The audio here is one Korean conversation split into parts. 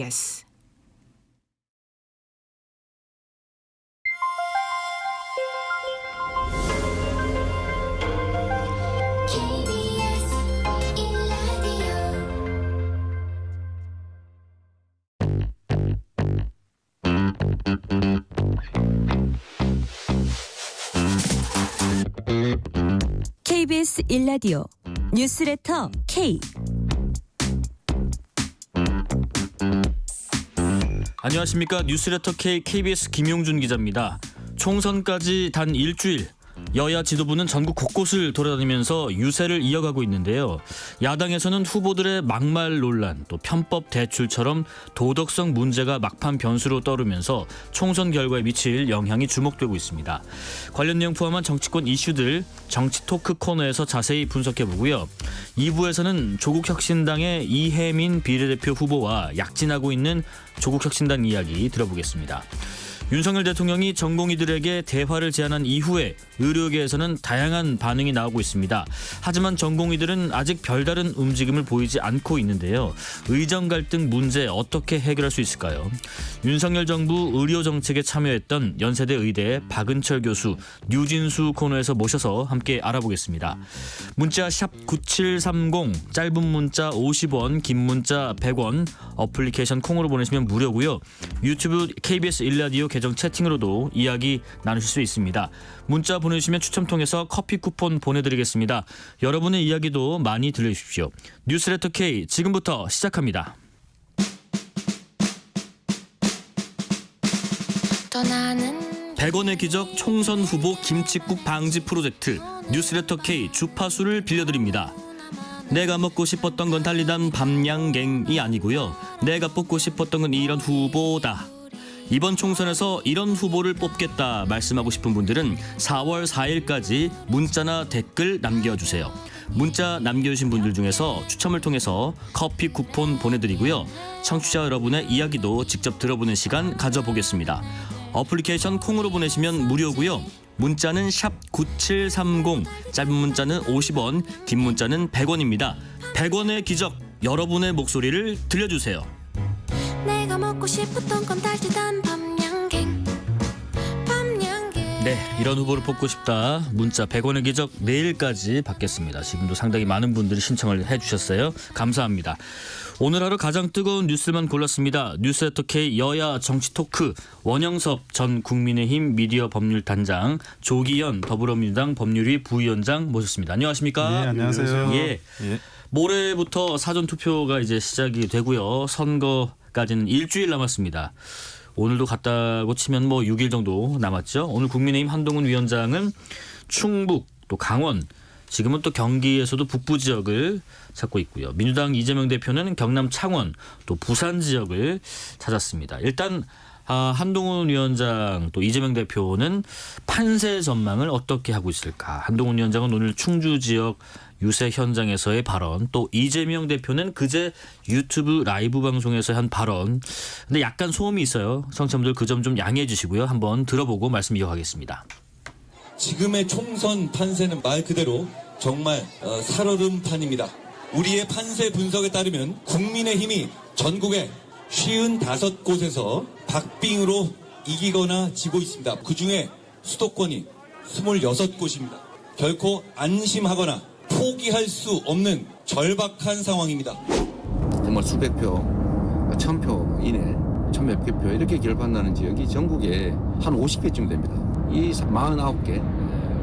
Yes. KBS 1라디오 KBS 1라디오 뉴스레터 K. 안녕하십니까. 뉴스레터 K KBS 김용준 기자입니다. 총선까지 단 일주일. 여야 지도부는 전국 곳곳을 돌아다니면서 유세를 이어가고 있는데요. 야당에서는 후보들의 막말 논란, 또 편법 대출처럼 도덕성 문제가 막판 변수로 떠오르면서 총선 결과에 미칠 영향이 주목되고 있습니다. 관련 내용 포함한 정치권 이슈들 정치 토크 코너에서 자세히 분석해보고요. 2부에서는 조국혁신당의 이혜민 비례대표 후보와 약진하고 있는 조국혁신당 이야기 들어보겠습니다. 윤석열 대통령이 전공의들에게 대화를 제안한 이후에 의료계에서는 다양한 반응이 나오고 있습니다. 하지만 전공의들은 아직 별다른 움직임을 보이지 않고 있는데요. 의정 갈등 문제 어떻게 해결할 수 있을까요? 윤석열 정부 의료 정책에 참여했던 연세대 의대 박은철 교수, 류진수 코너에서 모셔서 함께 알아보겠습니다. 문자 샵 9730, 짧은 문자 50원, 긴 문자 100원, 어플리케이션 콩으로 보내시면 무료고요. 유튜브 KBS 1라디오 계정 채팅으로도 이야기 나누실 수 있습니다. 문자 보내주시면 추첨 통해서 커피 쿠폰 보내드리겠습니다. 여러분의 이야기도 많이 들려주십시오. 뉴스레터 K 지금부터 시작합니다. 떠나는 100원의 기적 총선 후보 김칫국 방지 프로젝트 뉴스레터 K 주파수를 빌려드립니다. 내가 먹고 싶었던 건 달리단 밤양갱이 아니고요. 내가 뽑고 싶었던 건 이런 후보다. 이번 총선에서 이런 후보를 뽑겠다 말씀하고 싶은 분들은 4월 4일까지 문자나 댓글 남겨주세요. 문자 남겨주신 분들 중에서 추첨을 통해서 커피 쿠폰 보내드리고요. 청취자 여러분의 이야기도 직접 들어보는 시간 가져보겠습니다. 어플리케이션 콩으로 보내시면 무료고요. 문자는 샵 9730, 짧은 문자는 50원, 긴 문자는 100원입니다. 100원의 기적, 여러분의 목소리를 들려주세요. 내가 먹고 싶었던 건 달지단 밤양갱 네, 이런 후보를 뽑고 싶다. 문자 100원의 기적 내일까지 받겠습니다. 지금도 상당히 많은 분들이 신청을 해주셨어요. 감사합니다. 오늘 하루 가장 뜨거운 뉴스만 골랐습니다. 뉴스레터 K 여야 정치 토크 원영섭 전 국민의힘 미디어 법률단장, 조기현 더불어민주당 법률위 부위원장 모셨습니다. 안녕하십니까? 네, 안녕하세요. 예. 모레부터 사전투표가 이제 시작이 되고요. 선거까지는 일주일 남았습니다. 오늘도 갔다고 치면 6일 정도 남았죠. 오늘 국민의힘 한동훈 위원장은 충북 또 강원, 지금은 또 경기에서도 북부 지역을 찾고 있고요. 민주당 이재명 대표는 경남 창원 또 부산 지역을 찾았습니다. 일단 한동훈 위원장 또 이재명 대표는 판세 전망을 어떻게 하고 있을까? 한동훈 위원장은 오늘 충주 지역 유세 현장에서의 발언, 또 이재명 대표는 그제 유튜브 라이브 방송에서 한 발언. 근데 약간 소음이 있어요. 청취자분들 그 점 좀 양해해 주시고요. 한번 들어보고 말씀 이어가겠습니다. 지금의 총선 판세는 말 그대로 정말 살얼음판입니다. 우리의 판세 분석에 따르면 국민의힘이 전국의 55곳에서 박빙으로 이기거나 지고 있습니다. 그중에 수도권이 26곳입니다. 결코 안심하거나 포기할 수 없는 절박한 상황입니다. 정말 수백 표, 1000표 이내, 1000몇 개 표 이렇게 결판나는 지역이 전국에 한 50개쯤 됩니다. 이 49개,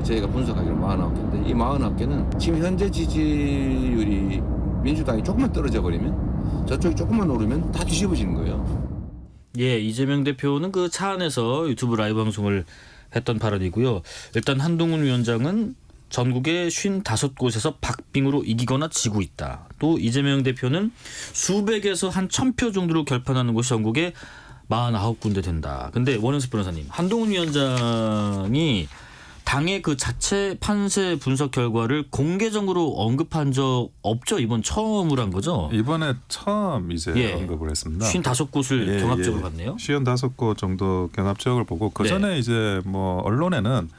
저희가 분석하기로 49개인데 이 49개는 지금 현재 지지율이 민주당이 조금만 떨어져 버리면, 저쪽이 조금만 오르면 다 뒤집어지는 거예요. 예, 이재명 대표는 그 차 안에서 유튜브 라이브 방송을 했던 발언이고요. 일단 한동훈 위원장은 전국의 55곳에서 박빙으로 이기거나 지고 있다. 또 이재명 대표는 수백에서 한 1000표 정도로 결판하는 곳이 전국에 49군데 된다. 근데 원영섭 변호사님, 한동훈 위원장이 당의 그 자체 판세 분석 결과를 공개적으로 언급한 적 없죠? 이번 처음으로 한 거죠? 이번에 처음 이제 언급을 했습니다. 55곳을 경합적으로 봤네요. 55곳 정도 경합적을 보고 그 전에 이제 언론에는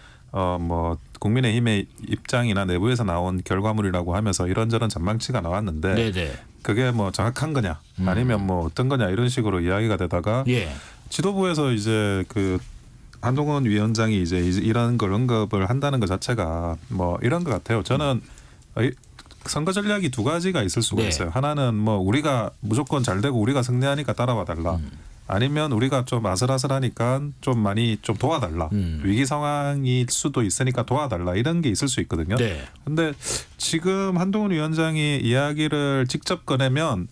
국민의힘의 입장이나 내부에서 나온 결과물이라고 하면서 이런저런 전망치가 나왔는데 그게 뭐 정확한 거냐 아니면 뭐 어떤 거냐 이런 식으로 이야기가 되다가 예. 지도부에서 이제 그 한동훈 위원장이 이제 이런 걸 언급을 한다는 것 자체가 뭐 이런 것 같아요. 저는 선거 전략이 두 가지가 있을 수가 네. 있어요. 하나는 뭐 우리가 무조건 잘 되고 우리가 승리하니까 따라와 달라. 아니면 우리가 좀 아슬아슬하니까 좀 많이 좀 도와달라. 위기 상황일 수도 있으니까 도와달라. 이런 게 있을 수 있거든요. 네. 근데 지금 한동훈 위원장이 이야기를 직접 꺼내면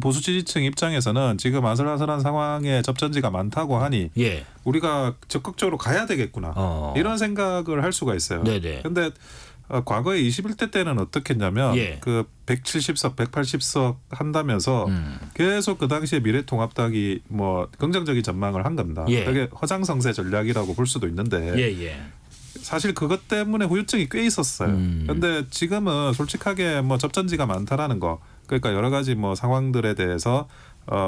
보수 지지층 입장에서는 지금 아슬아슬한 상황에 접전지가 많다고 하니 예. 우리가 적극적으로 가야 되겠구나. 이런 생각을 할 수가 있어요. 네네. 근데 과거에 21대 때는 어떻게 했냐면 예. 그 170석, 180석 한다면서 계속 그 당시에 미래통합당이 뭐 긍정적인 전망을 한 겁니다. 예. 그게 허장성세 전략이라고 볼 수도 있는데 예. 사실 그것 때문에 후유증이 꽤 있었어요. 근데 지금은 솔직하게 뭐 접전지가 많다라는 거, 그러니까 여러 가지 뭐 상황들에 대해서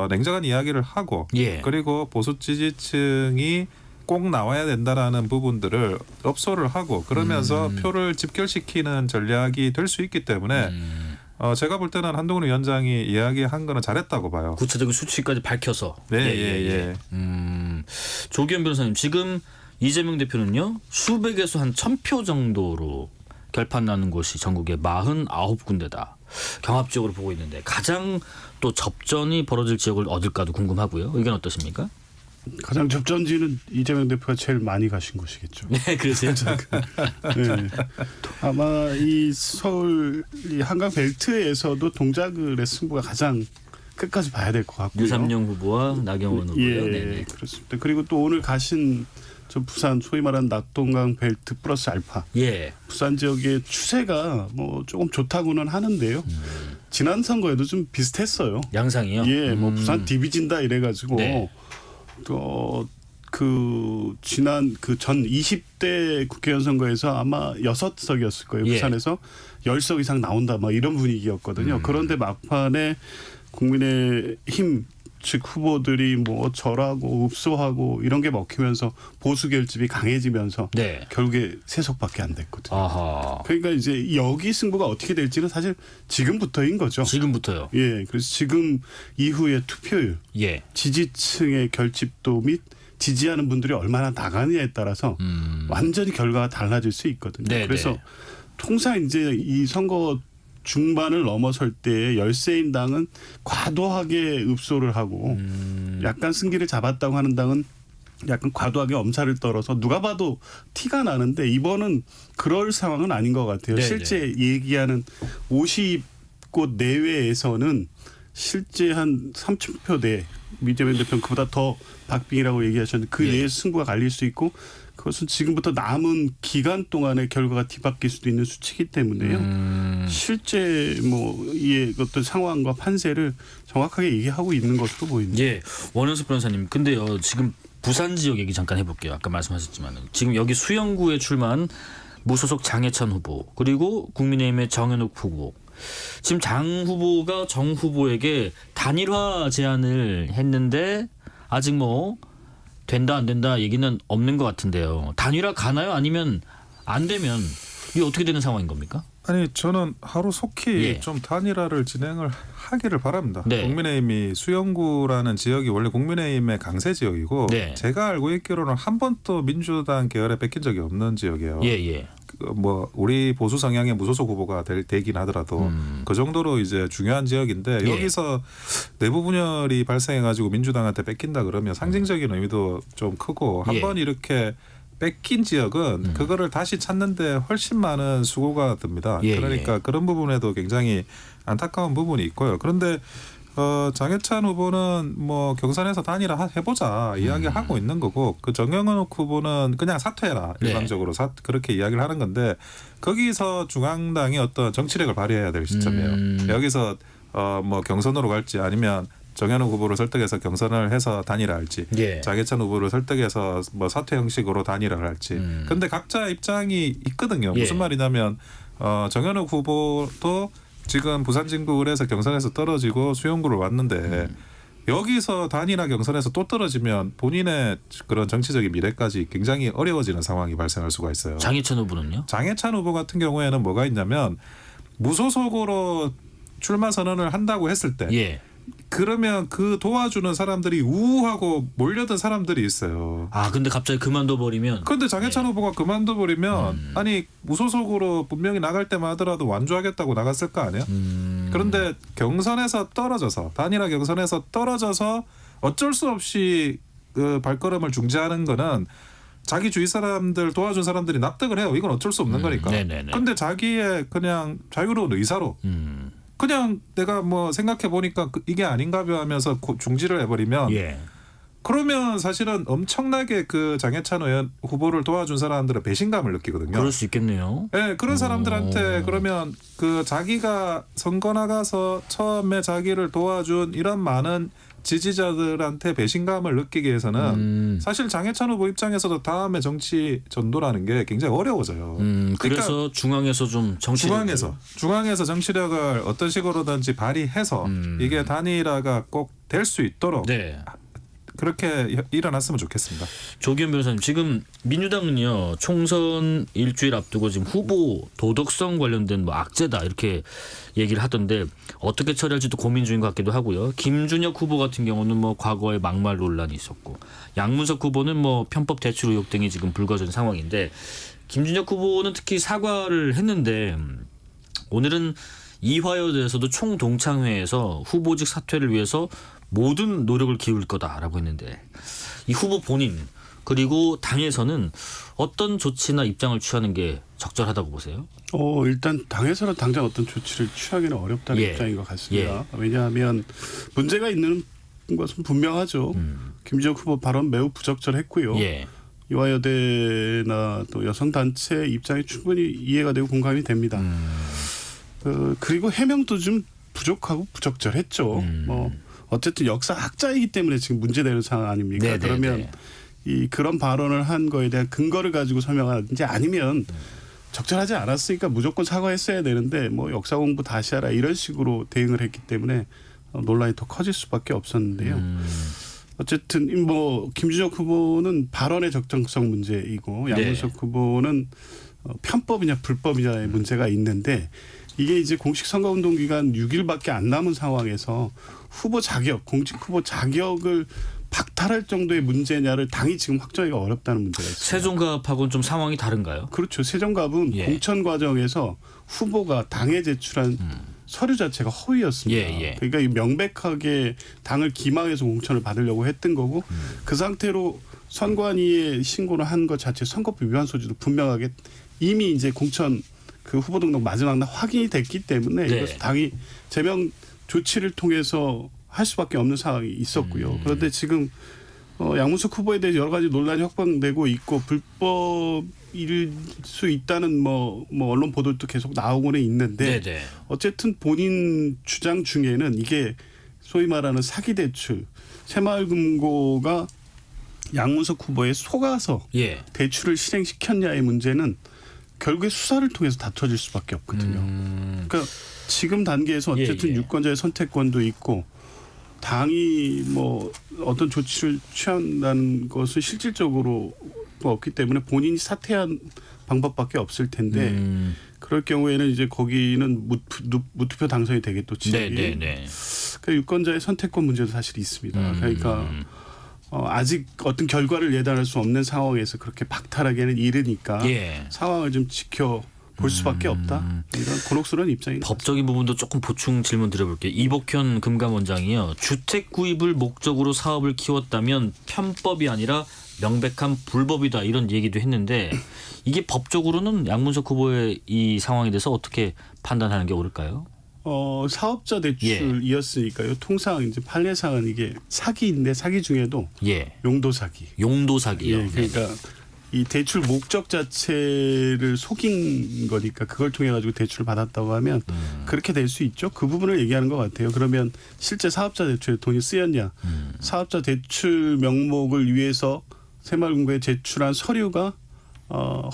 냉정한 이야기를 하고 예. 그리고 보수 지지층이 꼭 나와야 된다라는 부분들을 업소를 하고 그러면서 표를 집결시키는 전략이 될 수 있기 때문에 제가 볼 때는 한동훈 위원장이 이야기한 거는 잘했다고 봐요. 구체적인 수치까지 밝혀서. 네. 조기현 변호사님, 지금 이재명 대표는요 수백에서 한 1,000표 정도로 결판 나는 곳이 전국에 49군데다 경합 지역으로 보고 있는데 가장 또 접전이 벌어질 지역을 어딜까도 궁금하고요. 의견 어떠십니까? 가장 접전지는 이재명 대표가 제일 많이 가신 곳이겠죠. 네, 그러세요. 네. 아마 이 서울 이 한강 벨트에서도 동작을의 승부가 가장 끝까지 봐야 될 것 같고요. 유삼영 후보와 나경원 후보요. 예, 네네. 그렇습니다. 그리고 또 오늘 가신 저 부산 소위 말하는 낙동강 벨트 플러스 알파. 예. 부산 지역의 추세가 뭐 조금 좋다고는 하는데요. 지난 선거에도 좀 비슷했어요. 양상이요. 예, 뭐 부산 디비진다 이래가지고 네. 그 지난 그 전 20대 국회의원 선거에서 아마 6석이었을 거예요. 예. 부산에서 10석 이상 나온다 막 이런 분위기였거든요. 그런데 막판에 국민의힘 측 후보들이 뭐 절하고 읍소하고 이런 게 먹히면서 보수 결집이 강해지면서 네. 결국에 3석밖에 안 됐거든요. 아하. 그러니까 이제 여기 승부가 어떻게 될지는 사실 지금부터인 거죠. 지금부터요. 예, 그래서 지금 이후의 투표율, 예. 지지층의 결집도 및 지지하는 분들이 얼마나 나가느냐에 따라서 완전히 결과가 달라질 수 있거든요. 네네. 그래서 통상 이제 이 선거 중반을 넘어설 때 열세인 당은 과도하게 읍소를 하고 약간 승기를 잡았다고 하는 당은 약간 과도하게 엄살을 떨어서 누가 봐도 티가 나는데 이번은 그럴 상황은 아닌 것 같아요. 네네. 실제 얘기하는 50곳 내외에서는 실제 한 3,000표 내 이재명 대표는 그보다 더 박빙이라고 얘기하셨는데 그 예. 내에 승부가 갈릴 수 있고 그것은 지금부터 남은 기간 동안에 결과가 뒤바뀔 수도 있는 수치이기 때문에요. 실제 뭐 이 어떤 상황과 판세를 정확하게 얘기하고 있는 것으로 보입니다. 예. 원현석 변호사님, 근데요 지금 부산 지역 얘기 잠깐 해볼게요. 아까 말씀하셨지만 지금 여기 수영구에 출마한 무소속 장해찬 후보 그리고 국민의힘의 정현욱 후보. 지금 장 후보가 정 후보에게 단일화 제안을 했는데 아직 뭐 된다 안 된다 얘기는 없는 것 같은데요. 단일화 가나요? 아니면 안 되면 이게 어떻게 되는 상황인 겁니까? 아니 저는 하루 속히 예. 좀 단일화를 진행을 하기를 바랍니다. 네. 국민의힘이 수영구라는 지역이 원래 국민의힘의 강세 지역이고 네. 제가 알고 있기로는 한 번도 민주당 계열에 뺏긴 적이 없는 지역이에요. 예. 뭐 우리 보수 성향의 무소속 후보가 되긴 하더라도 그 정도로 이제 중요한 지역인데 예. 여기서 내부 분열이 발생해가지고 민주당한테 뺏긴다 그러면 상징적인 의미도 좀 크고 예. 한번 이렇게 뺏긴 지역은 그거를 다시 찾는데 훨씬 많은 수고가 듭니다. 예, 그러니까 그런 부분에도 굉장히 안타까운 부분이 있고요. 그런데 장해찬 후보는 뭐 경선에서 단일화 해보자 이야기하고 있는 거고 그 정영욱 후보는 그냥 사퇴해라 네. 일방적으로 그렇게 이야기를 하는 건데 거기서 중앙당이 어떤 정치력을 발휘해야 될 시점이에요. 여기서 뭐 경선으로 갈지 아니면 정현욱 후보를 설득해서 경선을 해서 단일화할지 예. 장해찬 후보를 설득해서 뭐 사퇴 형식으로 단일화를 할지 근데 각자 입장이 있거든요. 예. 무슨 말이냐면 정현욱 후보도 지금 부산 진구을에서 경선에서 떨어지고 수용구를 왔는데 여기서 단일화 경선에서 또 떨어지면 본인의 그런 정치적인 미래까지 굉장히 어려워지는 상황이 발생할 수가 있어요. 장해찬 후보는요? 장해찬 후보 같은 경우에는 뭐가 있냐면 무소속으로 출마 선언을 한다고 했을 때 예. 그러면 그 도와주는 사람들이 우하고 몰려든 사람들이 있어요. 아 근데 갑자기 그만둬 버리면 그런데 장해찬 네. 후보가 그만둬 버리면 아니 무소속으로 분명히 나갈 때만 하더라도 완주하겠다고 나갔을 거 아니야? 그런데 경선에서 떨어져서 단일화 경선에서 떨어져서 어쩔 수 없이 그 발걸음을 중지하는 거는 자기 주위 사람들 도와준 사람들이 납득을 해요. 이건 어쩔 수 없는 거니까. 네네네. 근데 자기의 그냥 자유로운 의사로 그냥 내가 뭐 생각해 보니까 이게 아닌가 봐 하면서 중지를 해버리면 예. 그러면 사실은 엄청나게 그 장해찬 의원 후보를 도와준 사람들은 배신감을 느끼거든요. 그럴 수 있겠네요. 네, 그런 사람들한테 그러면 그 자기가 선거 나가서 처음에 자기를 도와준 이런 많은 지지자들한테 배신감을 느끼기 위해서는 사실 장해찬 후보 입장에서도 다음에 정치 전도라는 게 굉장히 어려워져요. 그래서 중앙에서 좀 정치력을 중앙에서 정치력을 어떤 식으로든지 발휘해서 이게 단일화가 꼭 될 수 있도록 네. 그렇게 일어났으면 좋겠습니다. 조기현 변호사님 지금 민주당은요 총선 일주일 앞두고 지금 후보 도덕성 관련된 뭐 악재다 이렇게 얘기를 하던데 어떻게 처리할지도 고민 중인 것 같기도 하고요. 김준혁 후보 같은 경우는 뭐 과거에 막말 논란이 있었고 양문석 후보는 뭐 편법 대출 의혹 등이 지금 불거진 상황인데 김준혁 후보는 특히 사과를 했는데 오늘은 이화여대에서도 총동창회에서 후보직 사퇴를 위해서 모든 노력을 기울일 거다라고 했는데 이 후보 본인 그리고 당에서는 어떤 조치나 입장을 취하는 게 적절하다고 보세요? 일단 당에서는 당장 어떤 조치를 취하기는 어렵다는 예. 입장인 것 같습니다. 왜냐하면 문제가 있는 것은 분명하죠. 김준혁 후보 발언 매우 부적절했고요. 예. 이화여대나 또 여성단체 입장이 충분히 이해가 되고 공감이 됩니다. 그리고 해명도 좀 부족하고 부적절했죠. 뭐 어쨌든 역사학자이기 때문에 지금 문제되는 상황 아닙니까? 네네네. 그러면 그런 발언을 한 거에 대한 근거를 가지고 설명하든지 아니면 적절하지 않았으니까 무조건 사과했어야 되는데 뭐 역사 공부 다시 하라 이런 식으로 대응을 했기 때문에 논란이 더 커질 수밖에 없었는데요. 어쨌든 뭐 김준혁 후보는 발언의 적정성 문제이고 양문석 후보는 편법이냐 불법이냐의 문제가 있는데 이게 이제 공식 선거운동 기간 6일밖에 안 남은 상황에서 후보 자격, 공직 후보 자격을 박탈할 정도의 문제냐를 당이 지금 확정하기가 어렵다는 문제가 있습니다. 세종갑하고는 좀 상황이 다른가요? 그렇죠. 세종갑은 예. 공천 과정에서 후보가 당에 제출한 서류 자체가 허위였습니다. 예. 그러니까 이 명백하게 당을 기망해서 공천을 받으려고 했던 거고 그 상태로 선관위에 신고를 한 것 자체 선거법 위반 소지도 분명하게 이미 이제 공천 그 후보 등록 마지막 날 확인이 됐기 때문에 네. 이것을 당이 제명 조치를 통해서 할 수밖에 없는 상황이 있었고요. 그런데 지금 양문석 후보에 대해 여러 가지 논란이 확방되고 있고 불법일 수 있다는 뭐 언론 보도도 계속 나오고는 있는데 네네. 어쨌든 본인 주장 중에는 이게 소위 말하는 사기 대출 새마을금고가 양문석 후보에 속아서 예. 대출을 실행시켰냐의 문제는 결국에 수사를 통해서 다퉈질 수밖에 없거든요. 그러니까 지금 단계에서 어쨌든 예. 유권자의 선택권도 있고 당이 뭐 어떤 조치를 취한다는 것은 실질적으로 없기 때문에 본인이 사퇴한 방법밖에 없을 텐데 그럴 경우에는 이제 거기는 무투표 당선이 되겠죠. 네네네. 그러니까 유권자의 선택권 문제도 사실 있습니다. 그러니까 아직 어떤 결과를 예단할 수 없는 상황에서 그렇게 박탈하기에는 이르니까 예. 상황을 좀 지켜볼 수밖에 없다. 이런 곤혹스러운 입장입니다. 법적인 부분도 조금 보충 질문 드려볼게요. 이복현 금감원장이요. 주택 구입을 목적으로 사업을 키웠다면 편법이 아니라 명백한 불법이다 이런 얘기도 했는데 이게 법적으로는 양문석 후보의 이 상황에 대해서 어떻게 판단하는 게 옳을까요? 사업자 대출이었으니까요. 통상 이제 판례상은 이게 사기인데 사기 중에도 예. 용도 사기. 용도 사기요. 예, 그러니까 이 대출 목적 자체를 속인 거니까 그걸 통해 가지고 대출을 받았다고 하면 그렇게 될 수 있죠. 그 부분을 얘기하는 것 같아요. 그러면 실제 사업자 대출에 돈이 쓰였냐? 사업자 대출 명목을 위해서 새마을금고에 제출한 서류가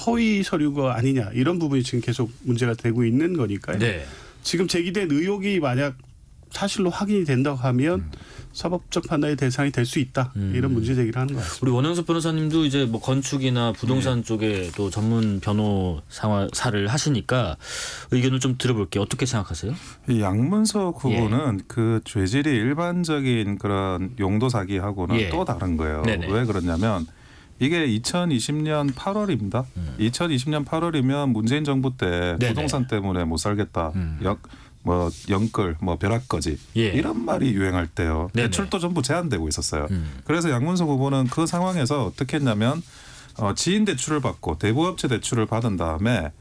허위 서류가 아니냐 이런 부분이 지금 계속 문제가 되고 있는 거니까요. 네. 지금 제기된 의혹이 만약 사실로 확인이 된다고 하면 사법적 판단의 대상이 될 수 있다. 이런 문제 제기를 하는 것 같습니다. 우리 원영석 변호사님도 이제 뭐 건축이나 부동산 쪽에 또 전문 변호사를 하시니까 의견을 좀 들어볼게요. 어떻게 생각하세요? 이 양문석 후보는 그 죄질이 일반적인 그런 용도 사기하고는 또 다른 거예요. 네네. 왜 그러냐면 이게 2020년 8월입니다. 2020년 8월이면 문재인 정부 때 네네. 부동산 때문에 못 살겠다. 뭐 영끌, 뭐 벼락거지 이런 말이 유행할 때요. 네네. 대출도 전부 제한되고 있었어요. 그래서 양문석 후보는 그 상황에서 어떻게 했냐면 지인 대출을 받고 대부업체 대출을 받은 다음에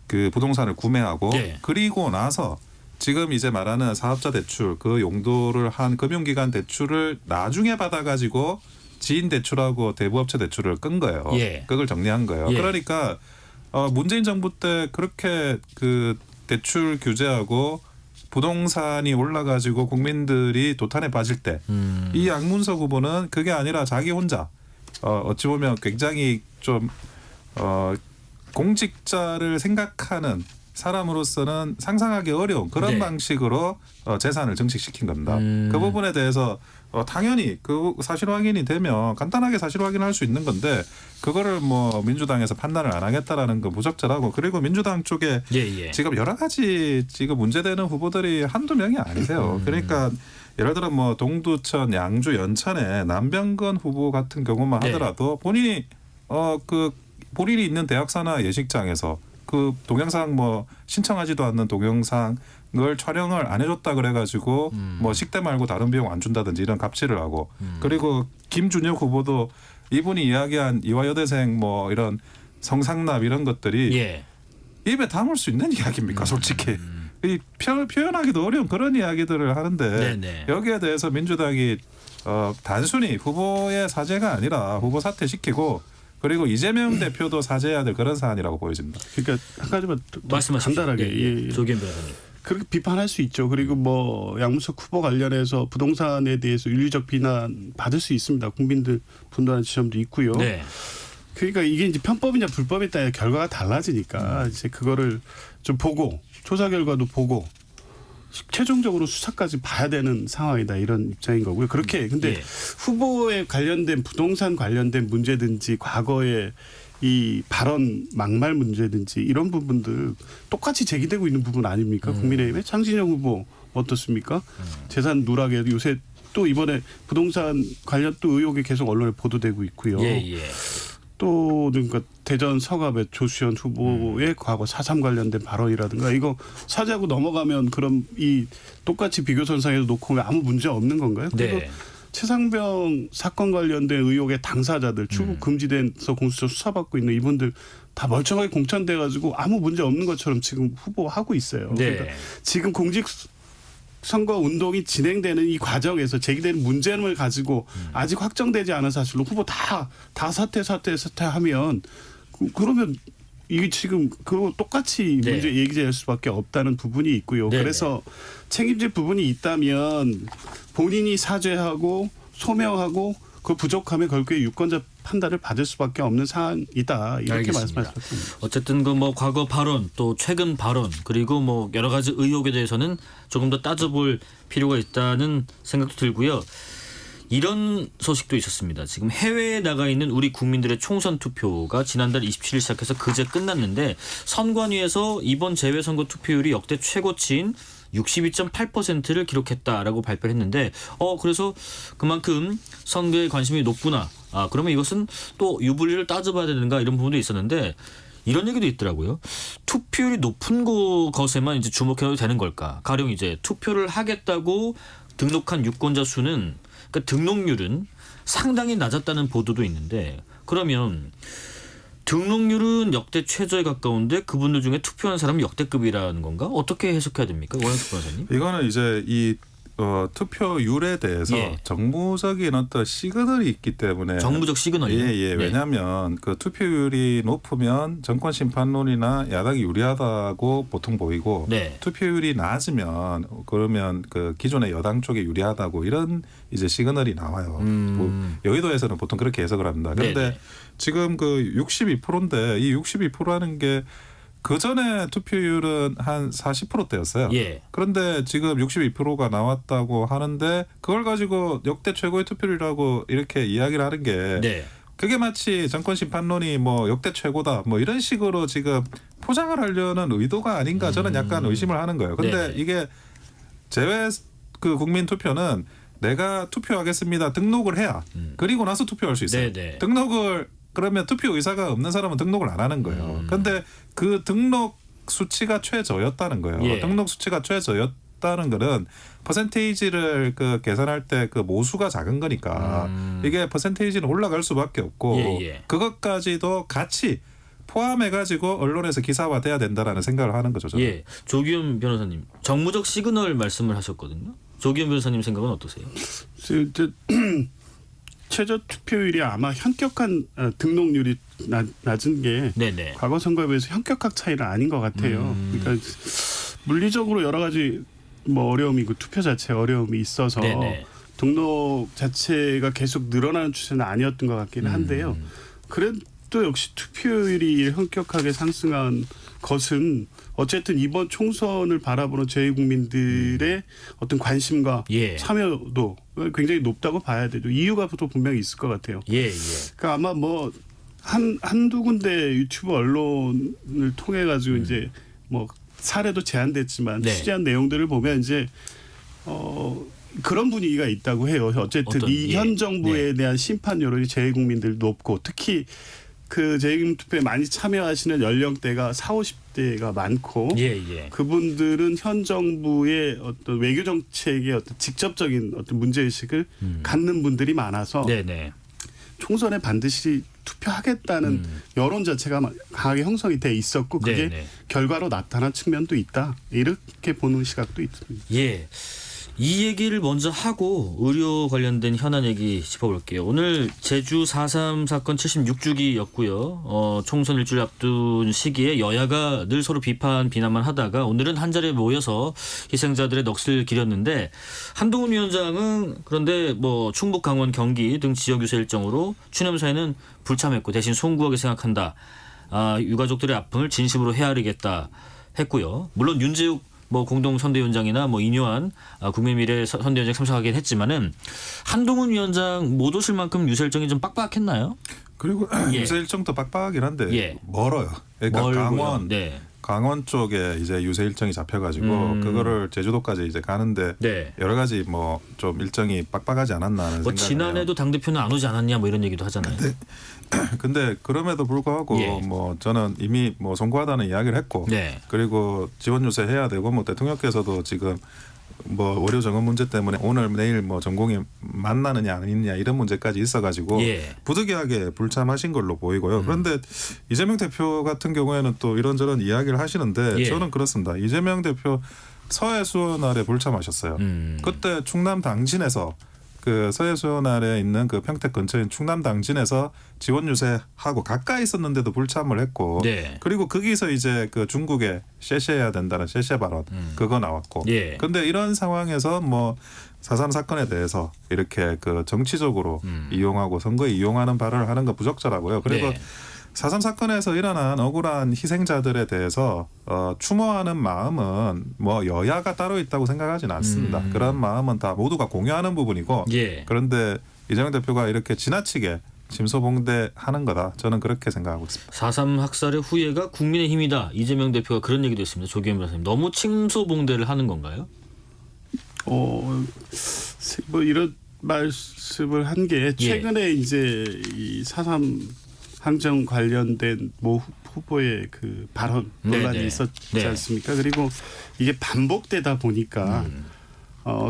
그 부동산을 구매하고 그리고 나서 지금 이제 말하는 사업자 대출 그 용도를 한 금융기관 대출을 나중에 받아가지고 지인 대출하고 대부업체 대출을 끈 거예요. 그걸 정리한 거예요. 그러니까 문재인 정부 때 그렇게 그 대출 규제하고 부동산이 올라가지고 국민들이 도탄에 빠질 때 이 양문석 후보는 그게 아니라 자기 혼자 어찌 보면 굉장히 좀 공직자를 생각하는 사람으로서는 상상하기 어려운 그런 방식으로 재산을 증식시킨 겁니다. 그 부분에 대해서 당연히 그 사실 확인이 되면 간단하게 사실 확인할 수 있는 건데 그거를 뭐 민주당에서 판단을 안 하겠다라는 건 부적절하고 그리고 민주당 쪽에 지금 여러 가지 지금 문제되는 후보들이 한두 명이 아니세요. 그러니까 예를 들어 뭐 동두천, 양주, 연천에 남병건 후보 같은 경우만 하더라도 본인이 그 본인이 있는 대학사나 예식장에서 그 동영상 뭐 신청하지도 않는 동영상을 촬영을 안 해줬다 그래가지고 뭐 식대 말고 다른 비용 안 준다든지 이런 갑질을 하고 그리고 김준혁 후보도 이분이 이야기한 이화여대생 뭐 이런 성상납 이런 것들이 입에 담을 수 있는 이야기입니까 솔직히 이 표현하기도 어려운 그런 이야기들을 하는데 여기에 대해서 민주당이 단순히 후보의 사죄가 아니라 후보 사퇴시키고 그리고 이재명 대표도 사죄해야 될 그런 사안이라고 보여집니다. 그러니까 한 가지만 말씀하시죠. 간단하게 조기현 변호사님. 그렇게 비판할 수 있죠. 그리고 뭐 양문석 후보 관련해서 부동산에 대해서 윤리적 비난 받을 수 있습니다. 국민들 분노하는 지점도 있고요. 그러니까 이게 이제 편법이냐 불법에 따라 결과가 달라지니까 이제 그거를 좀 보고 조사 결과도 보고 최종적으로 수사까지 봐야 되는 상황이다 이런 입장인 거고요. 그렇게 근데 후보에 관련된 부동산 관련된 문제든지 과거에 이 발언 막말 문제든지 이런 부분들 똑같이 제기되고 있는 부분 아닙니까? 국민의힘의 장진영 후보 어떻습니까? 재산 누락에 요새 또 이번에 부동산 관련 또 의혹이 계속 언론에 보도되고 있고요. 또 그러니까 대전 서갑의 조수현 후보의 과거 4.3 관련된 발언이라든가 이거 사죄하고 넘어가면 그럼 이 똑같이 비교선상에서 놓고 오면 아무 문제 없는 건가요? 그리고 최상병 사건 관련된 의혹의 당사자들 출국 금지돼서 공수처 수사받고 있는 이분들 다 멀쩡하게 공천돼 가지고 아무 문제 없는 것처럼 지금 후보하고 있어요. 그러니까 지금 공직 선거 운동이 진행되는 이 과정에서 제기되는 문제를 가지고 아직 확정되지 않은 사실로 후보 다 사퇴하면 그러면 이게 지금 그거 똑같이 문제 얘기될 수밖에 없다는 부분이 있고요. 그래서 책임질 부분이 있다면 본인이 사죄하고 소명하고 그 부족하면 결국에 유권자 판단을 받을 수밖에 없는 사안이다. 이렇게 말씀하셨습니다. 어쨌든 그 뭐 과거 발언 또 최근 발언 그리고 뭐 여러 가지 의혹에 대해서는 조금 더 따져볼 필요가 있다는 생각도 들고요. 이런 소식도 있었습니다. 지금 해외에 나가 있는 우리 국민들의 총선 투표가 지난달 27일 시작해서 그제 끝났는데 선관위에서 이번 재외선거 투표율이 역대 최고치인 62.8%를 기록했다라고 발표를 했는데 그래서 그만큼 선거에 관심이 높구나. 그러면 이것은 또 유불리를 따져봐야 되는가 이런 부분도 있었는데 이런 얘기도 있더라고요. 투표율이 높은 것에만 이제 주목해도 되는 걸까? 가령 이제 투표를 하겠다고 등록한 유권자 수는 그러니까 등록률은 상당히 낮았다는 보도도 있는데 그러면 등록률은 역대 최저에 가까운데 그분들 중에 투표한 사람은 역대급이라는 건가? 어떻게 해석해야 됩니까? 원영석 변호사님. 이거는 이제 이 투표율에 대해서 정무적인 어떤 시그널이 있기 때문에 정무적 시그널이요? 왜냐하면 그 투표율이 높으면 정권 심판론이나 야당이 유리하다고 보통 보이고 투표율이 낮으면 그러면 그 기존의 여당 쪽에 유리하다고 이런 이제 시그널이 나와요. 여의도에서는 보통 그렇게 해석을 합니다. 그런데 지금 그 62%인데 이 62%라는 게 그 전에 투표율은 한 40%대였어요. 예. 그런데 지금 62%가 나왔다고 하는데 그걸 가지고 역대 최고의 투표율이라고 이렇게 이야기를 하는 게 네. 그게 마치 정권 심판론이 뭐 역대 최고다 뭐 이런 식으로 지금 포장을 하려는 의도가 아닌가 저는 약간 의심을 하는 거예요. 근데 네. 이게 제외 그 국민 투표는 내가 투표하겠습니다 등록을 해야 그리고 나서 투표할 수 있어요. 네, 네. 등록을 그러면 투표 의사가 없는 사람은 등록을 안 하는 거예요. 근데 그 등록 수치가 최저였다는 거예요. 예. 등록 수치가 최저였다는 거는 퍼센테이지를 그 계산할 때 그 모수가 작은 거니까 이게 퍼센테이지는 올라갈 수밖에 없고 예, 예. 그것까지도 같이 포함해 가지고 언론에서 기사화돼야 된다라는 생각을 하는 거죠. 저는. 예. 조기현 변호사님 정무적 시그널 말씀을 하셨거든요. 조기현 변호사님 생각은 어떠세요? 최저 투표율이 아마 현격한 등록률이 낮은 게 네네. 과거 선거에 비해서 현격한 차이는 아닌 것 같아요. 그러니까 물리적으로 여러 가지 뭐 어려움이 그 투표 자체 어려움이 있어서 네네. 등록 자체가 계속 늘어나는 추세는 아니었던 것 같기는 한데요. 그래도 역시 투표율이 현격하게 상승한 것은 어쨌든 이번 총선을 바라보는 제2국민들의 어떤 관심과 예. 참여도 굉장히 높다고 봐야 되죠. 이유가 또 분명히 있을 것 같아요. 예, 예. 그러니까 아마 뭐 한두 군데 유튜브 언론을 통해 가지고 이제 뭐 사례도 제한됐지만 네. 취재한 내용들을 보면 이제 그런 분위기가 있다고 해요. 어쨌든 어떤, 이 예. 현 정부에 네. 대한 심판 여론이 제2국민들 높고 특히 그 제2국민 투표에 많이 참여하시는 연령대가 40, 50대가 많고 예, 예. 그분들은 현 정부의 어떤 외교 정책의 어떤 직접적인 어떤 문제 의식을 갖는 분들이 많아서 네네. 총선에 반드시 투표하겠다는 여론 자체가 강하게 형성이 돼 있었고 그게 네네. 결과로 나타난 측면도 있다. 이렇게 보는 시각도 있습니다. 예. 이 얘기를 먼저 하고 의료 관련된 현안 얘기 짚어볼게요. 오늘 제주 4.3 사건 76주기였고요. 총선 일주일 앞둔 시기에 여야가 늘 서로 비난만 하다가 오늘은 한자리에 모여서 희생자들의 넋을 기렸는데 한동훈 위원장은 그런데 뭐 충북, 강원, 경기 등 지역 유세 일정으로 추념사에는 불참했고 대신 송구하게 생각한다. 유가족들의 아픔을 진심으로 헤아리겠다 했고요. 물론 윤재욱 뭐 공동 선대위원장이나 뭐 인요한 국민미래 선대위원장 참석하긴 했지만은 한동훈 위원장 못 오실 만큼 유세 일정이 좀 빡빡했나요? 그리고 예. 유세 일정도 빡빡하긴 한데 예. 멀어요. 그러니까 멀고요. 네. 강원 쪽에 이제 유세 일정이 잡혀가지고 그거를 제주도까지 이제 가는데 네. 여러 가지 뭐 좀 일정이 빡빡하지 않았나 하는 뭐 생각이 지난해도 당 대표는 안 오지 않았냐 뭐 이런 얘기도 하잖아요. 근데 그럼에도 불구하고 예. 뭐 저는 이미 뭐 송구하다는 이야기를 했고 네. 그리고 지원 유세 해야 되고 뭐 대통령께서도 지금 뭐 의료 정원 문제 때문에 오늘 내일 뭐 전공이 만나느냐 아니느냐 이런 문제까지 있어가지고 예. 부득이하게 불참하신 걸로 보이고요. 그런데 이재명 대표 같은 경우에는 또 이런저런 이야기를 하시는데 예. 저는 그렇습니다. 이재명 대표 서해 수원날에 불참하셨어요. 그때 충남 당진에서 그 서해 수원날에 있는 그 평택 근처인 충남 당진에서 지원 유세하고 가까이 있었는데도 불참을 했고 네. 그리고 거기서 이제 그 중국에 셰셰해야 된다는 셰셰 발언 그거 나왔고 예. 근데 이런 상황에서 뭐 4.3 사건에 대해서 이렇게 그 정치적으로 이용하고 선거에 이용하는 발언을 하는 건 부적절하고요. 그리고 네. 4.3 사건에서 일어난 억울한 희생자들에 대해서 추모하는 마음은 뭐 여야가 따로 있다고 생각하지는 않습니다. 그런 마음은 다 모두가 공유하는 부분이고 예. 그런데 이재명 대표가 이렇게 지나치게 침소봉대하는 거다. 저는 그렇게 생각하고 있습니다. 4.3 학살의 후예가 국민의힘이다. 이재명 대표가 그런 얘기도 했습니다. 조기현 변호사님. 너무 침소봉대를 하는 건가요? 뭐 이런 말씀을 한 게 최근에 이제 이 4.3 항정 관련된 모 후보의 그 발언 논란이 네네. 있었지 네. 않습니까? 그리고 이게 반복되다 보니까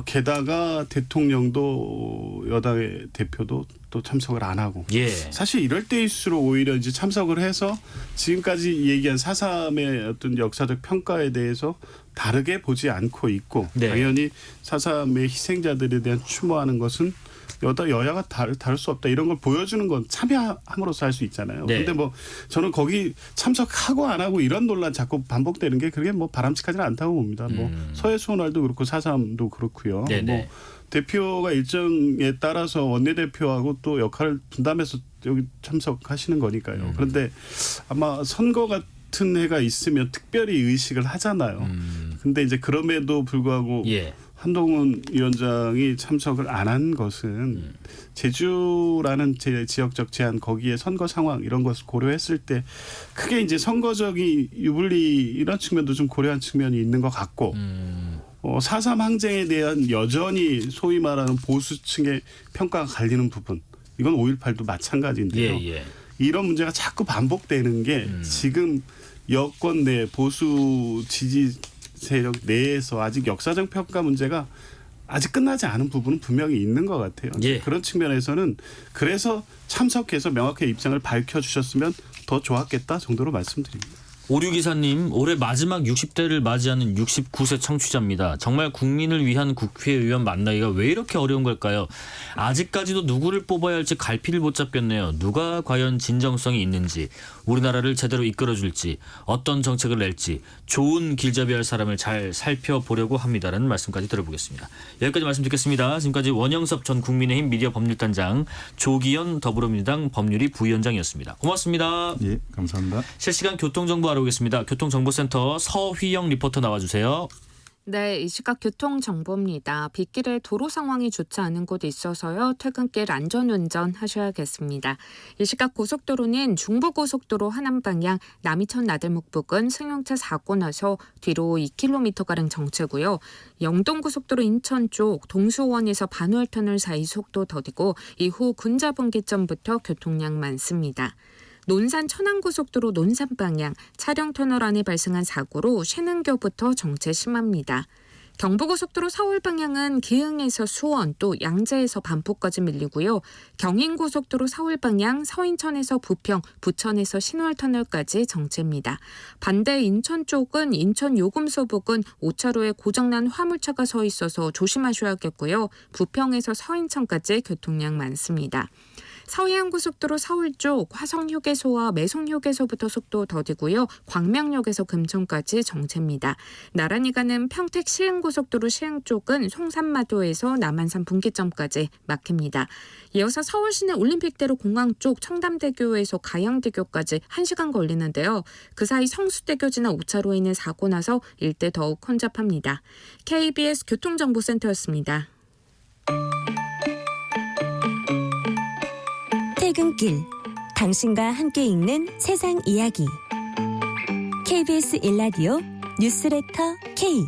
게다가 대통령도 여당의 대표도 또 참석을 안 하고 예. 사실 이럴 때일수록 오히려 이제 참석을 해서 지금까지 얘기한 4.3의 어떤 역사적 평가에 대해서 다르게 보지 않고 있고 네. 당연히 4.3의 희생자들에 대한 추모하는 것은 여야가 다를 수 없다 이런 걸 보여주는 건 참여함으로써 할 수 있잖아요. 네. 그런데 뭐 저는 거기 참석하고 안 하고 이런 논란 자꾸 반복되는 게 그게 뭐 바람직하지는 않다고 봅니다. 뭐 서해 수원날도 그렇고 4.3도 그렇고요. 네네. 뭐 대표가 일정에 따라서 원내대표하고 또 역할을 분담해서 여기 참석하시는 거니까요. 그런데 아마 선거가 같은 해가 있으면 특별히 의식을 하잖아요. 근데 이제 그럼에도 불구하고 예. 한동훈 위원장이 참석을 안 한 것은 제주라는 지역적 제한 거기에 선거 상황 이런 것을 고려했을 때 크게 이제 선거적인 유불리 이런 측면도 좀 고려한 측면이 있는 것 같고 4.3 항쟁에 대한 여전히 소위 말하는 보수층의 평가가 갈리는 부분 이건 5.18도 마찬가지인데요. 예. 이런 문제가 자꾸 반복되는 게 지금 여권 내 보수 지지 세력 내에서 아직 역사적 평가 문제가 아직 끝나지 않은 부분은 분명히 있는 것 같아요. 예. 그런 측면에서는 그래서 참석해서 명확하게 입장을 밝혀주셨으면 더 좋았겠다 정도로 말씀드립니다. 오류기사님 올해 마지막 60대를 맞이하는 69세 청취자입니다. 정말 국민을 위한 국회의원 만나기가 왜 이렇게 어려운 걸까요? 아직까지도 누구를 뽑아야 할지 갈피를 못 잡겠네요. 누가 과연 진정성이 있는지 우리나라를 제대로 이끌어줄지 어떤 정책을 낼지 좋은 길잡이할 사람을 잘 살펴보려고 합니다라는 말씀까지 들어보겠습니다. 여기까지 말씀 듣겠습니다. 지금까지 원영섭 전 국민의힘 미디어 법률단장 조기현 더불어민주당 법률위 부위원장이었습니다. 고맙습니다. 예, 감사합니다. 실시간 교통정보 알아보겠습니다. 교통정보센터 서휘영 리포터 나와주세요. 네, 이 시각 교통정보입니다. 빗길에 도로 상황이 좋지 않은 곳이 있어서요. 퇴근길 안전운전 하셔야겠습니다. 이 시각 고속도로는 중부고속도로 하남방향 남이천 나들목 부근 승용차 사고 나서 뒤로 2km가량 정체고요. 영동고속도로 인천 쪽 동수원에서 반월터널 사이 속도 더디고 이후 군자분기점부터 교통량 많습니다. 논산 천안고속도로 논산 방향 차량터널 안에 발생한 사고로 신흥교부터 정체 심합니다. 경부고속도로 서울 방향은 기흥에서 수원 또 양재에서 반포까지 밀리고요. 경인고속도로 서울 방향 서인천에서 부평, 부천에서 신월터널까지 정체입니다. 반대 인천 쪽은 인천 요금소 부근 5차로에 고장난 화물차가 서 있어서 조심하셔야겠고요. 부평에서 서인천까지 교통량 많습니다. 서해안고속도로 서울 쪽 화성휴게소와 매송휴게소부터 속도 더디고요. 광명역에서 금천까지 정체입니다. 나란히 가는 평택 시흥고속도로 시흥 쪽은 송산마도에서 남한산 분기점까지 막힙니다. 이어서 서울시내 올림픽대로 공항 쪽 청담대교에서 가양대교까지 1시간 걸리는데요. 그 사이 성수대교 지나 5차로에 있는 사고 나서 일대 더욱 혼잡합니다. KBS 교통정보센터였습니다. 퇴근길, 당신과 함께 읽는 세상 이야기. KBS 1라디오 뉴스레터 K.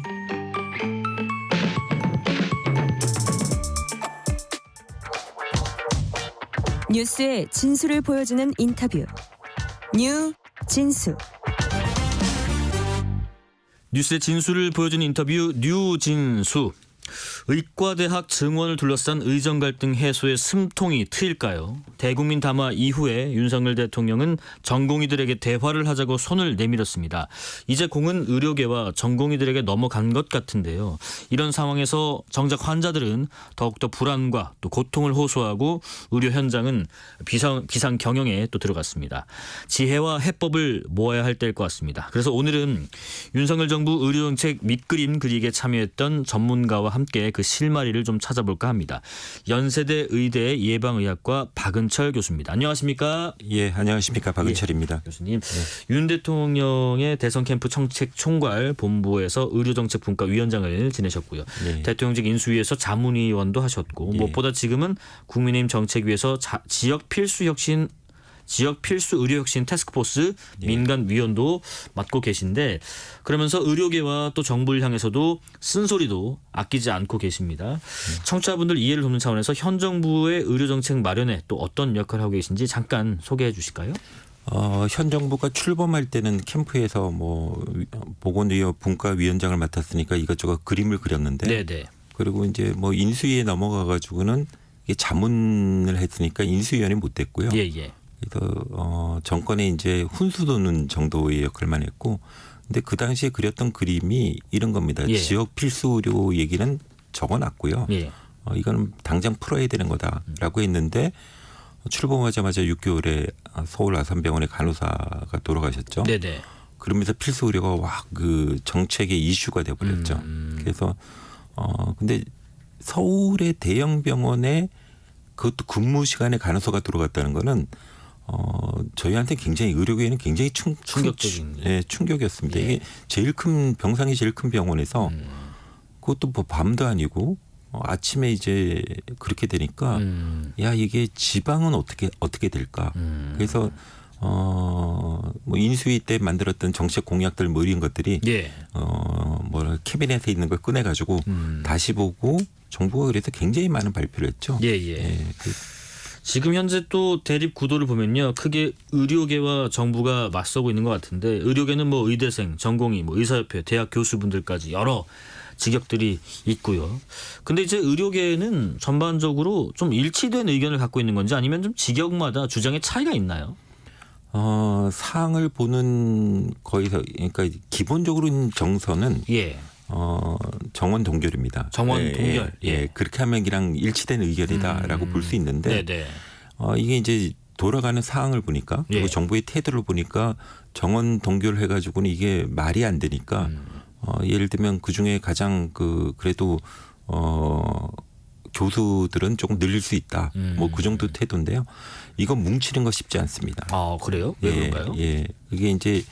뉴스의 진수를 보여주는 인터뷰. 뉴 진수. 뉴스의 진수를 보여주는 인터뷰 뉴진수. 의과대학 증원을 둘러싼 의정 갈등 해소의 숨통이 트일까요? 대국민 담화 이후에 윤석열 대통령은 전공의들에게 대화를 하자고 손을 내밀었습니다. 이제 공은 의료계와 전공의들에게 넘어간 것 같은데요. 이런 상황에서 정작 환자들은 더욱더 불안과 또 고통을 호소하고 의료 현장은 비상 경영에 또 들어갔습니다. 지혜와 해법을 모아야 할 때일 것 같습니다. 그래서 오늘은 윤석열 정부 의료정책 밑그림 그리기에 참여했던 전문가와 함께 그 실마리를 좀 찾아볼까 합니다. 연세대 의대 예방의학과 박은철 교수입니다. 안녕하십니까? 예, 안녕하십니까? 박은철입니다. 교수님, 윤 대통령의 대선 캠프 정책 총괄 본부에서 의료정책분과 위원장을 지내셨고요. 대통령직 인수위에서 자문위원도 하셨고 무엇보다 지금은 국민의힘 정책위에서 지역 필수 의료 혁신 태스크포스 민간위원도 맡고 계신데 그러면서 의료계와 또 정부를 향해서도 쓴소리도 아끼지 않고 계십니다. 청취자분들 이해를 돕는 차원에서 현 정부의 의료정책 마련에 또 어떤 역할을 하고 계신지 잠깐 소개해 주실까요? 현 정부가 출범할 때는 캠프에서 뭐 보건의료 분과위원장을 맡았으니까 이것저것 그림을 그렸는데 네네. 그리고 이제 뭐 인수위에 넘어가 가지고는 이게 자문을 했으니까 인수위원이 못 됐고요. 예. 그래서 정권에 이제 훈수 도는 정도의 역할만 했고, 근데 그 당시에 그렸던 그림이 이런 겁니다. 지역 필수 의료 얘기는 적어놨고요. 이거는 당장 풀어야 되는 거다라고 했는데 출범하자마자 6개월에 서울 아산병원의 간호사가 돌아가셨죠. 네네. 그러면서 필수 의료가 와 그 정책의 이슈가 돼버렸죠. 그래서 근데 서울의 대형 병원에 그것도 근무 시간에 간호사가 들어갔다는 거는 저희한테 굉장히 의료계에는 굉장히 충격적인. 예, 충격이었습니다. 예. 이게 병상이 제일 큰 병원에서 그것도 뭐 밤도 아니고 아침에 이제 그렇게 되니까 야 이게 지방은 어떻게 될까? 그래서 뭐 인수위 때 만들었던 정책 공약들 뭐 이런 것들이 예. 뭐 캐비넷에 있는 걸 꺼내 가지고 다시 보고 정부가 그래서 굉장히 많은 발표를 했죠. 예. 예, 지금 현재 또 대립 구도를 보면요, 크게 의료계와 정부가 맞서고 있는 것 같은데, 의료계는 뭐 의대생, 전공의, 뭐 의사협회, 대학 교수분들까지 여러 직역들이 있고요. 근데 이제 의료계는 전반적으로 좀 일치된 의견을 갖고 있는 건지, 아니면 좀 직역마다 주장의 차이가 있나요? 사항을 보는 거에서 그러니까 기본적으로는 정서는 예. 정원 동결입니다. 정원 동결. 예. 그렇게 하면 그냥 일치된 의견이다라고 볼 수 있는데 네네. 이게 이제 돌아가는 사항을 보니까 그리고 예. 정부의 태도를 보니까 정원 동결해가지고는 이게 말이 안 되니까 예를 들면 그 중에 가장 그래도 교수들은 조금 늘릴 수 있다. 뭐 그 정도 태도인데요. 이건 뭉치는 거 쉽지 않습니다. 아 그래요? 왜 그런가요? 예. 이게 이제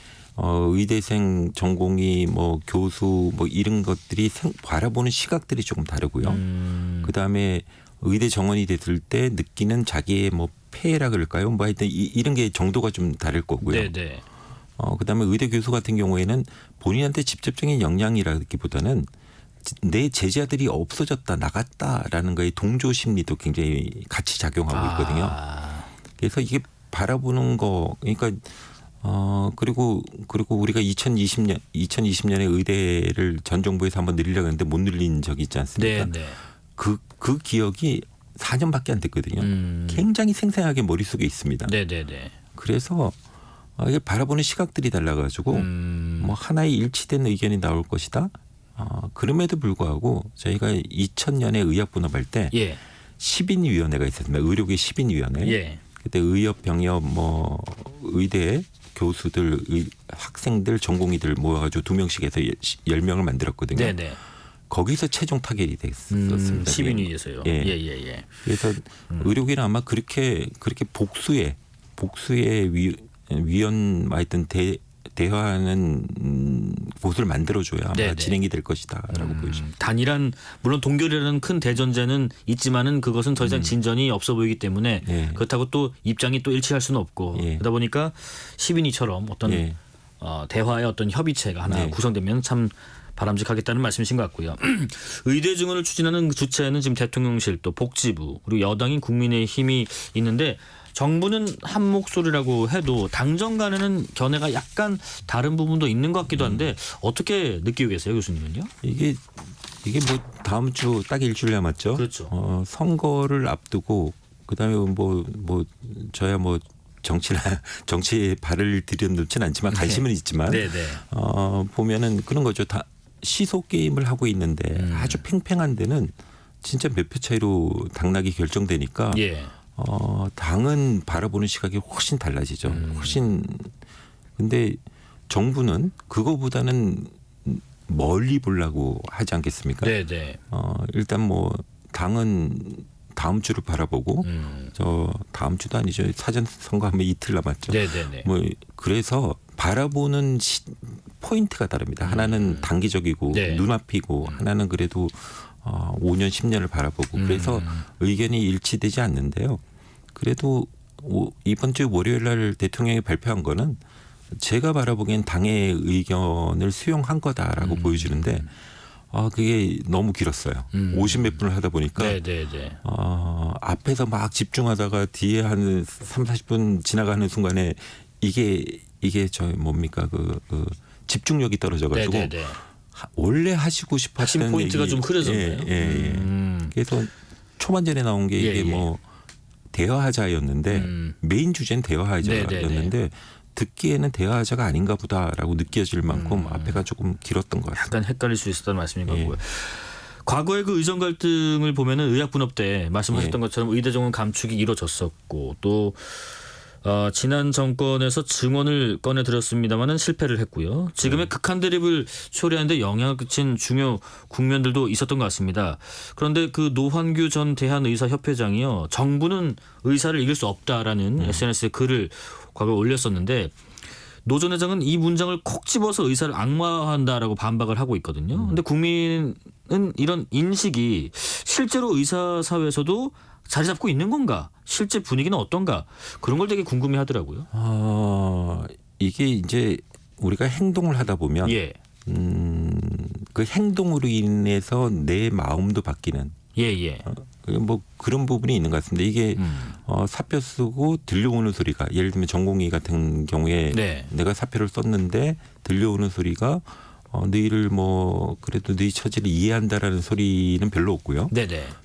의대생, 전공의, 뭐 교수, 뭐 이런 것들이 바라보는 시각들이 조금 다르고요. 그 다음에 의대 정원이 됐을 때 느끼는 자기의 뭐 폐해라 그럴까요? 뭐 하여튼 이런 게 정도가 좀 다를 거고요. 네네. 그 다음에 의대 교수 같은 경우에는 본인한테 직접적인 영향이라기보다는 내 제자들이 없어졌다, 나갔다라는 거에 동조 심리도 굉장히 같이 작용하고 있거든요. 그래서 이게 바라보는 거, 그러니까 그리고 우리가 2020년에 의대를 전 정부에서 한번 늘리려고 했는데 못 늘린 적이 있지 않습니까? 네. 그 기억이 4년밖에 안 됐거든요. 굉장히 생생하게 머릿속에 있습니다. 네네네. 그래서 이게 바라보는 시각들이 달라가지고 뭐 하나의 일치된 의견이 나올 것이다. 그럼에도 불구하고 저희가 2000년에 의학 분업할 때 예. 10인위원회가 있었습니다. 의료계 10인위원회. 예. 그때 의협, 병협, 뭐 의대 교수들, 학생들, 전공의들 모여가지고 2명씩 해서 10명을 만들었거든요. 네네. 거기서 최종 타결이 됐었습니다. 10인위에서요. 예. 예. 그래서 의료계는 아마 그렇게 복수의 위원과 하여튼 대화하는 곳을 만들어줘야 아마 네네. 진행이 될 것이다라고 보여집니다. 단일한, 물론 동결이라는 큰 대전제는 있지만은 그것은 더 이상 진전이 없어 보이기 때문에 예. 그렇다고 또 입장이 또 일치할 수는 없고 예. 그러다 보니까 10인위처럼 어떤 예. 대화의 어떤 협의체가 하나 네. 구성되면 참 바람직하겠다는 말씀이신 것 같고요. 의대 증원을 추진하는 그 주체는 지금 대통령실, 또 복지부, 그리고 여당인 국민의힘이 있는데, 정부는 한 목소리라고 해도 당정 간에는 견해가 약간 다른 부분도 있는 것 같기도 한데 어떻게 느끼고 계세요, 교수님은요? 이게 뭐 다음 주 딱 일주일 남았죠. 그렇죠. 선거를 앞두고 그다음에 뭐 저야 뭐 정치에 발을 들여놓지는 않지만 관심은 있지만 네네. 보면은 그런 거죠. 다 시소 게임을 하고 있는데 아주 팽팽한 데는 진짜 몇 표 차이로 당락이 결정되니까 예. 당은 바라보는 시각이 훨씬 달라지죠. 훨씬. 근데 정부는 그거보다는 멀리 보려고 하지 않겠습니까? 네네. 일단 뭐 당은 다음 주를 바라보고 저 다음 주도 아니죠. 사전 선거하면 이틀 남았죠. 네네네. 뭐 그래서 바라보는 포인트가 다릅니다. 하나는 단기적이고 네. 눈앞이고 하나는 그래도 5년 10년을 바라보고 그래서 의견이 일치되지 않는데요. 그래도 이번 주 월요일 날 대통령이 발표한 거는 제가 바라보기엔 당의 의견을 수용한 거다라고 보여주는데 그게 너무 길었어요. 50몇 분을 하다 보니까 네네네. 앞에서 막 집중하다가 뒤에 한 3, 40분 지나가는 순간에 이게 저 뭡니까 그 집중력이 떨어져가지고 네네네. 원래 하시고 싶었던 핵심 포인트가 얘기, 좀 흐려졌네요. 예. 그래서 초반전에 나온 게 이게 뭐 대화하자였는데 메인 주제는 대화하자였는데 듣기에는 대화하자가 아닌가 보다라고 느껴질 만큼 앞에가 조금 길었던 것 같습니다. 약간 헷갈릴 수 있었다는 말씀인 것 같고요. 과거의 그 의정 갈등을 보면은 의학 분업 때 말씀하셨던 것처럼 의대 정원 감축이 이루어졌었고 또 지난 정권에서 증언을 꺼내 들었습니다마는 실패를 했고요. 지금의 극한 대립을 초래하는데 영향을 끼친 중요 국면들도 있었던 것 같습니다. 그런데 그 노환규 전 대한의사협회장이요, 정부는 의사를 이길 수 없다라는 SNS에 글을 과거에 올렸었는데, 노 전 회장은 이 문장을 콕 집어서 의사를 악마화한다라고 반박을 하고 있거든요. 그런데 국민은 이런 인식이 실제로 의사 사회에서도 자리 잡고 있는 건가? 실제 분위기는 어떤가? 그런 걸 되게 궁금해하더라고요. 이게 이제 우리가 행동을 하다 보면 그 행동으로 인해서 내 마음도 바뀌는 뭐 그런 부분이 있는 것 같습니다. 이게 사표 쓰고 들려오는 소리가, 예를 들면 전공의 같은 경우에 내가 사표를 썼는데 들려오는 소리가 너희를 뭐 그래도 너희 처지를 이해한다라는 소리는 별로 없고요.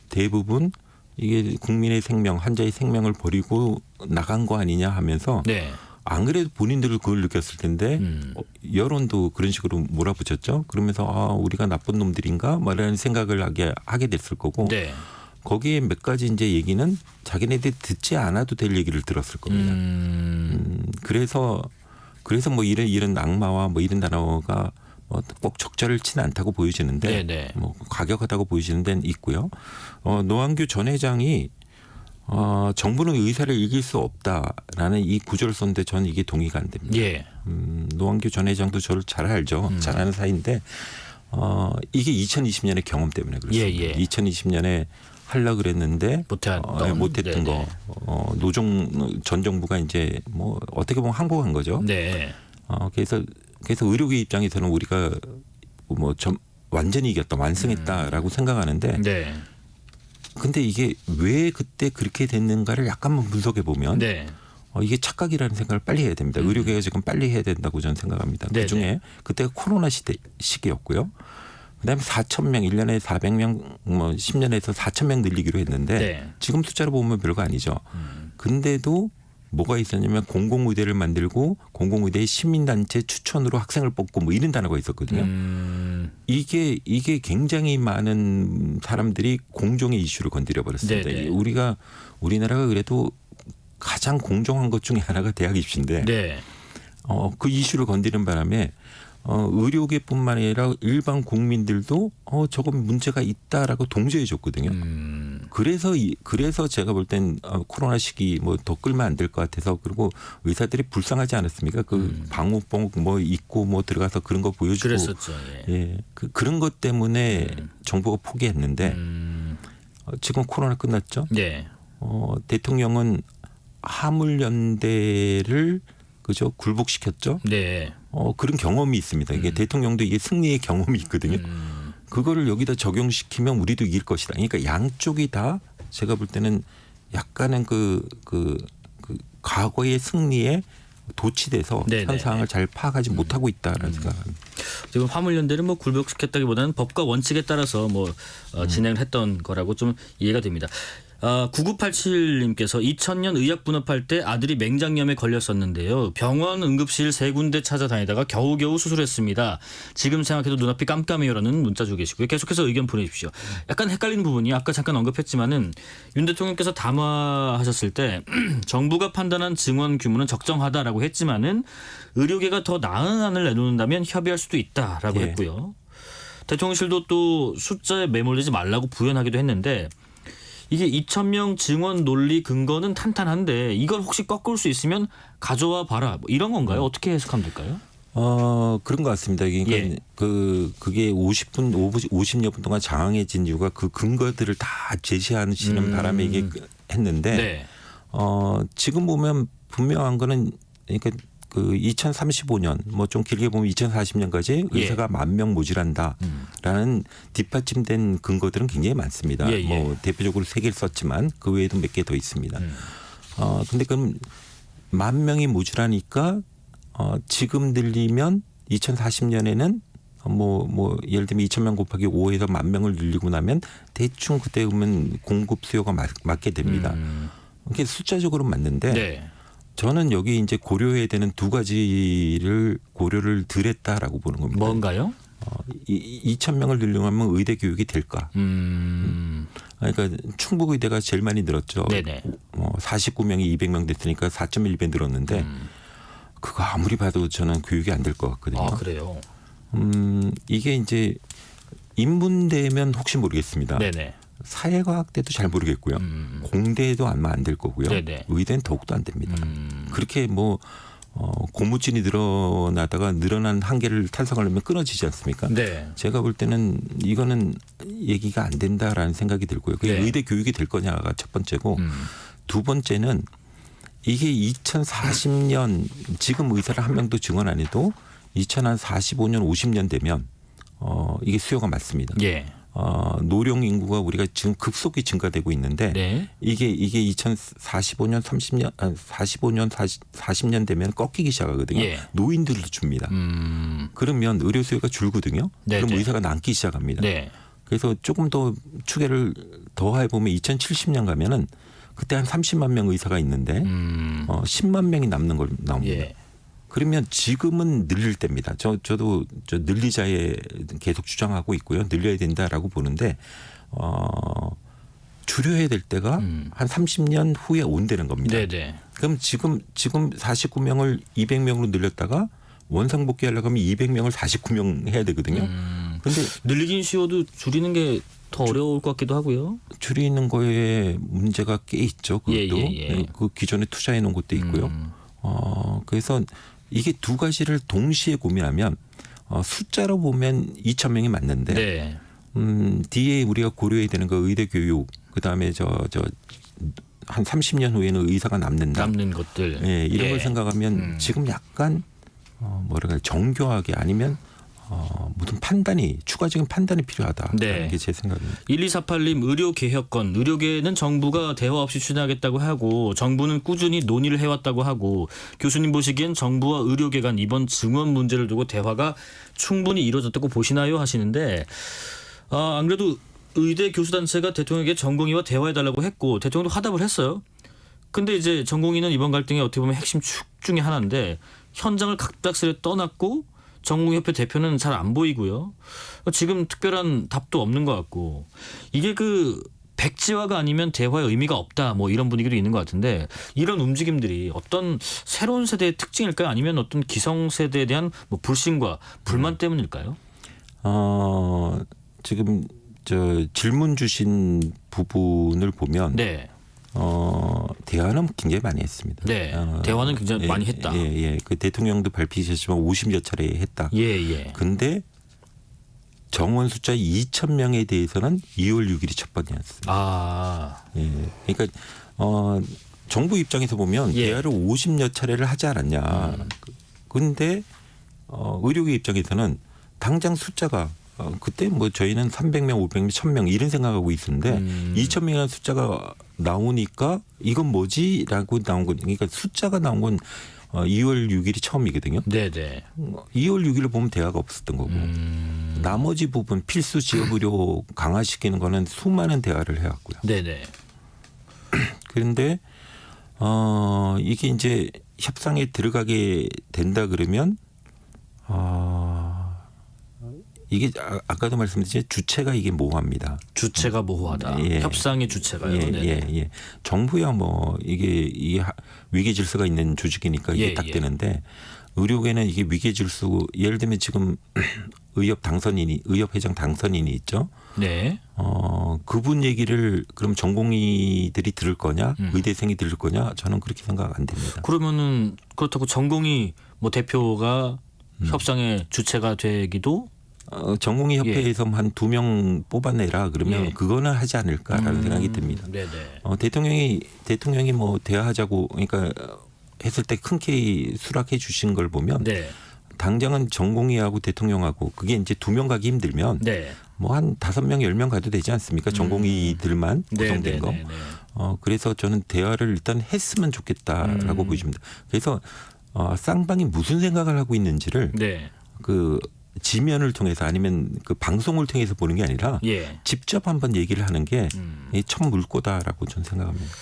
대부분 이게 국민의 생명, 환자의 생명을 버리고 나간 거 아니냐 하면서 안 그래도 본인들을 그걸 느꼈을 텐데 여론도 그런 식으로 몰아붙였죠. 그러면서 우리가 나쁜 놈들인가 말하는 생각을 하게 됐을 거고 거기에 몇 가지 이제 얘기는 자기네들이 듣지 않아도 될 얘기를 들었을 겁니다. 그래서 뭐 이런 악마와 뭐 이런 단어가 꼭 적절치는 않다고 보여지는데 뭐 과격하다고 보여지는 데는 있고요. 노환규 전 회장이 정부는 의사를 이길 수 없다라는 이 구절을 썼는데 저는 이게 동의가 안 됩니다. 노환규 전 회장도 저를 잘 알죠. 잘 아는 사이인데 이게 2020년의 경험 때문에 그렇습니다. 2020년에 하려고 그랬는데 못했던 거. 전 정부가 이제 뭐 어떻게 보면 항복한 거죠. 그래서 의료계 입장에서는 우리가 뭐 완전히 이겼다, 완승했다라고 생각하는데 근데 이게 왜 그때 그렇게 됐는가를 약간만 분석해 보면 이게 착각이라는 생각을 빨리 해야 됩니다. 의료계가 지금 빨리 해야 된다고 저는 생각합니다. 그중에 그때가 코로나 시기였고요. 그다음에 4,000명, 1년에 400명, 뭐 10년에서 4,000명 늘리기로 했는데 지금 숫자로 보면 별거 아니죠. 근데도 뭐가 있었냐면 공공의대를 만들고 공공의대의 시민단체 추천으로 학생을 뽑고 뭐 이런 단어가 있었거든요. 이게 굉장히 많은 사람들이 공정의 이슈를 건드려 버렸습니다. 우리나라가 그래도 가장 공정한 것 중에 하나가 대학 입시인데 그 이슈를 건드리는 바람에 의료계뿐만 아니라 일반 국민들도 저건 문제가 있다라고 동조해 줬거든요. 그래서 제가 볼 땐 코로나 시기 뭐 더 끌면 안 될 것 같아서, 그리고 의사들이 불쌍하지 않았습니까? 그 방호복 뭐 입고 뭐 들어가서 그런 거 보여주고 그랬었죠. 그런 것 때문에 정부가 포기했는데 지금 코로나 끝났죠. 대통령은 화물연대를 그죠 굴복시켰죠. 그런 경험이 있습니다. 이게 대통령도 이게 승리의 경험이 있거든요. 그거를 여기다 적용시키면 우리도 이길 것이다. 그러니까 양쪽이 다 제가 볼 때는 약간은 그 과거의 승리에 도취돼서 현 상황을 잘 파악하지 못하고 있다라는 생각합니다. 지금 화물연대를 뭐 굴복시켰다기보다는 법과 원칙에 따라서 뭐 진행을 했던 거라고 좀 이해가 됩니다. 9987님께서 2000년 의학 분업할 때 아들이 맹장염에 걸렸었는데요. 병원 응급실 3군데 찾아다니다가 겨우겨우 수술했습니다. 지금 생각해도 눈앞이 깜깜해요라는 문자 주고 계시고요. 계속해서 의견 보내주십시오. 약간 헷갈리는 부분이 아까 잠깐 언급했지만은 윤 대통령께서 담화하셨을 때 정부가 판단한 증원 규모는 적정하다라고 했지만은 의료계가 더 나은 안을 내놓는다면 협의할 수도 있다라고 했고요. 대통령실도 또 숫자에 매몰리지 말라고 부연하기도 했는데, 이게 2,000명 증원 논리 근거는 탄탄한데 이걸 혹시 꺾을 수 있으면 가져와 봐라, 뭐 이런 건가요? 어떻게 해석하면 될까요? 그런 것 같습니다. 그러니까 그게 50여 분 동안 장황해진 이유가 그 근거들을 다 제시하시는 바람에 이게 했는데 지금 보면 분명한 거는, 그러니까 그 2035년 뭐 좀 길게 보면 2040년까지 의사가 10,000명 모자란다라는 뒷받침된 근거들은 굉장히 많습니다. 뭐 대표적으로 3개를 썼지만 그 외에도 몇 개 더 있습니다. 근데 그럼 10,000명이 모자라니까 지금 들리면 2040년에는 뭐 예를 들면 2,000명 곱하기 5에서 10,000명을 늘리고 나면 대충 그때 보면 공급 수요가 맞게 됩니다. 그게 숫자적으로 맞는데 저는 여기 이제 고려해야 되는 2가지를 고려를 덜 했다라고 보는 겁니다. 뭔가요? 2,000명을 늘리려면 의대 교육이 될까? 그러니까 충북의대가 제일 많이 늘었죠. 네네. 49명이 200명 됐으니까 4.1배 늘었는데 그거 아무리 봐도 저는 교육이 안 될 것 같거든요. 아, 그래요? 이게 이제 인문대면 혹시 모르겠습니다. 네네. 사회과학대도 잘 모르겠고요. 공대도 아마 안 될 거고요. 네네. 의대는 더욱도 안 됩니다. 그렇게 뭐 고무줄이 늘어나다가 늘어난 한계를 탈성하려면 끊어지지 않습니까? 네. 제가 볼 때는 이거는 얘기가 안 된다라는 생각이 들고요. 그게 네. 의대 교육이 될 거냐가 첫 번째고 두 번째는 이게 2040년 지금 의사를 한 명도 증원 안 해도 2045년 50년 되면 이게 수요가 많습니다. 예. 노령 인구가 우리가 지금 급속히 증가되고 있는데 네. 이게 2045년 40년 되면 꺾이기 시작하거든요. 예. 노인들도 줍니다. 그러면 의료 수요가 줄거든요. 네, 그럼 네. 의사가 남기 시작합니다. 네. 그래서 조금 더 추계를 더 해보면 2070년 가면은 그때 한 30만 명 의사가 있는데 10만 명이 남는 걸 나옵니다. 예. 그러면 지금은 늘릴 때입니다. 저도 늘리자에 계속 주장하고 있고요. 늘려야 된다라고 보는데 줄여야 될 때가 한 30년 후에 온다는 겁니다. 네네. 그럼 지금 49명을 200명으로 늘렸다가 원상복귀하려고 하면 200명을 49명 해야 되거든요. 그런데 늘리긴 쉬워도 줄이는 게 더 어려울 것 같기도 하고요. 줄이는 거에 문제가 꽤 있죠. 그것도 예. 그 기존에 투자해 놓은 것도 있고요. 그래서 이게 두 가지를 동시에 고민하면 숫자로 보면 2,000명이 맞는데 네. 뒤에 우리가 고려해야 되는 거 의대 교육 그다음에 한 30년 후에는 의사가 남는다. 남는 것들. 예, 이런 걸 생각하면 지금 약간 뭐랄까 정교하게 아니면 무슨 판단이 추가적인 판단이 필요하다. 네. 이게 제 생각입니다. 1248님 의료개혁권 의료계는 정부가 대화 없이 추진하겠다고 하고 정부는 꾸준히 논의를 해왔다고 하고 교수님 보시기엔 정부와 의료계 간 이번 증원 문제를 두고 대화가 충분히 이루어졌다고 보시나요 하시는데 안 그래도 의대 교수단체가 대통령에게 전공의와 대화해달라고 했고 대통령도 화답을 했어요. 근데 이제 전공의는 이번 갈등의 어떻게 보면 핵심 축 중에 하나인데 현장을 갑작스레 떠났고 전공의협회 대표는 잘 안 보이고요. 지금 특별한 답도 없는 것 같고 이게 그 백지화가 아니면 대화의 의미가 없다 뭐 이런 분위기도 있는 것 같은데 이런 움직임들이 어떤 새로운 세대의 특징일까요? 아니면 어떤 기성세대에 대한 뭐 불신과 불만 때문일까요? 지금 질문 주신 부분을 보면 네. 대화는 굉장히 많이 했습니다. 네. 대화는 굉장히 많이 했다. 예. 그 대통령도 발표하셨지만 50여 차례 했다. 예. 근데 정원 숫자 2,000명에 대해서는 2월 6일이 첫 번이었습니다. 예. 그러니까 정부 입장에서 보면 대화를 50여 차례를 하지 않았냐. 근데 의료계 입장에서는 당장 숫자가 그때 뭐 저희는 300명, 500명, 1000명 이런 생각하고 있었는데 2,000명이라는 숫자가 나오니까 이건 뭐지라고 나온 건 그러니까 숫자가 나온 건 2월 6일이 처음이거든요. 네네. 2월 6일을 보면 대화가 없었던 거고 나머지 부분 필수 지역 의료 강화시키는 거는 수많은 대화를 해왔고요. 네네. 그런데 이게 이제 협상에 들어가게 된다 그러면 이게 아까도 말씀드렸지만 주체가 이게 모호합니다. 주체가 모호하다. 예. 협상의 주체가요. 예. 정부야 뭐 이게 위기 질서가 있는 조직이니까 이게 딱 되는데 의료계는 이게 위기 질서 예를 들면 지금 의협회장 당선인이 있죠. 네. 그분 얘기를 그럼 전공의들이 들을 거냐, 의대생이 들을 거냐, 저는 그렇게 생각 안 됩니다. 그러면은 그렇다고 전공의 뭐 대표가 협상의 주체가 되기도 전공의 협회에서 한 2명 뽑아내라 그러면 그거는 하지 않을까라는 생각이 듭니다. 네네. 대통령이 뭐 대화하자고 그러니까 했을 때 흔쾌히 수락해 주신 걸 보면 당장은 전공의하고 대통령하고 그게 이제 2명 가기 힘들면 뭐 한 5명, 10명 가도 되지 않습니까? 전공의들만 구성된 거. 그래서 저는 대화를 일단 했으면 좋겠다라고 보여집니다. 그래서 쌍방이 무슨 생각을 하고 있는지를 그 지면을 통해서 아니면 그 방송을 통해서 보는 게 아니라 직접 한번 얘기를 하는 게 첫 물꼬다라고 저는 생각합니다.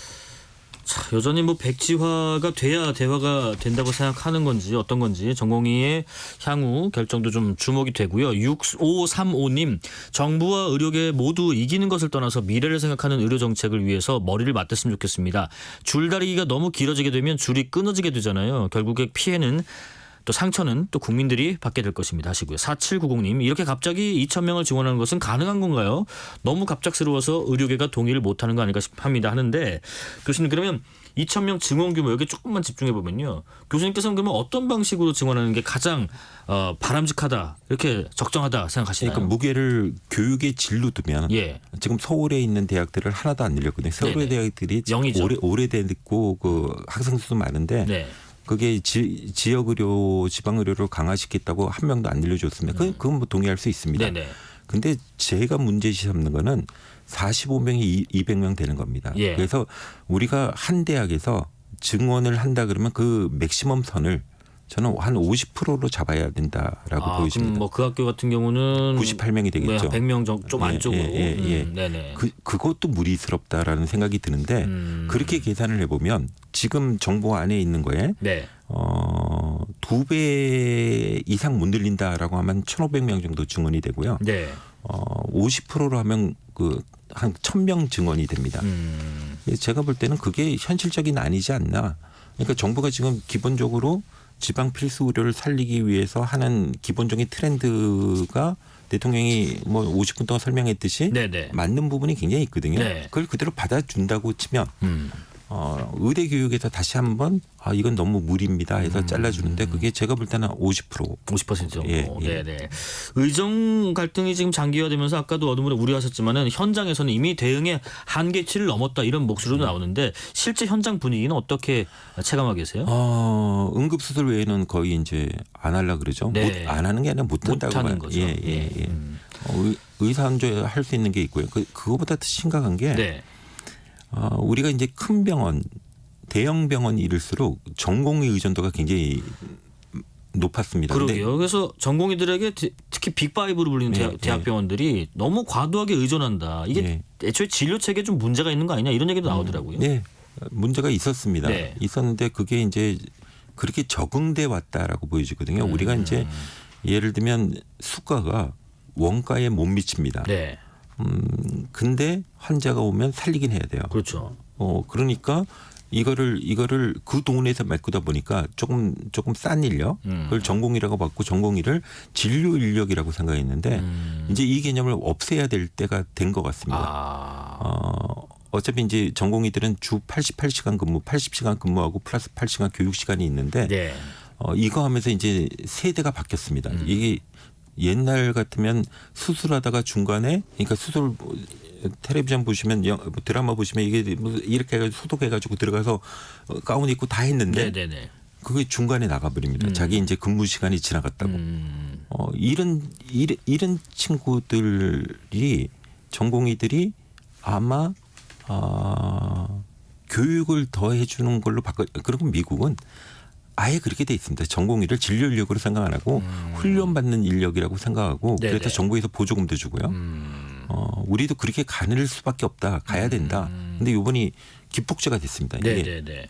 자, 여전히 뭐 백지화가 돼야 대화가 된다고 생각하는 건지 어떤 건지 전공의의 향후 결정도 좀 주목이 되고요. 6535님, 정부와 의료계 모두 이기는 것을 떠나서 미래를 생각하는 의료 정책을 위해서 머리를 맞댔으면 좋겠습니다. 줄다리기가 너무 길어지게 되면 줄이 끊어지게 되잖아요. 결국에 피해는 또 상처는 또 국민들이 받게 될 것입니다 하시고요. 4790님, 이렇게 갑자기 2,000명을 지원하는 것은 가능한 건가요? 너무 갑작스러워서 의료계가 동의를 못하는 거 아닐까 합니다 하는데, 교수님 그러면 2,000명 증원 규모 여기 조금만 집중해 보면요. 교수님께서는 그러면 어떤 방식으로 증원하는 게 가장 바람직하다, 이렇게 적정하다 생각하시나요? 그러니까 무게를 교육의 질로 두면 지금 서울에 있는 대학들을 하나도 안 늘렸거든요. 서울의 대학들이 오래됐고 그 학생 수도 많은데 그게 지역 의료, 지방 의료를 강화시켰다고 한 명도 안 늘려줬습니다. 그건 뭐 동의할 수 있습니다. 근데 제가 문제시 삼는 거는 45명이 200명 되는 겁니다. 그래서 우리가 한 대학에서 증원을 한다 그러면 그 맥시멈 선을 저는 한 50%로 잡아야 된다라고 보여집니다. 뭐 그 학교 같은 경우는 98명이 되겠죠. 100명 좀 안쪽으로. 네네. 그것도 무리스럽다라는 생각이 드는데 그렇게 계산을 해보면 지금 정부 안에 있는 거에 2배 이상 못 늘린다라고 하면 1,500명 정도 증원이 되고요. 50%로 하면 한 1,000명 증원이 됩니다. 제가 볼 때는 그게 현실적인 아니지 않나. 그러니까 정부가 지금 기본적으로 지방 필수 의료를 살리기 위해서 하는 기본적인 트렌드가 대통령이 뭐 50분 동안 설명했듯이 맞는 부분이 굉장히 있거든요. 그걸 그대로 받아준다고 치면 의대 교육에서 다시 한번 이건 너무 무리입니다 해서 잘라주는데 그게 제가 볼 때는 50% 정도. 네네. 의정 갈등이 지금 장기화되면서 아까도 어둠으로 우려하셨지만은 현장에서는 이미 대응의 한계치를 넘었다 이런 목소리도 나오는데 실제 현장 분위기는 어떻게 체감하고 계세요? 응급수술 외에는 거의 이제 안 하려 그러죠. 안 하는 게 아니라 못 한다고 하는 거죠. 의사 혼자 할 수 있는 게 있고요. 그거보다 더 심각한 게 우리가 이제 큰 병원, 대형 병원이 이를수록 전공의 의존도가 굉장히 높았습니다. 그러게요. 그래서 전공의들에게 특히 빅5로 불리는 대학병원들이 너무 과도하게 의존한다. 이게 애초에 진료 체계에 좀 문제가 있는 거 아니냐 이런 얘기도 나오더라고요. 문제가 있었습니다. 있었는데 그게 이제 그렇게 적응돼 왔다라고 보여지거든요. 우리가 이제 예를 들면 수가가 원가에 못 미칩니다. 근데 환자가 오면 살리긴 해야 돼요. 그렇죠. 그러니까 이거를 그 돈에서 메꾸다 보니까 조금 싼 인력, 그걸 전공이라고 받고 전공의를 진료 인력이라고 생각했는데 이제 이 개념을 없애야 될 때가 된 것 같습니다. 어차피 이제 전공의들은 주 88시간 근무, 80시간 근무하고 플러스 8시간 교육 시간이 있는데 이거 하면서 이제 세대가 바뀌었습니다. 이게 옛날 같으면 수술하다가 중간에 그러니까 수술 텔레비전 보시면 드라마 보시면 이게 이렇게 해가지고 소독해가지고 들어가서 가운 입고 다 했는데 그게 중간에 나가버립니다. 자기 이제 근무 시간이 지나갔다고. 이런 친구들이 전공의들이 아마 교육을 더 해주는 걸로 그리고 미국은 아예 그렇게 돼 있습니다. 전공의를 진료 인력으로 생각 안 하고 훈련받는 인력이라고 생각하고 그래서 정부에서 보조금도 주고요. 우리도 그렇게 가는 수밖에 없다. 가야 된다. 근데 이번이 기폭제가 됐습니다.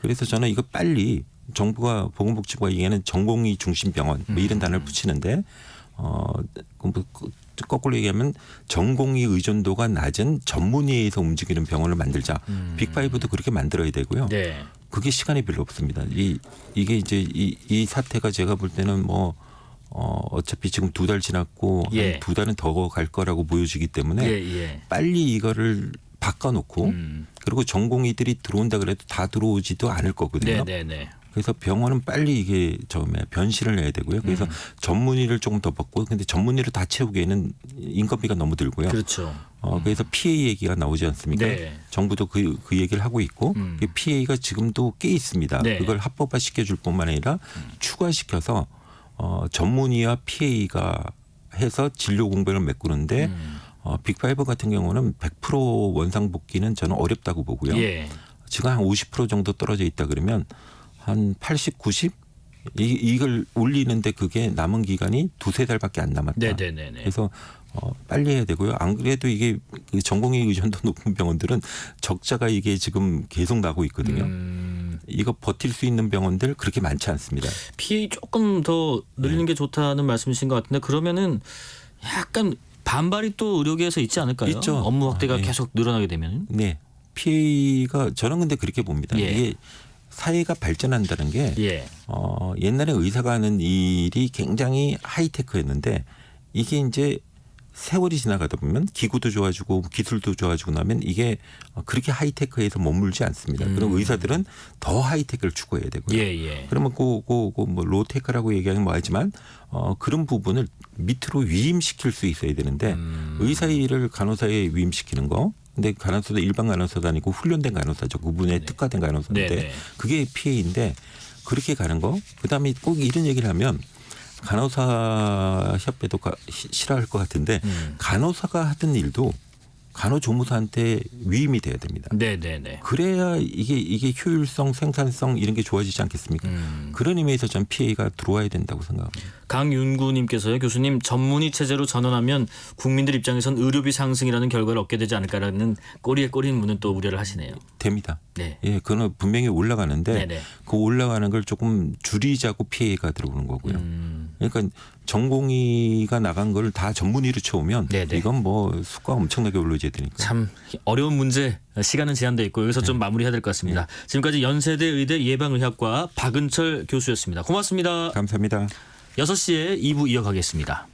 그래서 저는 이거 빨리 정부가 보건복지부가 얘기하는 전공의 중심 병원 뭐 이런 단어를 붙이는데 거꾸로 얘기하면 전공의 의존도가 낮은 전문의에서 움직이는 병원을 만들자. 빅5도 그렇게 만들어야 되고요. 그게 시간이 별로 없습니다. 이게 이제 이 사태가 제가 볼 때는 뭐 어차피 지금 2달 지났고 한 2달은 더 갈 거라고 보여지기 때문에 빨리 이거를 바꿔놓고 그리고 전공의들이 들어온다 그래도 다 들어오지도 않을 거거든요. 그래서 병원은 빨리 이게 처음에 변신을 해야 되고요. 그래서 전문의를 조금 더 받고 근데 전문의를 다 채우기에는 인건비가 너무 들고요. 그렇죠. 그래서 PA 얘기가 나오지 않습니까? 정부도 그 얘기를 하고 있고 PA가 지금도 꽤 있습니다. 그걸 합법화 시켜줄 뿐만 아니라 추가시켜서 전문의와 PA가 해서 진료 공백을 메꾸는데 빅5 같은 경우는 100% 원상복귀는 저는 어렵다고 보고요. 지금 한 50% 정도 떨어져 있다 그러면 한 80, 90 이걸 올리는데 그게 남은 기간이 2-3달밖에 안 남았다. 그래서 빨리 해야 되고요. 안 그래도 이게 전공의 의존도 높은 병원들은 적자가 이게 지금 계속 나고 있거든요. 이거 버틸 수 있는 병원들 그렇게 많지 않습니다. PA 조금 더 늘리는 게 좋다는 말씀이신 것 같은데 그러면은 약간 반발이 또 의료계에서 있지 않을까요? 있죠. 업무 확대가 네. 계속 늘어나게 되면. 네. PA가 저는 근데 그렇게 봅니다. 예. 이게 사회가 발전한다는 게 예. 옛날에 의사가 하는 일이 굉장히 하이테크였는데 이게 이제 세월이 지나가다 보면 기구도 좋아지고 기술도 좋아지고 나면 이게 그렇게 하이테크에서 머물지 않습니다. 그럼 의사들은 더 하이테크를 추구해야 되고요. 예. 그러면 뭐 로테크라고 얘기하는 뭐 하지만 그런 부분을 밑으로 위임시킬 수 있어야 되는데 의사 일을 간호사에 위임시키는 거. 근데 간호사도 일반 간호사도 아니고 훈련된 간호사죠. 그분에 특화된 간호사인데 네네. 그게 PA인데 그렇게 가는 거. 그다음에 꼭 이런 얘기를 하면 간호사 협회도 싫어할 것 같은데 간호사가 하던 일도 간호조무사한테 위임이 돼야 됩니다. 네네네. 그래야 이게 효율성, 생산성 이런 게 좋아지지 않겠습니까? 그런 의미에서 전 PA가 들어와야 된다고 생각합니다. 강윤구님께서요. 교수님 전문의 체제로 전환하면 국민들 입장에선 의료비 상승이라는 결과를 얻게 되지 않을까라는 꼬리에 꼬리는 문은 또 우려를 하시네요. 됩니다. 네. 예, 그건 분명히 올라가는데 네네. 그 올라가는 걸 조금 줄이자고 PA가 들어오는 거고요. 그러니까 전공의가 나간 걸 다 전문의로 채우면 네네. 이건 뭐 수가 엄청나게 올라져야 되니까. 참 어려운 문제 시간은 제한돼 있고 여기서 좀 마무리해야 될 것 같습니다. 지금까지 연세대 의대 예방의학과 박은철 교수였습니다. 고맙습니다. 감사합니다. 6시에 2부 이어가겠습니다.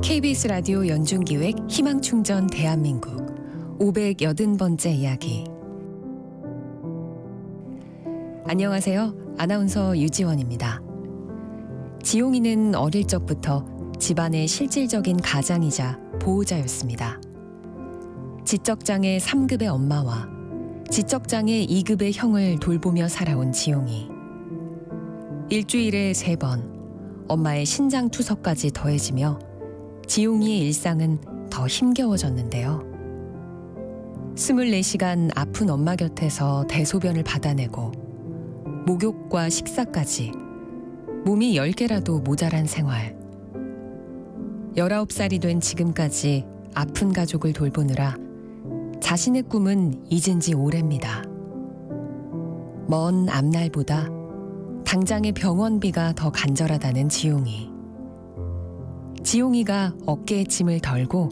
KBS 라디오 연중기획 희망충전 대한민국 580번째 이야기. 안녕하세요. 아나운서 유지원입니다. 지용이는 어릴 적부터 집안의 실질적인 가장이자 보호자였습니다. 지적장애 3급의 엄마와 지적장애 2급의 형을 돌보며 살아온 지용이. 일주일에 3번 엄마의 신장투석까지 더해지며 지용이의 일상은 더 힘겨워졌는데요. 24시간 아픈 엄마 곁에서 대소변을 받아내고 목욕과 식사까지 몸이 10개라도 모자란 생활. 19살이 된 지금까지 아픈 가족을 돌보느라 자신의 꿈은 잊은 지 오래입니다. 먼 앞날보다 당장의 병원비가 더 간절하다는 지용이. 지용이가 어깨에 짐을 덜고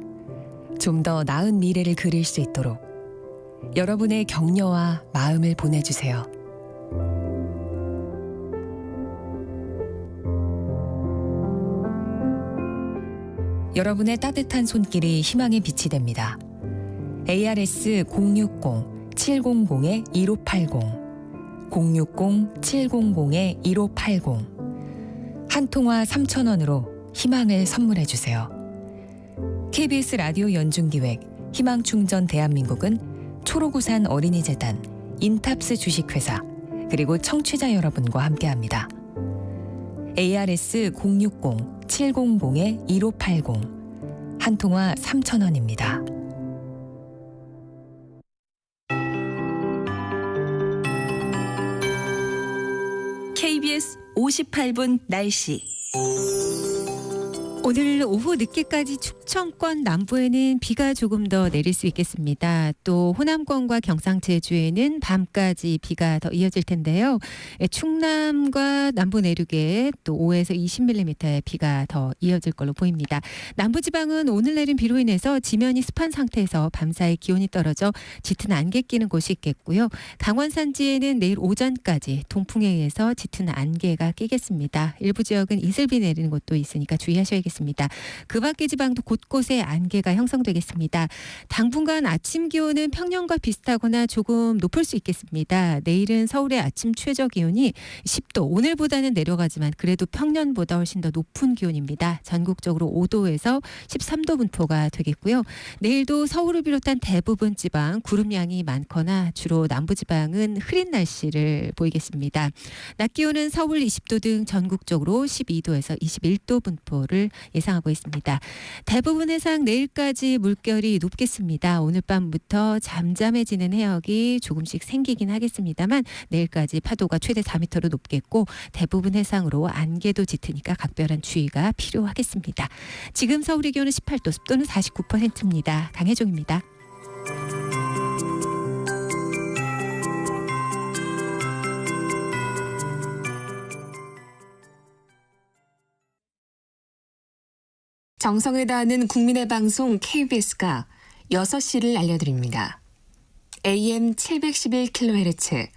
좀 더 나은 미래를 그릴 수 있도록 여러분의 격려와 마음을 보내주세요. 여러분의 따뜻한 손길이 희망의 빛이 됩니다. ARS 060-700-1580 060-700-1580 한 통화 3,000원으로 희망을 선물해 주세요. KBS 라디오 연중기획 희망충전 대한민국은 초록우산 어린이재단, 인탑스 주식회사, 그리고 청취자 여러분과 함께합니다. ARS 060-700-1580 한 통화 3,000원입니다. KBS 58분 날씨. 오늘 오후 늦게까지 충청권 남부에는 비가 조금 더 내릴 수 있겠습니다. 또 호남권과 경상 제주에는 밤까지 비가 더 이어질 텐데요. 충남과 남부 내륙에 또 5에서 20mm의 비가 더 이어질 걸로 보입니다. 남부지방은 오늘 내린 비로 인해서 지면이 습한 상태에서 밤사이 기온이 떨어져 짙은 안개 끼는 곳이 있겠고요. 강원 산지에는 내일 오전까지 동풍에 의해서 짙은 안개가 끼겠습니다. 일부 지역은 이슬비 내리는 곳도 있으니까 주의하셔야겠습니다. 있습니다. 그 밖의 지방도 곳곳에 안개가 형성되겠습니다. 당분간 아침 기온은 평년과 비슷하거나 조금 높을 수 있겠습니다. 내일은 서울의 아침 최저 기온이 10도, 오늘보다는 내려가지만 그래도 평년보다 훨씬 더 높은 기온입니다. 전국적으로 5도에서 13도 분포가 되겠고요. 내일도 서울을 비롯한 대부분 지방 구름량이 많거나 주로 남부지방은 흐린 날씨를 보이겠습니다. 낮 기온은 서울 20도 등 전국적으로 12도에서 21도 분포를 예상하고 있습니다. 대부분 해상 내일까지 물결이 높겠습니다. 오늘 밤부터 잠잠해지는 해역이 조금씩 생기긴 하겠습니다만 내일까지 파도가 최대 4m로 높겠고 대부분 해상으로 안개도 짙으니까 각별한 주의가 필요하겠습니다. 지금 서울의 기온은 18도, 습도는 49%입니다. 강혜종입니다. 정성을 다하는 국민의 방송 KBS가 6시를 알려드립니다. AM 711kHz,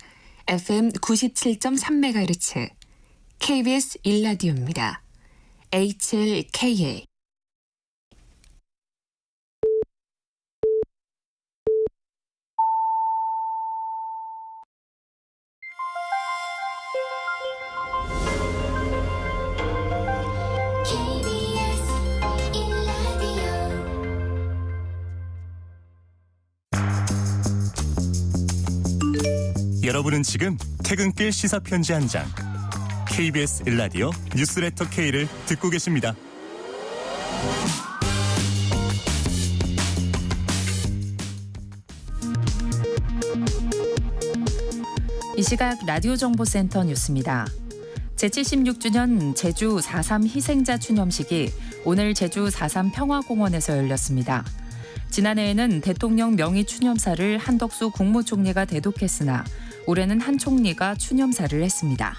FM 97.3MHz, KBS 1라디오입니다. HLKA. 여러분은 지금 퇴근길 시사편지 한 장, KBS 1라디오 뉴스레터 K를 듣고 계십니다. 이 시각 라디오 정보센터 뉴스입니다. 제76주년 제주 4.3 희생자 추념식이 오늘 제주 4.3 평화공원에서 열렸습니다. 지난해에는 대통령 명의 추념사를 한덕수 국무총리가 대독했으나 올해는 한 총리가 추념사를 했습니다.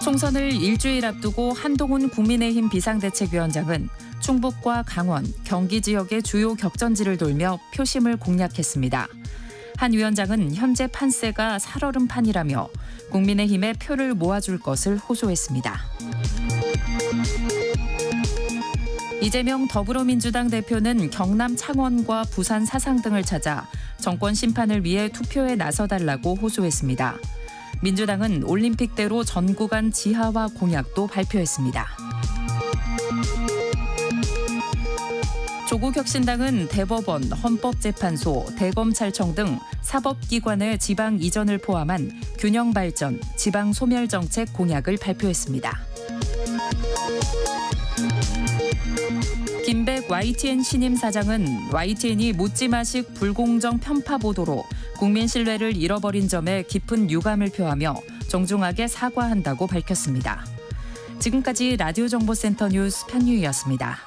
총선을 일주일 앞두고 한동훈 국민의힘 비상대책위원장은 충북과 강원, 경기 지역의 주요 격전지를 돌며 표심을 공략했습니다. 한 위원장은 현재 판세가 살얼음판이라며 국민의힘에 표를 모아줄 것을 호소했습니다. 이재명 더불어민주당 대표는 경남 창원과 부산 사상 등을 찾아 정권 심판을 위해 투표에 나서달라고 호소했습니다. 민주당은 올림픽대로 전 구간 지하화 공약도 발표했습니다. 조국혁신당은 대법원, 헌법재판소, 대검찰청 등 사법기관의 지방 이전을 포함한 균형 발전, 지방 소멸 정책 공약을 발표했습니다. 김백 YTN 신임 사장은 YTN이 묻지마식 불공정 편파 보도로 국민 신뢰를 잃어버린 점에 깊은 유감을 표하며 정중하게 사과한다고 밝혔습니다. 지금까지 라디오 정보센터 뉴스 편유희였습니다.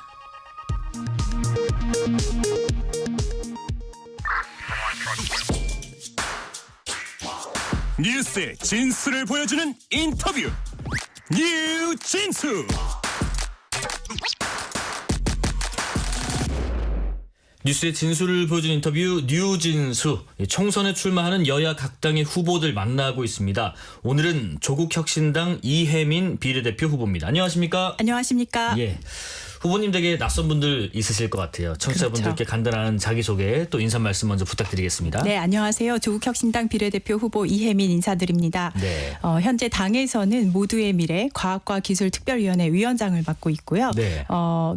뉴스의 진수를 보여주는 인터뷰, 뉴진수. 뉴스의 진수를 보여준 인터뷰 뉴진수. 총선에 출마하는 여야 각 당의 후보들 만나고 있습니다. 오늘은 조국혁신당 이혜민 비례대표 후보입니다. 안녕하십니까? 안녕하십니까? 예. 후보님 댁에 낯선 분들 있으실 것 같아요. 청취자분들께 그렇죠. 간단한 자기소개 또 인사 말씀 먼저 부탁드리겠습니다. 네, 안녕하세요. 조국혁신당 비례대표 후보 이혜민 인사드립니다. 네. 현재 당에서는 모두의 미래 과학과 기술특별위원회 위원장을 맡고 있고요. 네.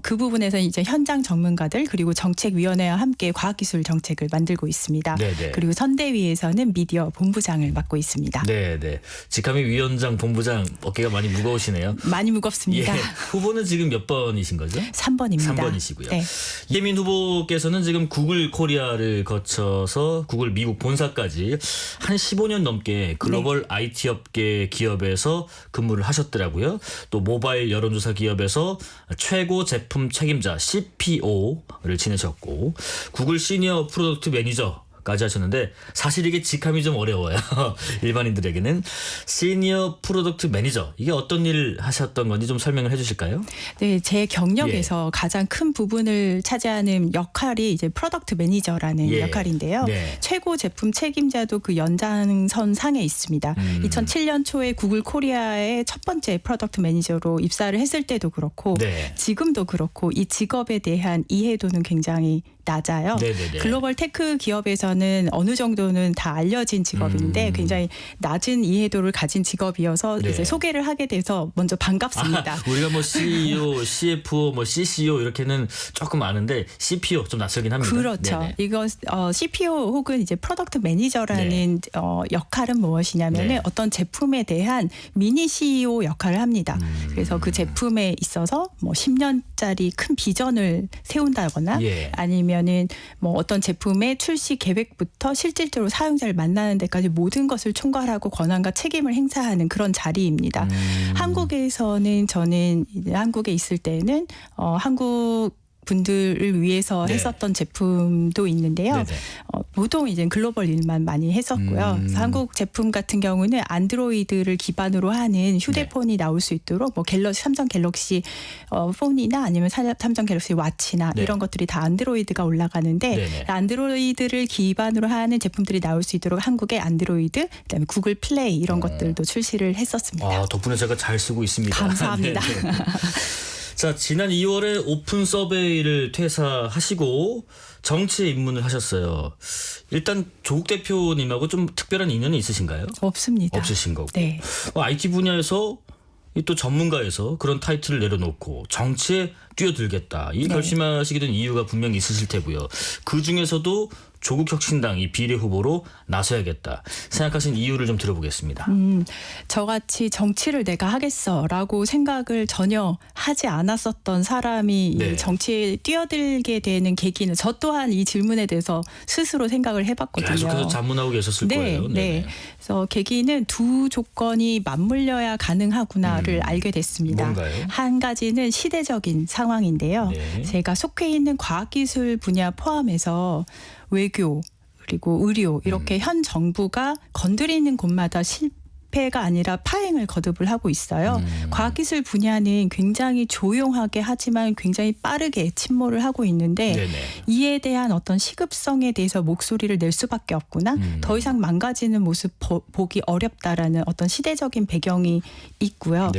그 부분에서 이제 현장 전문가들 그리고 정책위원회와 함께 과학기술 정책을 만들고 있습니다. 네네. 그리고 선대위에서는 미디어 본부장을 맡고 있습니다. 네. 직함이 위원장, 본부장 어깨가 많이 무거우시네요. 많이 무겁습니다. 예. 후보는 지금 몇 번이신 거죠? 3번입니다. 3번이시고요. 네. 이혜민 후보께서는 지금 구글 코리아를 거쳐서 구글 미국 본사까지 한 15년 넘게 글로벌 IT 업계 기업에서 근무를 하셨더라고요. 또 모바일 여론조사 기업에서 최고 제품 책임자 CPO를 지내셨고 구글 시니어 프로덕트 매니저 프로듀서까지 하셨는데 사실 이게 직함이 좀 어려워요. 일반인들에게는. 시니어 프로덕트 매니저. 이게 어떤 일 하셨던 건지 좀 설명을 해 주실까요? 네, 제 경력에서 가장 큰 부분을 차지하는 역할이 이제 프로덕트 매니저라는 역할인데요. 네. 최고 제품 책임자도 그 연장선 상에 있습니다. 2007년 초에 구글 코리아의 첫 번째 프로덕트 매니저로 입사를 했을 때도 그렇고 네. 지금도 그렇고 이 직업에 대한 이해도는 굉장히 낮아요. 네네네. 글로벌 테크 기업에서는 어느 정도는 다 알려진 직업인데 굉장히 낮은 이해도를 가진 직업이어서 네. 이제 소개를 하게 돼서 먼저 반갑습니다. 우리가 뭐 CEO, CFO, 뭐 CCO 이렇게는 조금 아는데 CPO 좀 낯설긴 합니다. 그렇죠. 네네. 이거 CPO 혹은 이제 프로덕트 매니저라는 역할은 무엇이냐면은 네. 어떤 제품에 대한 미니 CEO 역할을 합니다. 그래서 그 제품에 있어서 뭐 10년짜리 큰 비전을 세운다거나 아니면은 뭐 어떤 제품의 출시 계획부터 실질적으로 사용자를 만나는 데까지 모든 것을 총괄하고 권한과 책임을 행사하는 그런 자리입니다. 한국에서는 저는 이제 한국에 있을 때는 한국 분들을 위해서 했었던 제품도 있는데요. 보통 이제 글로벌 일만 많이 했었고요. 그래서 한국 제품 같은 경우는 안드로이드를 기반으로 하는 휴대폰이 나올 수 있도록 뭐 삼성 갤럭시 폰이나 아니면 삼성 갤럭시 와치나 이런 것들이 다 안드로이드가 올라가는데 안드로이드를 기반으로 하는 제품들이 나올 수 있도록 한국에 안드로이드, 그다음에 구글 플레이 이런 것들도 출시를 했었습니다. 덕분에 제가 잘 쓰고 있습니다. 감사합니다. 자, 지난 2월에 오픈 서베이를 퇴사하시고 정치에 입문을 하셨어요. 일단 조국 대표님하고 좀 특별한 인연이 있으신가요? 없습니다. 없으신 거고. 네. IT 분야에서 또 전문가에서 그런 타이틀을 내려놓고 정치에 뛰어들겠다. 이 결심하시게 된 이유가 분명히 있으실 테고요. 그중에서도 조국 혁신당 이 비례 후보로 나서야겠다 생각하신 이유를 좀 들어보겠습니다. 저같이 정치를 내가 하겠어라고 생각을 전혀 하지 않았었던 사람이 이 정치에 뛰어들게 되는 계기는 저 또한 이 질문에 대해서 스스로 생각을 해봤거든요. 계속해서 자문하고 계셨을 거예요. 네. 그래서 계기는 두 조건이 맞물려야 가능하구나를 알게 됐습니다. 뭔가요? 한 가지는 시대적인 상황인데요. 제가 속해 있는 과학기술 분야 포함해서 외교 그리고 의료 이렇게 현 정부가 건드리는 곳마다 실패가 아니라 파행을 거듭을 하고 있어요. 과학기술 분야는 굉장히 조용하게 하지만 굉장히 빠르게 침몰을 하고 있는데 이에 대한 어떤 시급성에 대해서 목소리를 낼 수밖에 없구나. 더 이상 망가지는 모습 보기 어렵다라는 어떤 시대적인 배경이 있고요.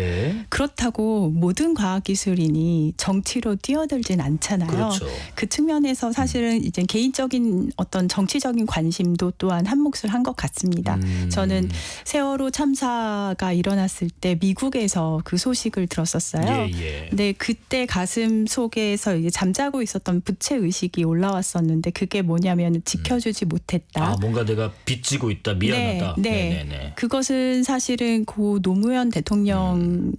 그렇다고 모든 과학기술인이 정치로 뛰어들진 않잖아요. 그렇죠. 그 측면에서 사실은 이제 개인적인 어떤 정치적인 관심도 또한 한 몫을 한 것 같습니다. 저는 세월호 참사가 일어났을 때 미국에서 그 소식을 들었었어요. 근데 그때 가슴 속에서 이제 잠자고 있었던 부채 의식이 올라왔었는데 그게 뭐냐면 지켜주지 못했다. 뭔가 내가 빚지고 있다. 미안하다. 그것은 사실은 고 노무현 대통령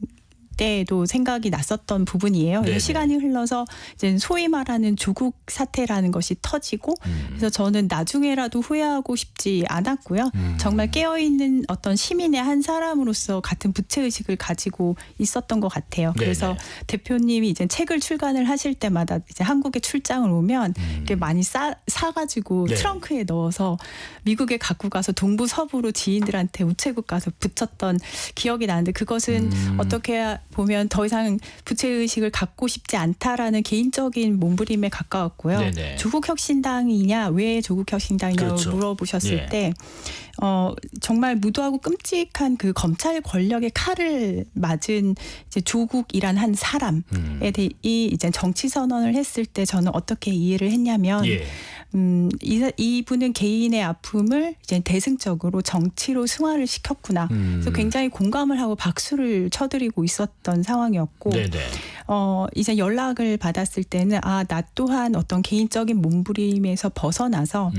때도 생각이 났었던 부분이에요. 그래서 시간이 흘러서 이제 소위 말하는 조국 사태라는 것이 터지고 그래서 저는 나중에라도 후회하고 싶지 않았고요. 정말 깨어있는 어떤 시민의 한 사람으로서 같은 부채의식을 가지고 있었던 것 같아요. 그래서 대표님이 이제 책을 출간을 하실 때마다 이제 한국에 출장을 오면 이렇게 많이 사가지고 트렁크에 넣어서 미국에 갖고 가서 동부 서부로 지인들한테 우체국 가서 붙였던 기억이 나는데 그것은 어떻게 보면 더 이상 부채의식을 갖고 싶지 않다라는 개인적인 몸부림에 가까웠고요. 조국 혁신당이냐 왜 조국 혁신당이냐고 물어보셨을 때 정말 무도하고 끔찍한 그 검찰 권력의 칼을 맞은 이제 조국이란 한 사람에 대해 이제 정치 선언을 했을 때 저는 어떻게 이해를 했냐면 이분은 개인의 아픔을 이제 대승적으로 정치로 승화를 시켰구나. 그래서 굉장히 공감을 하고 박수를 쳐드리고 있었던 상황이었고 이제 연락을 받았을 때는 나 또한 어떤 개인적인 몸부림에서 벗어나서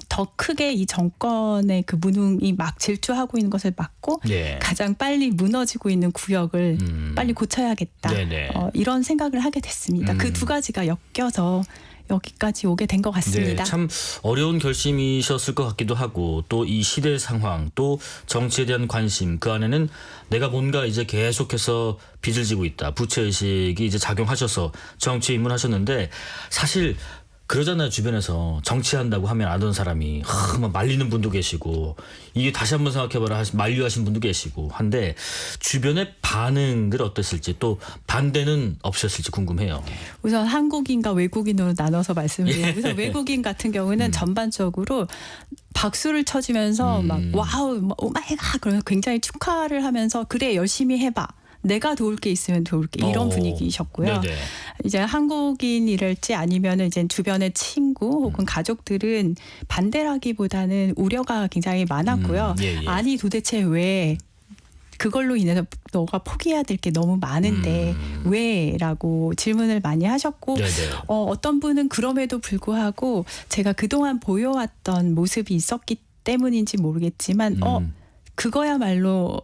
더 크게 이 정권의 그 무능이 막 질주하고 있는 것을 막고 가장 빨리 무너지고 있는 구역을 빨리 고쳐야겠다. 이런 생각을 하게 됐습니다. 그 두 가지가 엮여서 여기까지 오게 된 것 같습니다. 참 어려운 결심이셨을 것 같기도 하고 또 이 시대 상황 또 정치에 대한 관심 그 안에는 내가 뭔가 이제 계속해서 빚을 지고 있다. 부채의식이 이제 작용하셔서 정치에 입문하셨는데 사실 그러잖아요. 주변에서 정치한다고 하면 안 오는 사람이 막 말리는 분도 계시고 이게 다시 한번 생각해봐라 만류하신 분도 계시고 한데 주변의 반응들 어땠을지 또 반대는 없었을지 궁금해요. 우선 한국인과 외국인으로 나눠서 말씀드려요. 우선 외국인 같은 경우는 전반적으로 박수를 쳐주면서 막 와우, 오마이갓 그러면 굉장히 축하를 하면서 그래 열심히 해봐. 내가 도울 게 있으면 도울게 이런 분위기셨고요. 네네. 이제 한국인이랄지 아니면 이제 주변의 친구 혹은 가족들은 반대라기보다는 우려가 굉장히 많았고요. 예. 아니 도대체 왜 그걸로 인해서 너가 포기해야 될 게 너무 많은데 왜라고 질문을 많이 하셨고 어떤 분은 그럼에도 불구하고 제가 그동안 보여왔던 모습이 있었기 때문인지 모르겠지만 그거야말로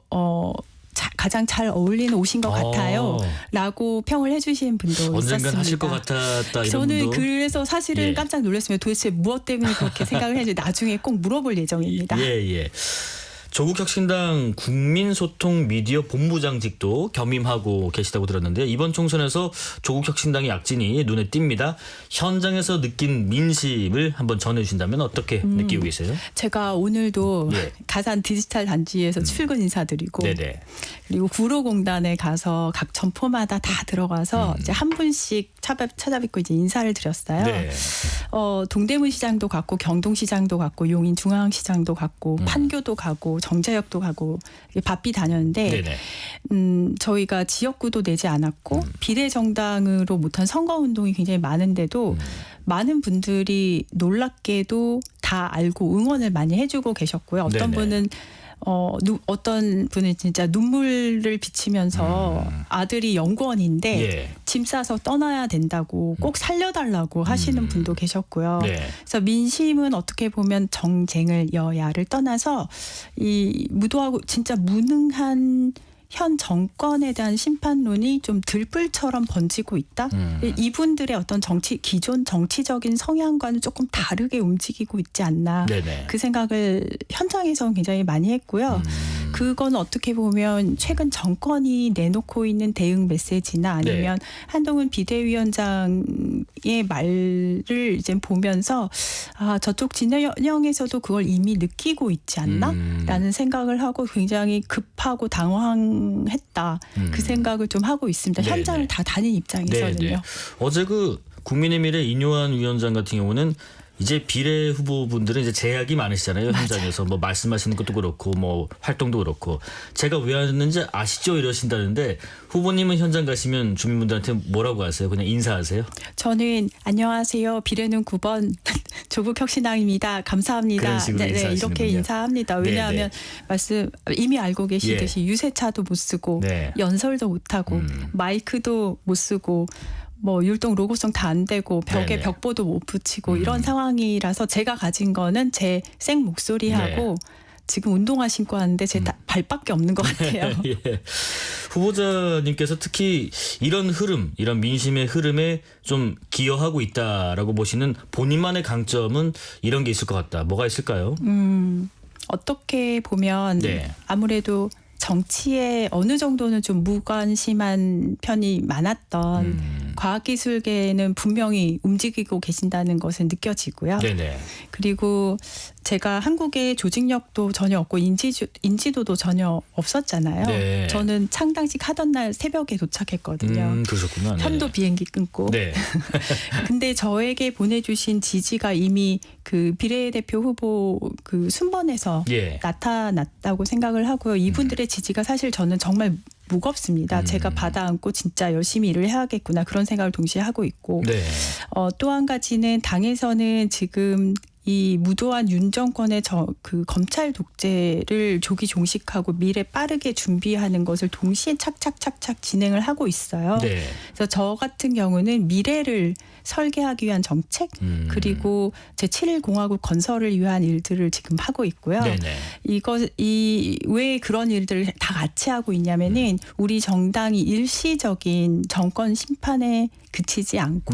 가장 잘 어울리는 옷인 것 같아요. 라고 평을 해주신 분도 언젠간 있었습니다. 하실 것 같았다. 이런 저는 분도. 그래서 사실은 깜짝 놀랐습니다. 도대체 무엇 때문에 그렇게 생각을 했는지 나중에 꼭 물어볼 예정입니다. 예. 조국혁신당 국민소통 미디어 본부장직도 겸임하고 계시다고 들었는데 이번 총선에서 조국혁신당의 약진이 눈에 띕니다. 현장에서 느낀 민심을 한번 전해주신다면 어떻게 느끼고 계세요? 제가 오늘도 가산 디지털 단지에서 출근 인사드리고 그리고 구로공단에 가서 각 점포마다 다 들어가서 이제 한 분씩 찾아뵙고 이제 인사를 드렸어요. 동대문 시장도 갔고 경동시장도 갔고 용인 중앙시장도 갔고 판교도 가고 정자역도 가고 바삐 다녔는데 저희가 지역구도 내지 않았고 비례정당으로 못한 선거운동이 굉장히 많은데도 많은 분들이 놀랍게도 다 알고 응원을 많이 해주고 계셨고요. 어떤 분은 어떤 분은 진짜 눈물을 비치면서 아들이 연구원인데 짐 싸서 떠나야 된다고 꼭 살려달라고 하시는 분도 계셨고요. 그래서 민심은 어떻게 보면 정쟁을 여야를 떠나서 이 무도하고 진짜 무능한 현 정권에 대한 심판론이 좀 들불처럼 번지고 있다. 이분들의 어떤 기존 정치적인 성향과는 조금 다르게 움직이고 있지 않나. 그 생각을 현장에서는 굉장히 많이 했고요. 그건 어떻게 보면 최근 정권이 내놓고 있는 대응 메시지나 아니면 한동훈 비대위원장의 말을 이제 보면서 저쪽 진영에서도 그걸 이미 느끼고 있지 않나라는 생각을 하고 굉장히 급하고 당황했다. 그 생각을 좀 하고 있습니다. 현장을 다 다닌 입장에서는요. 어제 그 국민의미래 이뇨한 위원장 같은 경우는 이제 비례 후보분들은 이제 제약이 많으시잖아요. 현장에서 뭐 말씀하시는 것도 그렇고 뭐 활동도 그렇고 제가 왜 왔는지 아시죠 이러신다는데 후보님은 현장 가시면 주민분들한테 뭐라고 하세요? 그냥 인사하세요? 저는 안녕하세요. 비례는 9번 조국혁신당입니다. 감사합니다. 그런 식으로 이렇게 인사합니다. 왜냐하면 말씀 이미 알고 계시듯이 유세차도 못 쓰고 연설도 못 하고 마이크도 못 쓰고 뭐 율동 로고송 다 안 되고 벽에 벽보도 못 붙이고 이런 상황이라서 제가 가진 거는 제 생 목소리하고 지금 운동화 신고 하는데 제 발밖에 없는 것 같아요. 후보자님께서 특히 이런 흐름, 이런 민심의 흐름에 좀 기여하고 있다라고 보시는 본인만의 강점은 이런 게 있을 것 같다. 뭐가 있을까요? 어떻게 보면 아무래도 정치에 어느 정도는 좀 무관심한 편이 많았던 과학기술계는 분명히 움직이고 계신다는 것은 느껴지고요. 그리고 제가 한국에 조직력도 전혀 없고 인지도도 전혀 없었잖아요. 저는 창당식 하던 날 새벽에 도착했거든요. 그러셨구나. 편도 비행기 끊고. 근데 저에게 보내주신 지지가 이미 그 비례대표 후보 그 순번에서 나타났다고 생각을 하고요. 이분들의 지지가 사실 저는 정말 무겁습니다. 제가 받아 안고 진짜 열심히 일을 해야겠구나 그런 생각을 동시에 하고 있고 또 한 가지는 당에서는 지금 이 무도한 윤 정권의 그 검찰 독재를 조기 종식하고 미래 빠르게 준비하는 것을 동시에 착착 진행을 하고 있어요. 그래서 저 같은 경우는 미래를 설계하기 위한 정책 그리고 제7일 공화국 건설을 위한 일들을 지금 하고 있고요. 왜 그런 일들을 다 같이 하고 있냐면은 우리 정당이 일시적인 정권 심판에 그치지 않고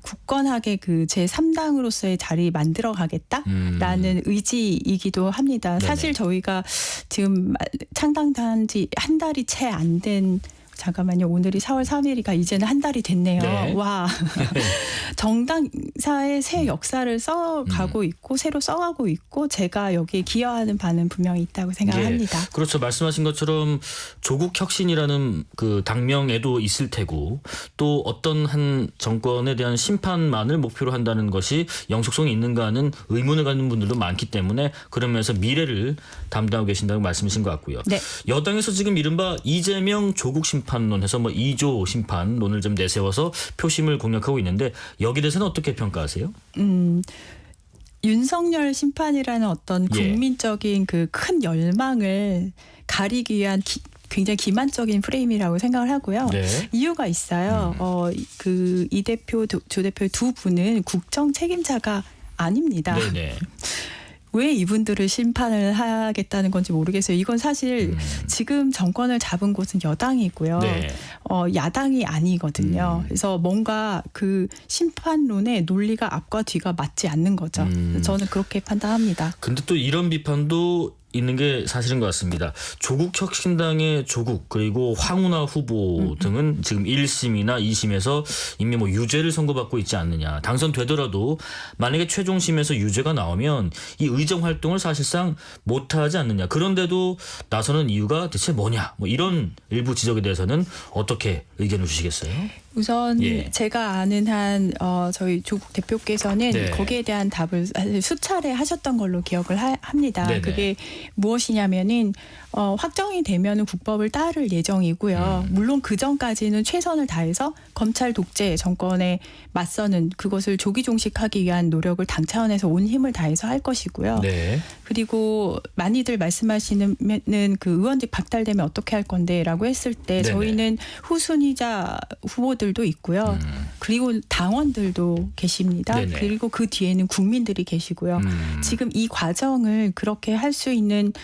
굳건하게 그 제3당으로서의 자리 만들어 가겠다라는 의지이기도 합니다. 사실 저희가 지금 창당한 지 한 달이 채 안 된 잠깐만요. 오늘이 4월 3일이니까 이제는 한 달이 됐네요. 네. 와. 정당사의 새 역사를 써가고 있고 새로 써가고 있고 제가 여기에 기여하는 바는 분명히 있다고 생각을 합니다. 그렇죠. 말씀하신 것처럼 조국 혁신이라는 그 당명에도 있을 테고 또 어떤 한 정권에 대한 심판만을 목표로 한다는 것이 영속성이 있는가 하는 의문을 갖는 분들도 많기 때문에 그런 면에서 미래를 담당하고 계신다고 말씀이신 것 같고요. 네. 여당에서 지금 이른바 이재명 조국 심판론 해서 뭐 2조 심판론을 좀 내세워서 표심을 공략하고 있는데 여기에 대해서는 어떻게 평가하세요? 윤석열 심판이라는 어떤 국민적인 그 큰 열망을 가리기 위한 굉장히 기만적인 프레임이라고 생각을 하고요. 네. 이유가 있어요. 그 이 대표, 조 대표 두 분은 국정 책임자가 아닙니다. 네네. 왜 이분들을 심판을 하겠다는 건지 모르겠어요. 이건 사실 지금 정권을 잡은 곳은 여당이고요. 네. 야당이 아니거든요. 그래서 뭔가 그 심판론의 논리가 앞과 뒤가 맞지 않는 거죠. 저는 그렇게 판단합니다. 근데 또 이런 비판도 있는 게 사실인 것 같습니다. 조국 혁신당의 조국 그리고 황운하 후보 등은 지금 1심이나 2심에서 이미 뭐 유죄를 선고받고 있지 않느냐. 당선되더라도 만약에 최종심에서 유죄가 나오면 이 의정 활동을 사실상 못하지 않느냐. 그런데도 나서는 이유가 대체 뭐냐. 뭐 이런 일부 지적에 대해서는 어떻게 의견을 주시겠어요? 우선 제가 아는 한 저희 조국 대표께서는 거기에 대한 답을 사실 수차례 하셨던 걸로 기억을 합니다. 네네. 그게 무엇이냐면은 확정이 되면은 국법을 따를 예정이고요. 물론 그 전까지는 최선을 다해서 검찰 독재 정권에 맞서는 그것을 조기 종식하기 위한 노력을 당 차원에서 온 힘을 다해서 할 것이고요. 네. 그리고 많이들 말씀하시는 그 의원직 박탈되면 어떻게 할 건데라고 했을 때 저희는 후순위자 후보들도 있고요. 그리고 당원들도 계십니다. 네네. 그리고 그 뒤에는 국민들이 계시고요. 지금 이 과정을 그렇게 할 수 있는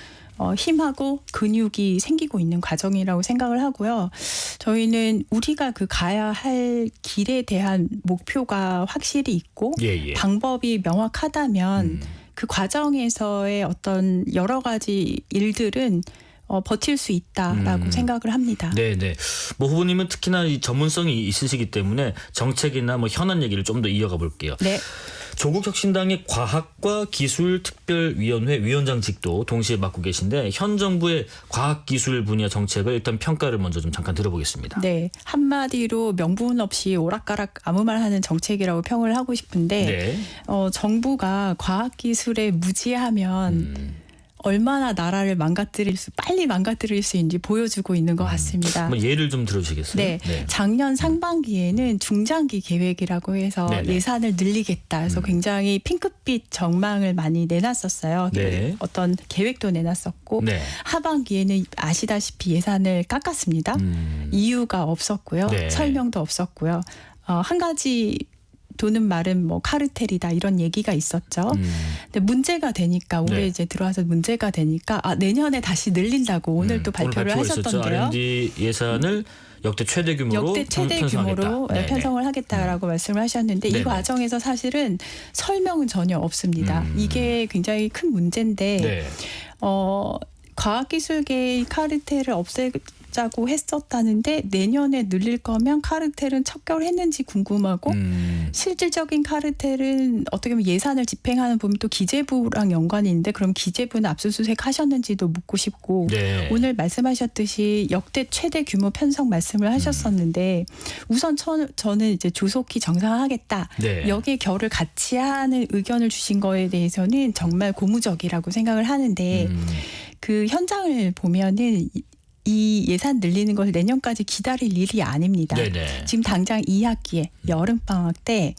힘하고 근육이 생기고 있는 과정이라고 생각을 하고요. 저희는 우리가 그 가야 할 길에 대한 목표가 확실히 있고 방법이 명확하다면 그 과정에서의 어떤 여러 가지 일들은 버틸 수 있다라고 생각을 합니다. 네네. 뭐 후보님은 특히나 이 전문성이 있으시기 때문에 정책이나 뭐 현안 얘기를 좀 더 이어가 볼게요. 네. 조국 혁신당의 과학과 기술특별위원회 위원장직도 동시에 맡고 계신데 현 정부의 과학기술 분야 정책을 일단 평가를 먼저 좀 잠깐 들어보겠습니다. 네. 한마디로 명분 없이 오락가락 아무 말 하는 정책이라고 평을 하고 싶은데 정부가 과학기술에 무지하면 얼마나 나라를 빨리 망가뜨릴 수 있는지 보여주고 있는 것 같습니다. 뭐 예를 좀 들어주시겠어요? 네. 작년 상반기에는 중장기 계획이라고 해서 예산을 늘리겠다 해서 굉장히 핑크빛 전망을 많이 내놨었어요. 어떤 계획도 내놨었고 하반기에는 아시다시피 예산을 깎았습니다. 이유가 없었고요. 설명도 없었고요. 한 가지 도는 말은 뭐 카르텔이다 이런 얘기가 있었죠. 근데 문제가 되니까 올해 이제 들어와서 문제가 되니까 내년에 다시 늘린다고 오늘 또 발표를 하셨던데요. R&D 예산을 역대 최대 규모로 편성을 하겠다라고 말씀을 하셨는데 이 과정에서 사실은 설명은 전혀 없습니다. 이게 굉장히 큰 문제인데 과학기술계의 카르텔을 없애자고 했었다는데 내년에 늘릴 거면 카르텔은 척결했는지 궁금하고 실질적인 카르텔은 어떻게 보면 예산을 집행하는 부분 또 기재부랑 연관이 있는데 그럼 기재부는 압수수색 하셨는지도 묻고 싶고 오늘 말씀하셨듯이 역대 최대 규모 편성 말씀을 하셨었는데 우선 저는 이제 조속히 정상화하겠다. 여기에 결을 같이 하는 의견을 주신 거에 대해서는 정말 고무적이라고 생각을 하는데 그 현장을 보면은 이 예산 늘리는 걸 내년까지 기다릴 일이 아닙니다. 지금 당장 2학기에 여름방학 때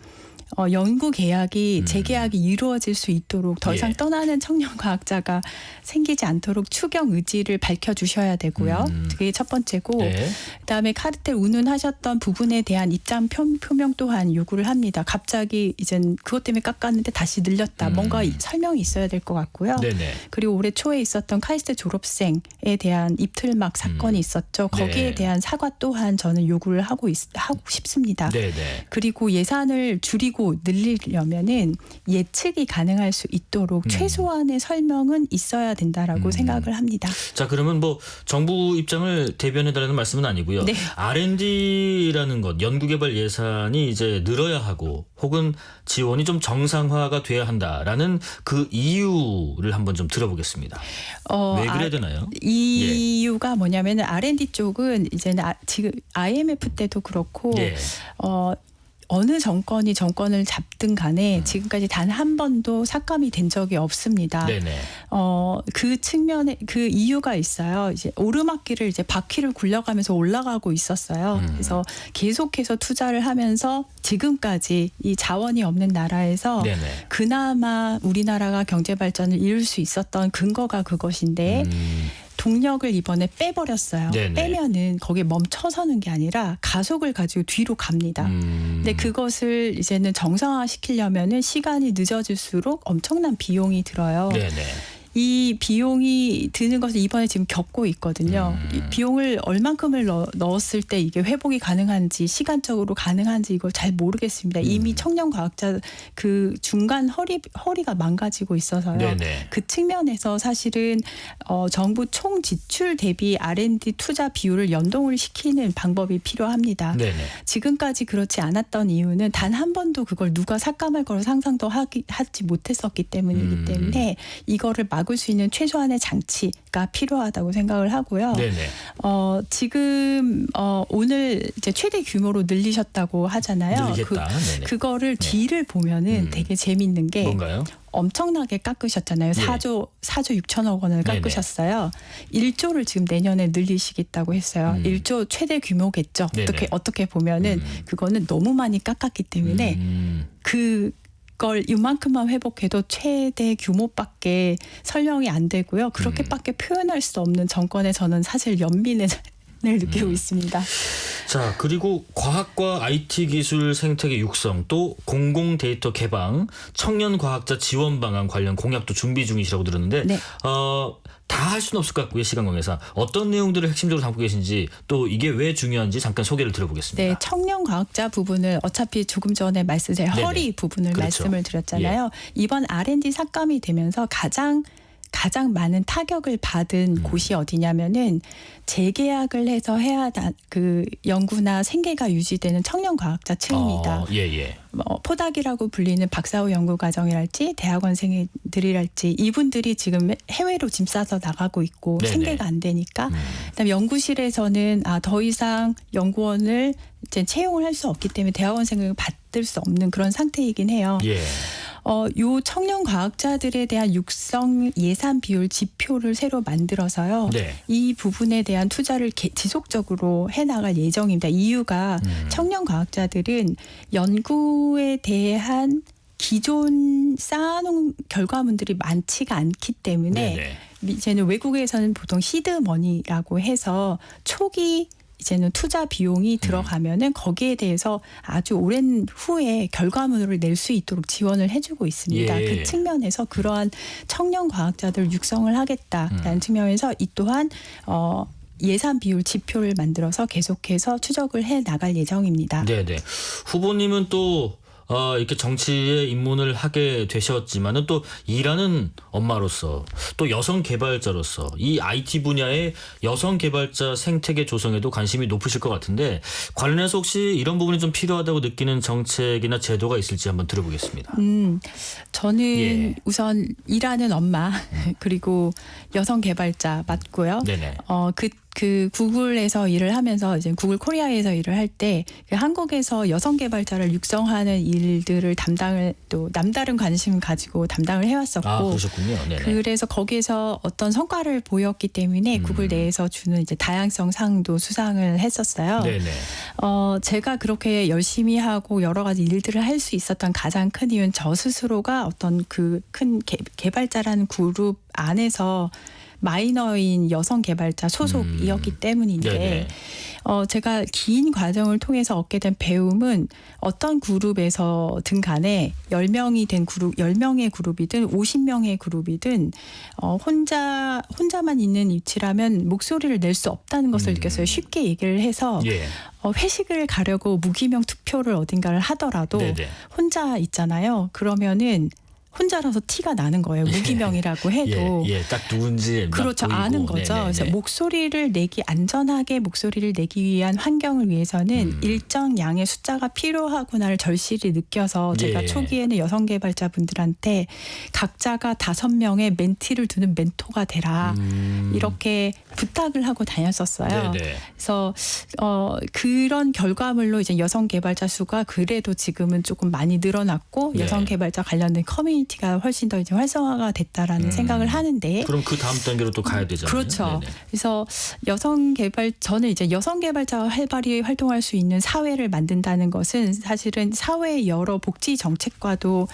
연구 계약이 재계약이 이루어질 수 있도록 더 이상 떠나는 청년 과학자가 생기지 않도록 추경 의지를 밝혀주셔야 되고요. 그게 첫 번째고 그다음에 카르텔 운운하셨던 부분에 대한 입장 표명 또한 요구를 합니다. 갑자기 이젠 그것 때문에 깎았는데 다시 늘렸다. 뭔가 설명이 있어야 될 것 같고요. 그리고 올해 초에 있었던 카이스트 졸업생에 대한 입틀막 사건이 있었죠. 거기에 대한 사과 또한 저는 요구를 하고 싶습니다. 그리고 예산을 줄이고 늘리고 늘리려면은 예측이 가능할 수 있도록 최소한의 설명은 있어야 된다라고 생각을 합니다. 자, 그러면 뭐 정부 입장을 대변해달라는 말씀은 아니고요. 네. R&D라는 것, 연구개발 예산이 이제 늘어야 하고 혹은 지원이 좀 정상화가 돼야 한다라는 그 이유를 한번 좀 들어보겠습니다. 왜 그래야 되나요? 이유가 뭐냐면은 R&D 쪽은 이제는 지금 IMF 때도 그렇고 어느 정권이 정권을 잡든 간에 지금까지 단 한 번도 삭감이 된 적이 없습니다. 네네. 그 측면에 그 이유가 있어요. 이제 오르막길을 이제 바퀴를 굴려가면서 올라가고 있었어요. 그래서 계속해서 투자를 하면서 지금까지 이 자원이 없는 나라에서 네네. 그나마 우리나라가 경제 발전을 이룰 수 있었던 근거가 그것인데 동력을 이번에 빼버렸어요. 네네. 빼면은 거기에 멈춰서는 게 아니라 가속을 가지고 뒤로 갑니다. 근데 그것을 이제는 정상화시키려면은 시간이 늦어질수록 엄청난 비용이 들어요. 네네. 이 비용이 드는 것을 이번에 지금 겪고 있거든요. 이 비용을 얼만큼을 넣었을 때 이게 회복이 가능한지 시간적으로 가능한지 이걸 잘 모르겠습니다. 이미 청년 과학자 그 중간 허리가 망가지고 있어서요. 네네. 그 측면에서 사실은 정부 총 지출 대비 R&D 투자 비율을 연동을 시키는 방법이 필요합니다. 네네. 지금까지 그렇지 않았던 이유는 단 한 번도 그걸 누가 삭감할 거로 상상도 하지 못했었기 때문이기 때문에 이거를 막을 수 있는 최소한의 장치가 필요하다고 생각을 하고요. 네네. 지금 오늘 이제 최대 규모로 늘리셨다고 하잖아요. 늘리겠다. 네네. 그거를 뒤를 보면은 되게 재밌는 게 뭔가요? 엄청나게 깎으셨잖아요. 4조 6천억 원을 네네. 깎으셨어요. 1조를 지금 내년에 늘리시겠다고 했어요. 1조 최대 규모겠죠. 네네. 어떻게 보면은 그거는 너무 많이 깎았기 때문에 그걸 이만큼만 회복해도 최대 규모밖에 설명이 안 되고요. 그렇게밖에 표현할 수 없는 정권에 저는 사실 연민을 느끼고 있습니다. 자, 그리고 과학과 IT 기술 생태계 육성, 또 공공 데이터 개방, 청년 과학자 지원 방안 관련 공약도 준비 중이시라고 들었는데 네. 다 할 수는 없을 것 같고요. 시간 관계상 어떤 내용들을 핵심적으로 담고 계신지 또 이게 왜 중요한지 잠깐 소개를 들어보겠습니다. 네, 청년 과학자 부분을 어차피 조금 전에 말씀드린 네네. 허리 부분을 그렇죠. 말씀을 드렸잖아요. 이번 R&D 삭감이 되면서 가장 많은 타격을 받은 곳이 어디냐면은 재계약을 해서 해야 그 연구나 생계가 유지되는 청년 과학자 층입니다. 예. 포닥이라고 불리는 박사후 연구 과정이랄지 대학원생들이랄지 이분들이 지금 해외로 짐 싸서 나가고 있고 네네. 생계가 안 되니까 그다음에 연구실에서는 더 이상 연구원을 이제 채용을 할 수 없기 때문에 대학원생을 받을 수 없는 그런 상태이긴 해요. 예. 요 청년 과학자들에 대한 육성 예산 비율 지표를 새로 만들어서요. 네. 이 부분에 대한 투자를 지속적으로 해나갈 예정입니다. 이유가 청년 과학자들은 연구에 대한 기존 쌓아놓은 결과물들이 많지가 않기 때문에 네네. 이제는 외국에서는 보통 시드머니라고 해서 초기 이제는 투자 비용이 들어가면은 거기에 대해서 아주 오랜 후에 결과물을 낼 수 있도록 지원을 해주고 있습니다. 예. 그 측면에서 그러한 청년 과학자들 육성을 하겠다라는 측면에서 이 또한 예산 비율 지표를 만들어서 계속해서 추적을 해 나갈 예정입니다. 네네. 후보님은 또 이렇게 정치에 입문을 하게 되셨지만은 또 일하는 엄마로서 또 여성 개발자로서 이 IT 분야의 여성 개발자 생태계 조성에도 관심이 높으실 것 같은데 관련해서 혹시 이런 부분이 좀 필요하다고 느끼는 정책이나 제도가 있을지 한번 들어보겠습니다. 저는 우선 일하는 엄마 그리고 여성 개발자 맞고요. 네네. 그 구글에서 일을 하면서 이제 구글 코리아에서 일을 할 때 한국에서 여성 개발자를 육성하는 일들을 또 남다른 관심 가지고 담당을 해왔었고, 그러셨군요. 네네. 그래서 거기에서 어떤 성과를 보였기 때문에 구글 내에서 주는 이제 다양성 상도 수상을 했었어요. 네네. 제가 그렇게 열심히 하고 여러 가지 일들을 할 수 있었던 가장 큰 이유는 저 스스로가 어떤 그 큰 개발자라는 그룹 안에서 마이너인 여성 개발자 소속이었기 때문인데 네네. 제가 긴 과정을 통해서 얻게 된 배움은 어떤 그룹에서든 간에 10명이 된 그룹, 10명의 그룹이든 50명의 그룹이든 혼자만 있는 위치라면 목소리를 낼 수 없다는 것을 느꼈어요. 쉽게 얘기를 해서 예. 회식을 가려고 무기명 투표를 어딘가를 하더라도 네네. 혼자 있잖아요. 그러면은 혼자라서 티가 나는 거예요. 무기명이라고 해도. 예, 딱 누군지 그렇죠. 보이고. 아는 거죠. 네네네. 그래서 목소리를 내기 안전하게 목소리를 내기 위한 환경을 위해서는 일정 양의 숫자가 필요하구나를 절실히 느껴서 제가 예. 초기에는 여성 개발자분들한테 각자가 5명의 멘티를 두는 멘토가 되라. 이렇게 부탁을 하고 다녔었어요. 네네. 그래서 그런 결과물로 이제 여성 개발자 수가 그래도 지금은 조금 많이 늘어났고 네. 여성 개발자 관련된 커뮤니티가 훨씬 더 이제 활성화가 됐다라는 생각을 하는데 그럼 그 다음 단계로 또 가야 되잖아요. 그렇죠. 네네. 그래서 저는 이제 여성 개발자가 활발히 활동할 수 있는 사회를 만든다는 것은 사실은 사회의 여러 복지 정책과도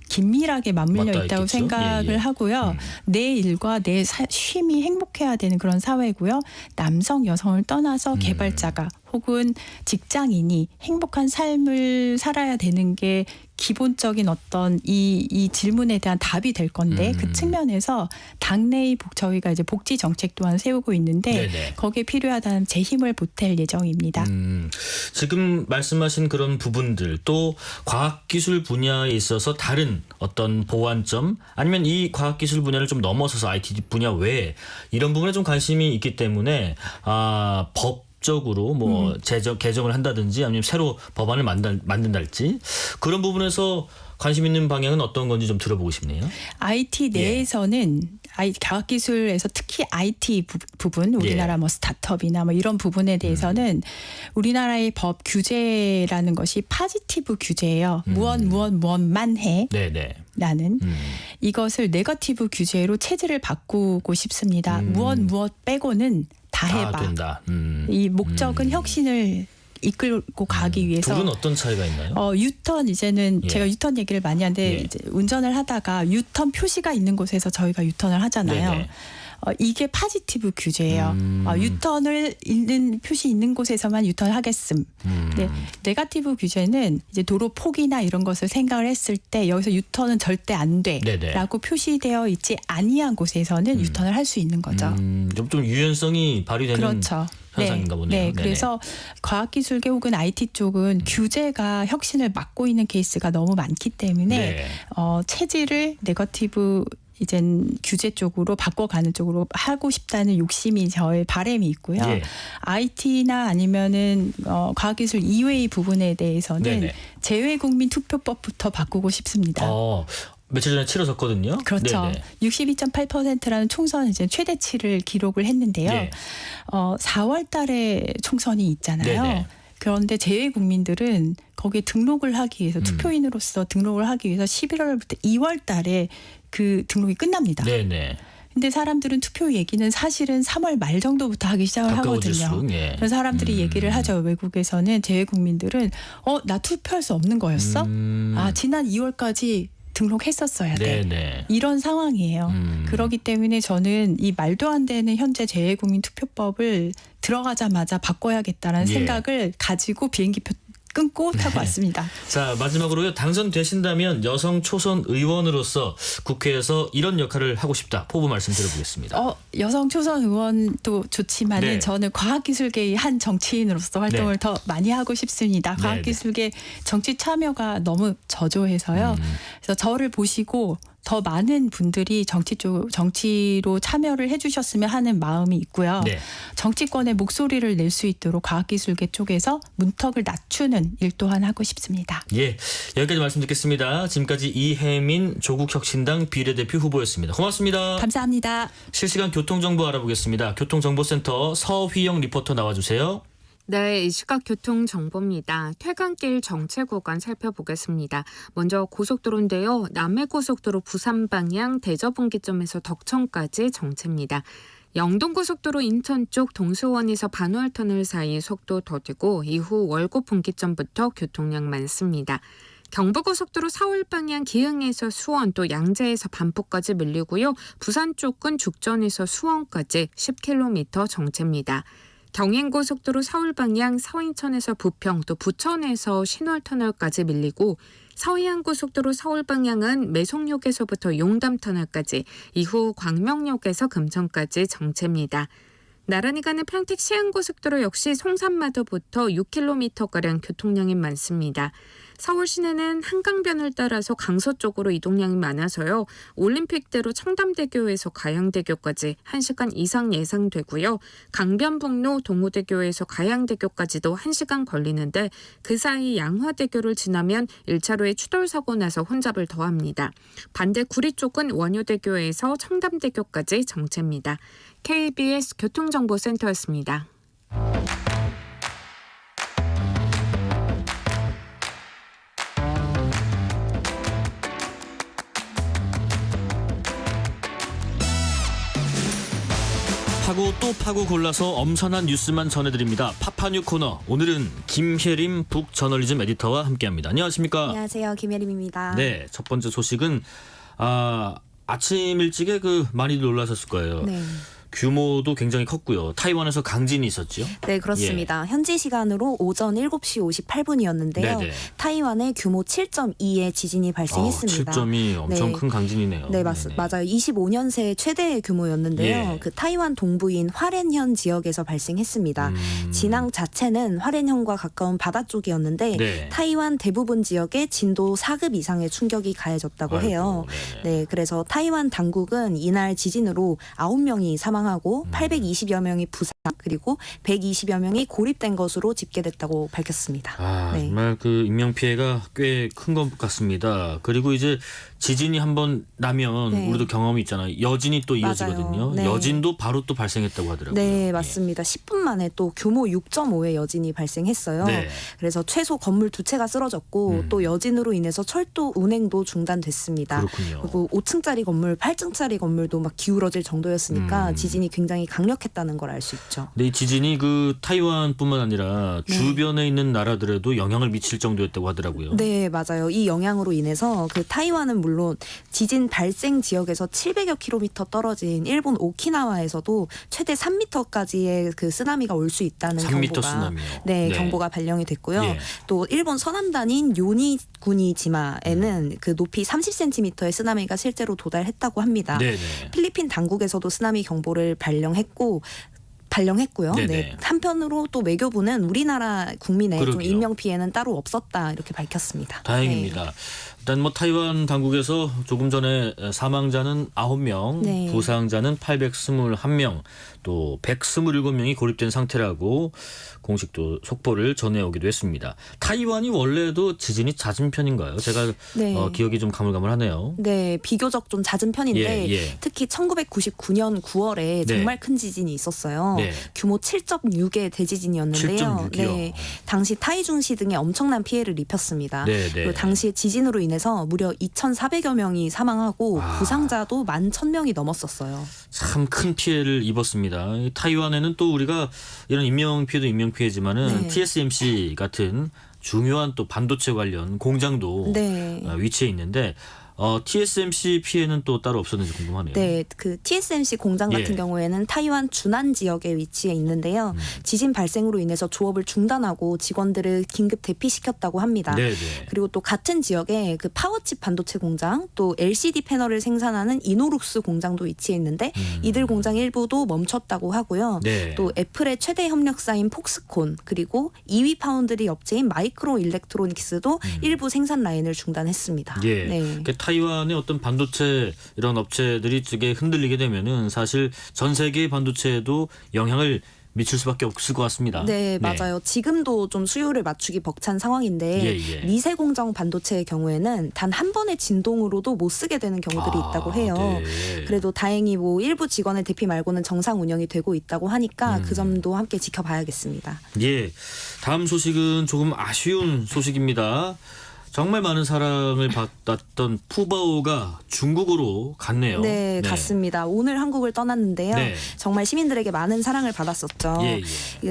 긴밀하게 맞물려 맞닿아 있다고 있겠죠. 생각을 예, 예. 하고요. 내 일과 내 쉼이 행복해야 되는 그런 사회고요. 남성, 여성을 떠나서 개발자가 혹은 직장인이 행복한 삶을 살아야 되는 게 기본적인 어떤 이 질문에 대한 답이 될 건데 그 측면에서 당내의 저희가 이제 복지 정책 또한 세우고 있는데 네네. 거기에 필요하다는 제 힘을 보탤 예정입니다. 지금 말씀하신 그런 부분들 또 과학기술 분야에 있어서 다른 어떤 보완점 아니면 이 과학기술 분야를 좀 넘어서서 IT 분야 외에 이런 부분에 좀 관심이 있기 때문에 법적으로 뭐 개정을 한다든지 아니면 새로 법안을 만든달지 그런 부분에서 관심 있는 방향은 어떤 건지 좀 들어보고 싶네요. IT 내에서는 과학기술에서 특히 IT 부분 우리나라 뭐 스타트업이나 뭐 이런 부분에 대해서는 우리나라의 법 규제라는 것이 파지티브 규제예요. 무엇만 해. 네네. 라는 이것을 네거티브 규제로 체질을 바꾸고 싶습니다. 무엇 빼고는 다 해봐. 된다. 이 목적은 혁신을 이끌고 가기 위해서. 둘은 어떤 차이가 있나요? 유턴 이제는 예. 제가 유턴 얘기를 많이 하는데 예. 이제 운전을 하다가 유턴 표시가 있는 곳에서 저희가 유턴을 하잖아요. 네네. 이게 파지티브 규제예요. 유턴을 표시 있는 곳에서만 유턴하겠음. 네, 네거티브 규제는 이제 도로 폭이나 이런 것을 생각을 했을 때 여기서 유턴은 절대 안 돼라고 표시되어 있지 아니한 곳에서는 유턴을 할 수 있는 거죠. 좀 유연성이 발휘되는 그렇죠. 현상인가 보네요. 네, 네네. 그래서 과학기술계 혹은 IT 쪽은 규제가 혁신을 막고 있는 케이스가 너무 많기 때문에 네. 체질을 네거티브 이젠 규제 쪽으로 바꿔가는 쪽으로 하고 싶다는 욕심이 저의 바람이 있고요. 예. IT나 아니면은 과학기술 이외의 부분에 대해서는 네네. 재외국민 투표법부터 바꾸고 싶습니다. 며칠 전에 치러졌거든요. 그렇죠. 네네. 62.8%라는 총선 이제 최대치를 기록을 했는데요. 예. 4월 달에 총선이 있잖아요. 네네. 그런데 재외 국민들은 거기에 등록을 하기 위해서 투표인으로서 등록을 하기 위해서 11월부터 2월 달에 그 등록이 끝납니다. 네네. 근데 사람들은 투표 얘기는 사실은 3월 말 정도부터 하기 시작을 하거든요. 가까워질수록, 예. 그래서 사람들이 얘기를 하죠. 외국에서는 재외 국민들은 나 투표할 수 없는 거였어? 지난 2월까지 등록했었어야 돼. 네네. 이런 상황이에요. 그렇기 때문에 저는 이 말도 안 되는 현재 재외국민 투표법을 들어가자마자 바꿔야겠다는 예. 생각을 가지고 비행기표 끊고 타고 왔습니다. 자, 마지막으로요. 당선되신다면 여성 초선 의원으로서 국회에서 이런 역할을 하고 싶다. 포부 말씀 들어보겠습니다. 여성 초선 의원도 좋지만 네. 저는 과학기술계의 한 정치인으로서 활동을 더 많이 하고 싶습니다. 네, 과학기술계 정치 참여가 너무 저조해서요. 그래서 저를 보시고 더 많은 분들이 정치로 참여를 해주셨으면 하는 마음이 있고요. 네. 정치권의 목소리를 낼 수 있도록 과학기술계 쪽에서 문턱을 낮추는 일 또한 하고 싶습니다. 예, 여기까지 말씀 듣겠습니다. 지금까지 이혜민 조국혁신당 비례대표 후보였습니다. 고맙습니다. 감사합니다. 실시간 교통정보 알아보겠습니다. 교통정보센터 서휘영 리포터 나와주세요. 네, 이 시각 교통정보입니다. 퇴근길 정체 구간 살펴보겠습니다. 먼저 고속도로인데요. 남해고속도로 부산 방향 대저분기점에서 덕천까지 정체입니다. 영동고속도로 인천 쪽 동수원에서 반월터널 사이 속도 더디고 이후 월곡 분기점부터 교통량 많습니다. 경부고속도로 서울 방향 기흥에서 수원 또 양재에서 반포까지 밀리고요. 부산 쪽은 죽전에서 수원까지 10km 정체입니다. 경인고속도로 서울 방향 서인천에서 부평 또 부천에서 신월터널까지 밀리고 서해안고속도로 서울 방향은 매송역에서부터 용담터널까지 이후 광명역에서 금천까지 정체입니다. 나란히 가는 평택 시흥고속도로 역시 송산마도부터 6km가량 교통량이 많습니다. 서울 시내는 한강변을 따라서 강서 쪽으로 이동량이 많아서요. 올림픽대로 청담대교에서 가양대교까지 1시간 이상 예상되고요. 강변북로 동호대교에서 가양대교까지도 1시간 걸리는데 그 사이 양화대교를 지나면 1차로에 추돌사고 나서 혼잡을 더합니다. 반대 구리 쪽은 원효대교에서 청담대교까지 정체입니다. KBS 교통정보센터였습니다. 파고 또 파고 골라서 엄선한 뉴스만 전해드립니다. 파파뉴 코너. 오늘은 김혜림 북저널리즘 에디터와 함께합니다. 안녕하십니까? 안녕하세요. 김혜림입니다. 네, 첫 번째 소식은 아침 일찍에 많이 놀라셨을 거예요. 네. 규모도 굉장히 컸고요. 타이완에서 강진이 있었죠? 네, 그렇습니다. 현지 시간으로 오전 7시 58분이었는데요. 네네. 타이완에 규모 7.2의 지진이 발생했습니다. 7점이 엄청 네. 큰 강진이네요. 네, 맞아요. 25년 새 최대의 규모였는데요. 예. 그 타이완 동부인 화롄현 지역에서 발생했습니다. 진앙 자체는 화롄현과 가까운 바다 쪽이었는데 네. 타이완 대부분 지역에 진도 4급 이상의 충격이 가해졌다고 해요. 네, 그래서 타이완 당국은 이날 지진으로 9명이 사망하고 820여 명이 부상 그리고 120여 명이 고립된 것으로 집계됐다고 밝혔습니다. 네. 정말 그 인명 피해가 꽤 큰 것 같습니다. 그리고 이제 지진이 한번 나면 네. 우리도 경험이 있잖아요. 여진이 또 이어지거든요. 맞아요. 네. 여진도 바로 또 발생했다고 하더라고요. 네, 맞습니다. 10분 만에 또 규모 6.5의 여진이 발생했어요. 네. 그래서 최소 건물 2채가 쓰러졌고 또 여진으로 인해서 철도 운행도 중단됐습니다. 그렇군요. 그리고 5층짜리 건물, 8층짜리 건물도 막 기울어질 정도였으니까 지진이 굉장히 강력했다는 걸 알 수 있죠. 네, 이 지진이 그 타이완뿐만 아니라 네. 주변에 있는 나라들에도 영향을 미칠 정도였다고 하더라고요. 네, 맞아요. 이 영향으로 인해서 그 타이완은 물론 지진 발생 지역에서 700여 킬로미터 떨어진 일본 오키나와에서도 최대 3m까지의 그 쓰나미가 올 수 있다는 3m 경보가 쓰나미요. 네, 네. 경보가 발령이 됐고요. 예. 또 일본 서남단인 요니구니지마에는 그 높이 30cm의 쓰나미가 실제로 도달했다고 합니다. 네네. 필리핀 당국에서도 쓰나미 경보를 발령했고요. 네네. 네. 한편으로 또 외교부는 우리나라 국민의 좀 그러게요. 인명 피해는 따로 없었다 이렇게 밝혔습니다. 다행입니다. 네. 일단 타이완 당국에서 조금 전에 사망자는 9명, 네. 부상자는 821명, 또 127명이 고립된 상태라고 공식 또 속보를 전해오기도 했습니다. 타이완이 원래도 지진이 잦은 편인가요? 제가 네. 기억이 좀 가물가물하네요. 네, 비교적 좀 잦은 편인데 예. 특히 1999년 9월에 정말 큰 지진이 있었어요. 네. 규모 7.6의 대지진이었는데요. 7.6이요? 네, 당시 타이중시 등에 엄청난 피해를 입혔습니다. 네. 그리고 당시 지진으로 인해서 무려 2,400여 명이 사망하고 부상자도 11,000명이 넘었었어요. 참 큰 피해를 입었습니다. 이 타이완에는 또 우리가 이런 인명 피해도 인명 피해지만은 네. TSMC 같은 중요한 또 반도체 관련 공장도 네. 위치해 있는데 TSMC 피해는 또 따로 없었는지 궁금하네요. 네, 그 TSMC 공장 같은 예. 경우에는 타이완 주난 지역에 위치해 있는데요. 지진 발생으로 인해서 조업을 중단하고 직원들을 긴급 대피시켰다고 합니다. 네네. 그리고 또 같은 지역에 그 파워칩 반도체 공장, 또 LCD 패널을 생산하는 이노룩스 공장도 위치해 있는데 이들 공장 일부도 멈췄다고 하고요. 네. 또 애플의 최대 협력사인 폭스콘 그리고 2위 파운드리 업체인 마이크로 일렉트로닉스도 일부 생산 라인을 중단했습니다. 예. 네. 그러니까 타이완의 어떤 반도체 이런 업체들이 이게 흔들리게 되면은 사실 전 세계의 반도체에도 영향을 미칠 수밖에 없을 것 같습니다. 네, 맞아요. 지금도 좀 수요를 맞추기 벅찬 상황인데 예. 미세 공정 반도체의 경우에는 단 한 번의 진동으로도 못 쓰게 되는 경우들이 있다고 해요. 네. 그래도 다행히 일부 직원의 대피 말고는 정상 운영이 되고 있다고 하니까 그 점도 함께 지켜봐야겠습니다. 예. 다음 소식은 조금 아쉬운 소식입니다. 정말 많은 사랑을 받았던 푸바오가 중국으로 갔네요. 네, 갔습니다. 오늘 한국을 떠났는데요. 네. 정말 시민들에게 많은 사랑을 받았었죠. 예.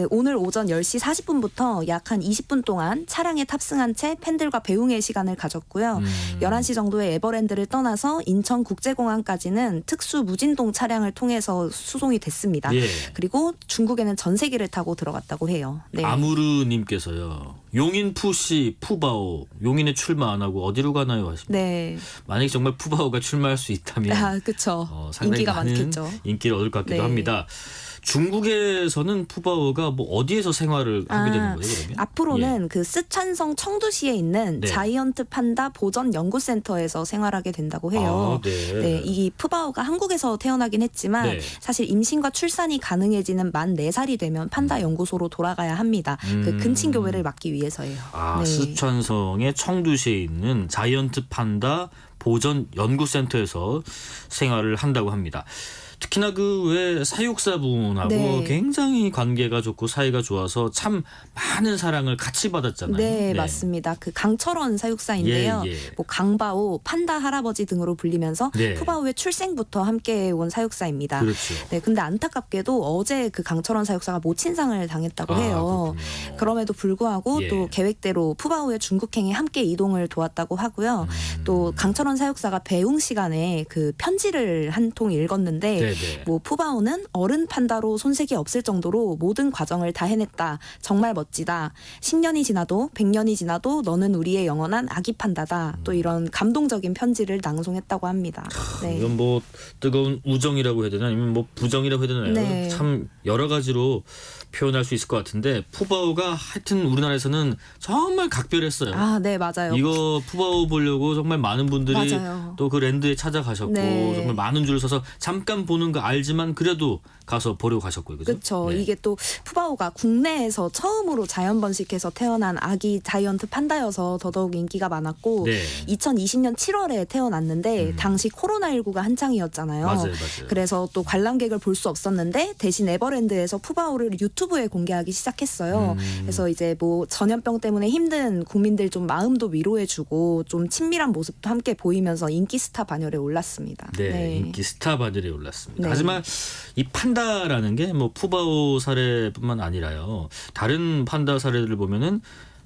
오늘 오전 10시 40분부터 약 한 20분 동안 차량에 탑승한 채 팬들과 배웅의 시간을 가졌고요. 11시 정도에 에버랜드를 떠나서 인천국제공항까지는 특수 무진동 차량을 통해서 수송이 됐습니다. 예. 그리고 중국에는 전세기를 타고 들어갔다고 해요. 네. 아무르님께서요. 용인 푸시 푸바오 용인에 출마 안 하고 어디로 가나요 하십니다. 네. 만약에 정말 푸바오가 출마할 수 있다면 그렇죠. 상당히 인기가 많은 많겠죠. 인기를 얻을 것 같기도 네. 합니다. 중국에서는 푸바오가 뭐 어디에서 생활을 하게 되는 거예요, 그러면? 앞으로는 그 쓰촨성 청두시에 있는 네. 자이언트 판다 보전 연구센터에서 생활하게 된다고 해요. 네. 이 푸바오가 한국에서 태어나긴 했지만 네. 사실 임신과 출산이 가능해지는 만 4살이 되면 판다 연구소로 돌아가야 합니다. 그 근친 교배를 막기 위해서예요. 아, 네. 쓰촨성의 청두시에 있는 자이언트 판다 보전 연구센터에서 생활을 한다고 합니다. 특히나 그 외 사육사분하고 네. 굉장히 관계가 좋고 사이가 좋아서 참 많은 사랑을 같이 받았잖아요. 네, 맞습니다. 그 강철원 사육사인데요. 예. 뭐 강바오, 판다 할아버지 등으로 불리면서 네. 푸바오의 출생부터 함께 온 사육사입니다. 그렇죠. 네, 근데 안타깝게도 어제 그 강철원 사육사가 모친상을 당했다고 해요. 그럼에도 불구하고 예. 또 계획대로 푸바오의 중국행에 함께 이동을 도왔다고 하고요. 또 강철원 사육사가 배웅 시간에 그 편지를 한 통 읽었는데 네네. 뭐 푸바오는 어른 판다로 손색이 없을 정도로 모든 과정을 다 해냈다. 정말 멋지다. 10년이 지나도 100년이 지나도 너는 우리의 영원한 아기 판다다. 또 이런 감동적인 편지를 낭송했다고 합니다. 네. 이건 뭐 뜨거운 우정이라고 해야 되나 아니면 뭐 부정이라고 해야 되나요? 네. 참 여러 가지로 표현할 수 있을 것 같은데 푸바오가 하여튼 우리나라에서는 정말 각별했어요. 아, 네, 맞아요. 이거 푸바오 보려고 정말 많은 분들이 맞아요. 또 그 랜드에 찾아가셨고 네. 정말 많은 줄 서서 잠깐 보는 거 알지만 그래도 가서 보려고 가셨고요. 그죠? 그렇죠. 네. 이게 또 푸바오가 국내에서 처음으로 자연 번식해서 태어난 아기 자이언트 판다여서 더더욱 인기가 많았고 네. 2020년 7월에 태어났는데 당시 코로나19가 한창이었잖아요. 맞아요. 그래서 또 관람객을 볼 수 없었는데 대신 에버랜드에서 푸바오를 유튜브에 공개하기 시작했어요. 그래서 이제 뭐 전염병 때문에 힘든 국민들 좀 마음도 위로해주고 좀 친밀한 모습도 함께 보이면서 인기 스타 반열에 올랐습니다. 네, 인기 스타 반열에 올랐습니다. 네. 하지만 이 판다라는 게 뭐 푸바오 사례뿐만 아니라요. 다른 판다 사례들을 보면은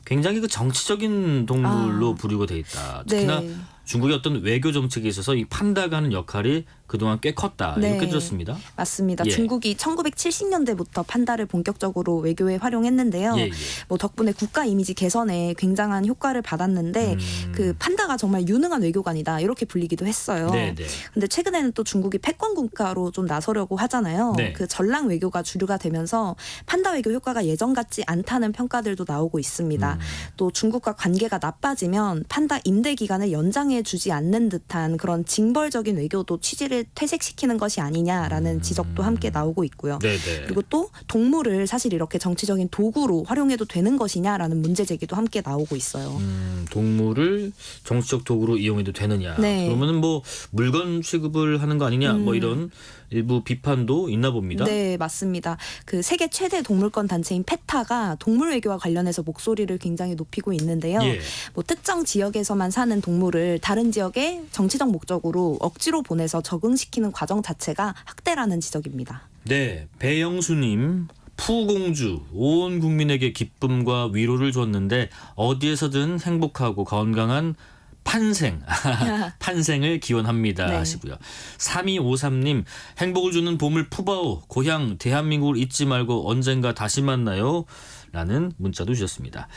굉장히 그 정치적인 동물로 부류가 돼 있다. 특히나 네. 중국의 어떤 외교 정책에 있어서 이 판다가 하는 역할이 그동안 꽤 컸다. 네. 이렇게 들었습니다. 맞습니다. 예. 중국이 1970년대부터 판다를 본격적으로 외교에 활용했는데요. 예. 뭐 덕분에 국가 이미지 개선에 굉장한 효과를 받았는데 그 판다가 정말 유능한 외교관이다 이렇게 불리기도 했어요. 네. 근데 최근에는 또 중국이 패권 국가로 좀 나서려고 하잖아요. 네. 그 전랑 외교가 주류가 되면서 판다 외교 효과가 예전 같지 않다는 평가들도 나오고 있습니다. 또 중국과 관계가 나빠지면 판다 임대 기간을 연장해 주지 않는 듯한 그런 징벌적인 외교도 취지를 퇴색시키는 것이 아니냐라는 지적도 함께 나오고 있고요. 네네. 그리고 또 동물을 사실 이렇게 정치적인 도구로 활용해도 되는 것이냐라는 문제 제기도 함께 나오고 있어요. 동물을 정치적 도구로 이용해도 되느냐. 네. 그러면은 뭐 물건 취급을 하는 거 아니냐. 뭐 이런 일부 비판도 있나 봅니다. 네, 맞습니다. 그 세계 최대 동물권 단체인 페타가 동물 외교와 관련해서 목소리를 굉장히 높이고 있는데요. 예. 뭐 특정 지역에서만 사는 동물을 다른 지역에 정치적 목적으로 억지로 보내서 적응시키는 과정 자체가 학대라는 지적입니다. 네, 배영수님. 푸공주 온 국민에게 기쁨과 위로를 줬는데 어디에서든 행복하고 건강한 판생을 기원합니다 네. 하시고요. 3253님 행복을 주는 보물 푸바오 고향 대한민국을 잊지 말고 언젠가 다시 만나요 라는 문자도 주셨습니다.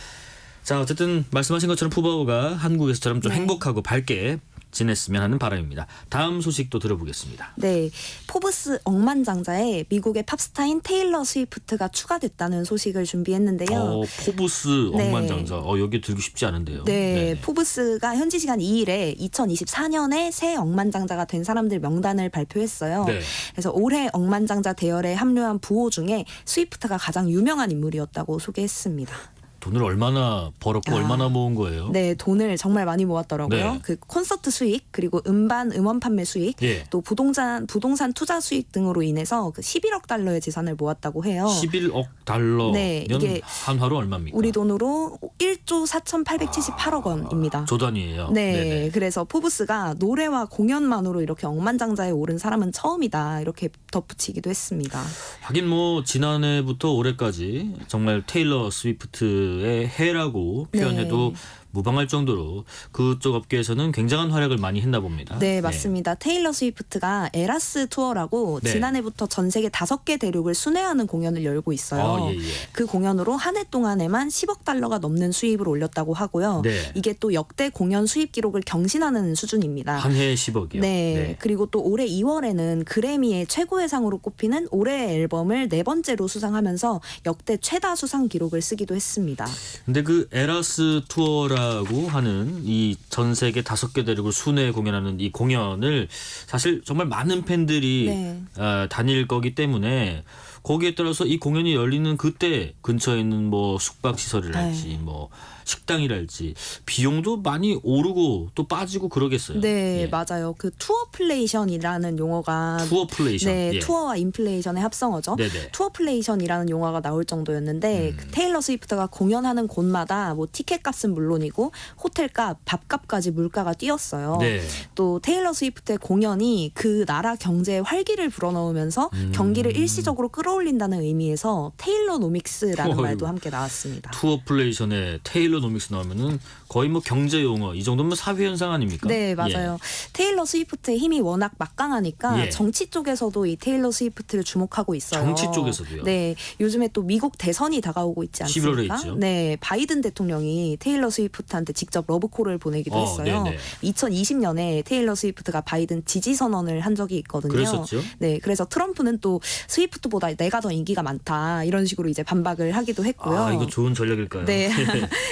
자, 어쨌든 말씀하신 것처럼 푸바오가 한국에서처럼 좀 행복하고 밝게 지냈으면 하는 바람입니다. 다음 소식도 들어보겠습니다. 네, 포브스 억만장자에 미국의 팝스타인 테일러 스위프트가 추가됐다는 소식을 준비했는데요. 포브스 네. 억만장자. 여기 들기 쉽지 않은데요. 네, 네네. 포브스가 현지 시간 2일에 2024년에 새 억만장자가 된 사람들 명단을 발표했어요. 네. 그래서 올해 억만장자 대열에 합류한 부호 중에 스위프트가 가장 유명한 인물이었다고 소개했습니다. 돈을 얼마나 벌었고 얼마나 모은 거예요? 네, 돈을 정말 많이 모았더라고요. 네. 그 콘서트 수익, 그리고 음원 판매 수익, 예. 또 부동산 투자 수익 등으로 인해서 그 11억 달러의 재산을 모았다고 해요. 11억 달러면 네, 이게 한화로 얼마입니까? 우리 돈으로 1조 4,878억 원입니다. 조 단위예요. 네, 네네. 그래서 포브스가 노래와 공연만으로 이렇게 억만장자에 오른 사람은 처음이다 이렇게 덧붙이기도 했습니다. 하긴 뭐 지난해부터 올해까지 정말 테일러 스위프트의 해라고 표현해도 네. 무방할 정도로 그쪽 업계에서는 굉장한 활약을 많이 했나 봅니다. 네, 맞습니다. 테일러 스위프트가 에라스 투어라고 네. 지난해부터 전 세계 5개 대륙을 순회하는 공연을 열고 있어요. 아, 예, 예. 그 공연으로 한 해 동안에만 10억 달러가 넘는 수입을 올렸다고 하고요. 네. 이게 또 역대 공연 수입 기록을 경신하는 수준입니다. 한 해에 10억이요. 네. 그리고 또 올해 2월에는 그래미의 최고의 상으로 꼽히는 올해의 앨범을 4번째로 수상하면서 역대 최다 수상 기록을 쓰기도 했습니다. 근데 그 에라스 투어라고 하는 이 전 세계 5개 대륙을 순회 공연하는 이 공연을 사실 정말 많은 팬들이 네. 다닐 거기 때문에 거기에 따라서 이 공연이 열리는 그때 근처에 있는 뭐 숙박 시설이랄지 뭐 식당이랄지 비용도 많이 오르고 또 빠지고 그러겠어요. 네, 예. 맞아요. 그 투어플레이션이라는 용어가 투어플레이션. 네, 예. 투어와 인플레이션의 합성어죠. 네네. 투어플레이션이라는 용어가 나올 정도였는데 그 테일러 스위프트가 공연하는 곳마다 뭐 티켓값은 물론이고 호텔값, 밥값까지 물가가 뛰었어요. 네. 또 테일러 스위프트의 공연이 그 나라 경제에 활기를 불어넣으면서 경기를 일시적으로 끌어올린다는 의미에서 테일러노믹스라는 어휴. 말도 함께 나왔습니다. 투어플레이션에 테일러노믹스 나오면은 거의 뭐 경제 용어 이 정도면 사회 현상 아닙니까? 네, 맞아요. 테일러 스위프트의 힘이 워낙 막강하니까 예. 정치 쪽에서도 이 테일러 스위프트를 주목하고 있어요. 정치 쪽에서도요? 네, 요즘에 또 미국 대선이 다가오고 있지 11월에 않습니까? 있죠. 네, 바이든 대통령이 테일러 스위프트한테 직접 러브콜을 보내기도 했어요. 네네. 2020년에 테일러 스위프트가 바이든 지지 선언을 한 적이 있거든요. 그랬었죠. 네, 그래서 트럼프는 또 스위프트보다 내가 더 인기가 많다 이런 식으로 이제 반박을 하기도 했고요. 아, 이거 좋은 전략일까요? 네.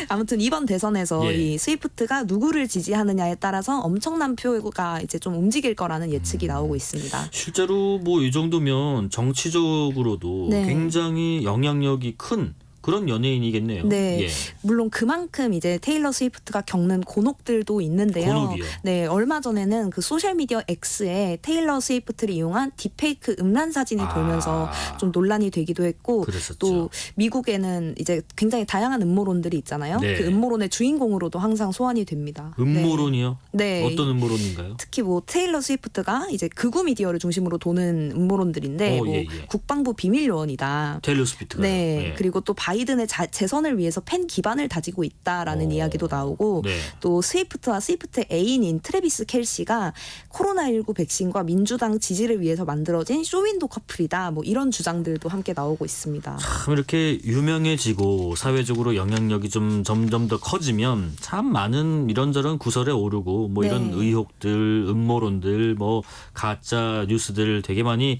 아무튼 이번 대선에서 예. 이 스위프트가 누구를 지지하느냐에 따라서 엄청난 표가 이제 좀 움직일 거라는 예측이 나오고 있습니다. 실제로 뭐 이 정도면 정치적으로도 네. 굉장히 영향력이 큰 그런 연예인이겠네요. 네, 예. 물론 그만큼 이제 테일러 스위프트가 겪는 곤혹들도 있는데요. 곤혹이요? 네, 얼마 전에는 그 소셜 미디어 X에 테일러 스위프트를 이용한 딥페이크 음란 사진이 돌면서 좀 논란이 되기도 했고, 그랬었죠. 또 미국에는 이제 굉장히 다양한 음모론들이 있잖아요. 네. 그 음모론의 주인공으로도 항상 소환이 됩니다. 음모론이요? 네. 어떤 음모론인가요? 특히 뭐 테일러 스위프트가 이제 극우 미디어를 중심으로 도는 음모론들인데 뭐 예, 예. 국방부 비밀 요원이다. 테일러 스위프트가. 네. 예. 그리고 또 바이든의 재선을 위해서 팬 기반을 다지고 있다라는 이야기도 나오고 네. 또 스위프트와 스위프트의 애인인 트래비스 켈시가 코로나19 백신과 민주당 지지를 위해서 만들어진 쇼윈도 커플이다. 뭐 이런 주장들도 함께 나오고 있습니다. 참 이렇게 유명해지고 사회적으로 영향력이 좀 점점 더 커지면 참 많은 이런저런 구설에 오르고 뭐 이런 네. 의혹들, 음모론들, 뭐 가짜 뉴스들 되게 많이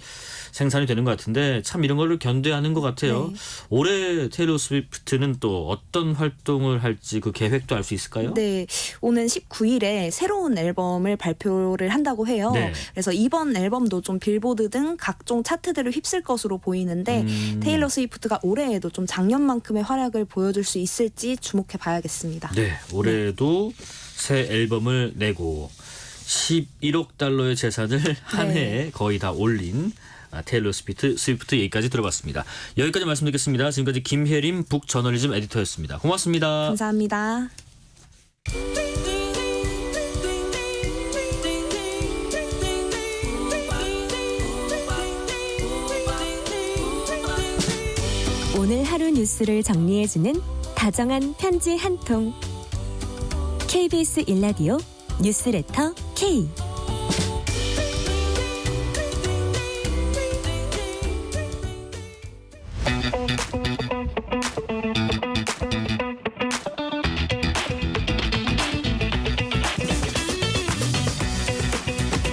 생산이 되는 것 같은데 참 이런 거를 견뎌야 하는 것 같아요. 네. 올해 테일러 스위프트는 또 어떤 활동을 할지 그 계획도 알 수 있을까요? 네, 오는 19일에 새로운 앨범을 발표를 한다고 해요. 네. 그래서 이번 앨범도 좀 빌보드 등 각종 차트들을 휩쓸 것으로 보이는데 테일러 스위프트가 올해에도 좀 작년만큼의 활약을 보여줄 수 있을지 주목해 봐야겠습니다. 네, 올해도 새 앨범을 내고 11억 달러의 재산을 한 네. 해에 거의 다 올린 테일러 스위프트 얘기까지 들어봤습니다. 여기까지 말씀드리겠습니다. 지금까지 김혜림 북저널리즘 에디터였습니다. 고맙습니다. 감사합니다. 오늘 하루 뉴스를 정리해주는 다정한 편지 한 통. KBS 일라디오 뉴스레터 K.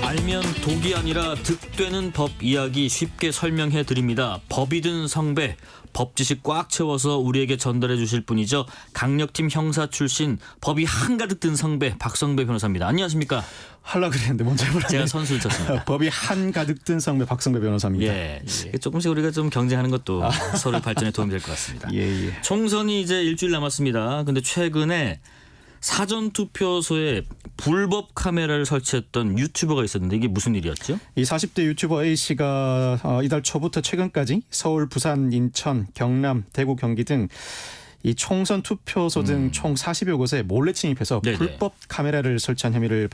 알면 그렇다면 독이 아니라 득되는 법 이야기 쉽게 설명해 드립니다. 법이든 성배, 법 지식 꽉 채워서 우리에게 전달해 주실 분이죠. 강력팀 형사 출신 법이 한가득 든 성배 박성배 변호사입니다. 안녕하십니까? 하려고 그랬는데 먼저 해보라. 제가 선수를 쳤습니다. 법이 한가득 든 성배 박성배 변호사입니다. 예. 조금씩 우리가 좀 경쟁하는 것도 서로 발전에 도움이 될 것 같습니다. 예. 총선이 이제 일주일 남았습니다. 근데 최근에 사전투표소에 불법 카메라를 설치했던 유튜버가 있었는데 이게 무슨 일이었죠? 이 40대 유튜버 A씨가 이달 초부터 최근까지 서울, 부산, 인천, 경남, 대구, 경기 등 이 총선 투표소 등 총 40여 곳에 몰래 침입해서 네네. 불법 카메라를 설치한 혐의를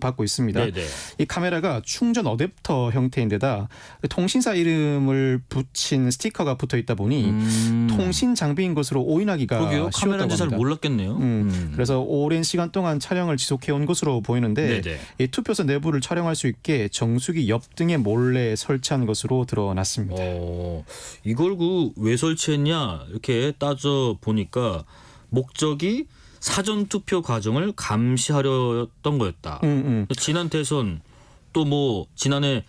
받고 있습니다. 네네. 이 카메라가 충전 어댑터 형태인데다 통신사 이름을 붙인 스티커가 붙어 있다 보니 통신 장비인 것으로 오인하기가 그러게요. 쉬웠다고 카메라인지 잘 합니다. 몰랐겠네요. 그래서 오랜 시간 동안 촬영을 지속해 온 것으로 보이는데 네네. 이 투표소 내부를 촬영할 수 있게 정수기 옆 등에 몰래 설치한 것으로 드러났습니다. 이걸 왜 설치했냐 이렇게 따져 보니까 목적이 사전투표 과정을 감시하려던 거였다. 지난 대선 또 뭐 지난해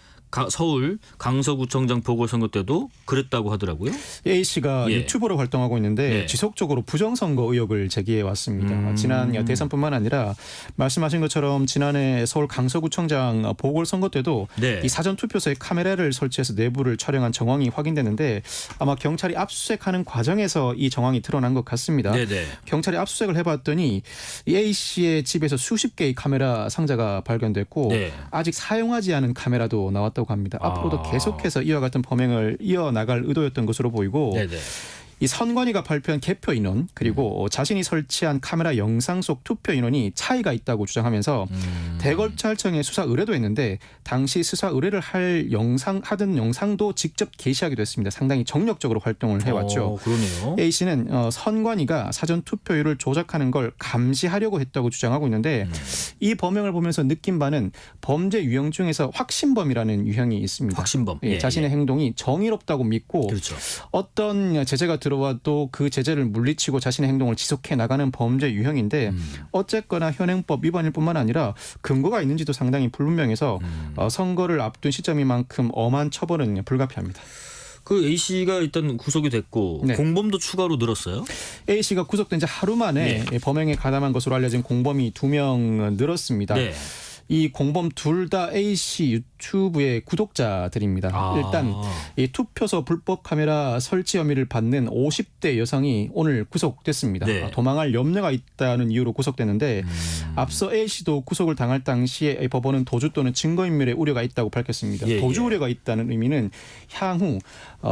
서울 강서구청장 보궐선거 때도 그랬다고 하더라고요. A씨가 예. 유튜버로 활동하고 있는데 예. 지속적으로 부정선거 의혹을 제기해 왔습니다. 지난 대선뿐만 아니라 말씀하신 것처럼 지난해 서울 강서구청장 보궐선거 때도 네. 이 사전투표소에 카메라를 설치해서 내부를 촬영한 정황이 확인되는데 아마 경찰이 압수수색하는 과정에서 이 정황이 드러난 것 같습니다. 네네. 경찰이 압수수색을 해봤더니 이 A씨의 집에서 수십 개의 카메라 상자가 발견됐고 네. 아직 사용하지 않은 카메라도 나왔다고 합니다. 앞으로도 계속해서 이와 같은 범행을 이어나갈 의도였던 것으로 보이고 네네. 이 선관위가 발표한 개표 인원 그리고 자신이 설치한 카메라 영상 속 투표 인원이 차이가 있다고 주장하면서 대검찰청에 수사 의뢰도 했는데 당시 수사 의뢰를 하던 영상도 직접 게시하기도 했습니다. 상당히 정력적으로 활동을 해왔죠. 그러네요. A씨는 선관위가 사전 투표율을 조작하는 걸 감시하려고 했다고 주장하고 있는데 이 범행을 보면서 느낀 바는 범죄 유형 중에서 확신범이라는 유형이 있습니다. 확신범. 예, 자신의 행동이 정의롭다고 믿고 그렇죠. 어떤 제재가 들어와도 그 제재를 물리치고 자신의 행동을 지속해 나가는 범죄 유형인데 어쨌거나 현행법 위반일 뿐만 아니라 근거가 있는지도 상당히 불분명해서 선거를 앞둔 시점인 만큼 엄한 처벌은 불가피합니다. 그 A씨가 일단 구속이 됐고 네. 공범도 추가로 늘었어요? A씨가 구속된 지 하루 만에 범행에 가담한 것으로 알려진 공범이 2명 늘었습니다. 네. 이 공범 둘 다 A씨 유튜브의 구독자들입니다. 일단 이 투표소 불법 카메라 설치 혐의를 받는 50대 여성이 오늘 구속됐습니다. 네. 도망할 염려가 있다는 이유로 구속됐는데 앞서 A씨도 구속을 당할 당시에 법원은 도주 또는 증거인멸의 우려가 있다고 밝혔습니다. 도주 우려가 있다는 의미는 향후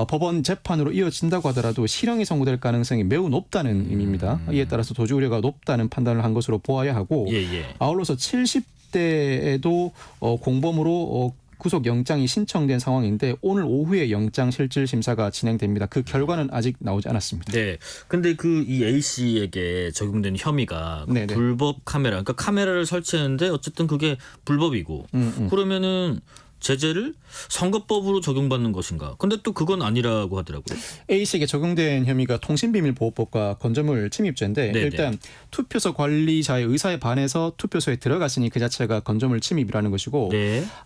법원 재판으로 이어진다고 하더라도 실형이 선고될 가능성이 매우 높다는 의미입니다. 이에 따라서 도주 우려가 높다는 판단을 한 것으로 보아야 하고 아울러서 70대에도 공범으로 구속영장이 신청된 상황인데 오늘 오후에 영장실질심사가 진행됩니다. 그 결과는 아직 나오지 않았습니다. 네. 근데 이 A씨에게 적용된 혐의가 불법 카메라, 그러니까 카메라를 설치했는데 어쨌든 그게 불법이고 그러면은 제재를 선거법으로 적용받는 것인가? 근데 또 그건 아니라고 하더라고요. A씨에게 적용된 혐의가 통신비밀보호법과 건조물 침입죄인데 일단 투표소 관리자의 의사에 반해서 투표소에 들어갔으니 그 자체가 건조물 침입이라는 것이고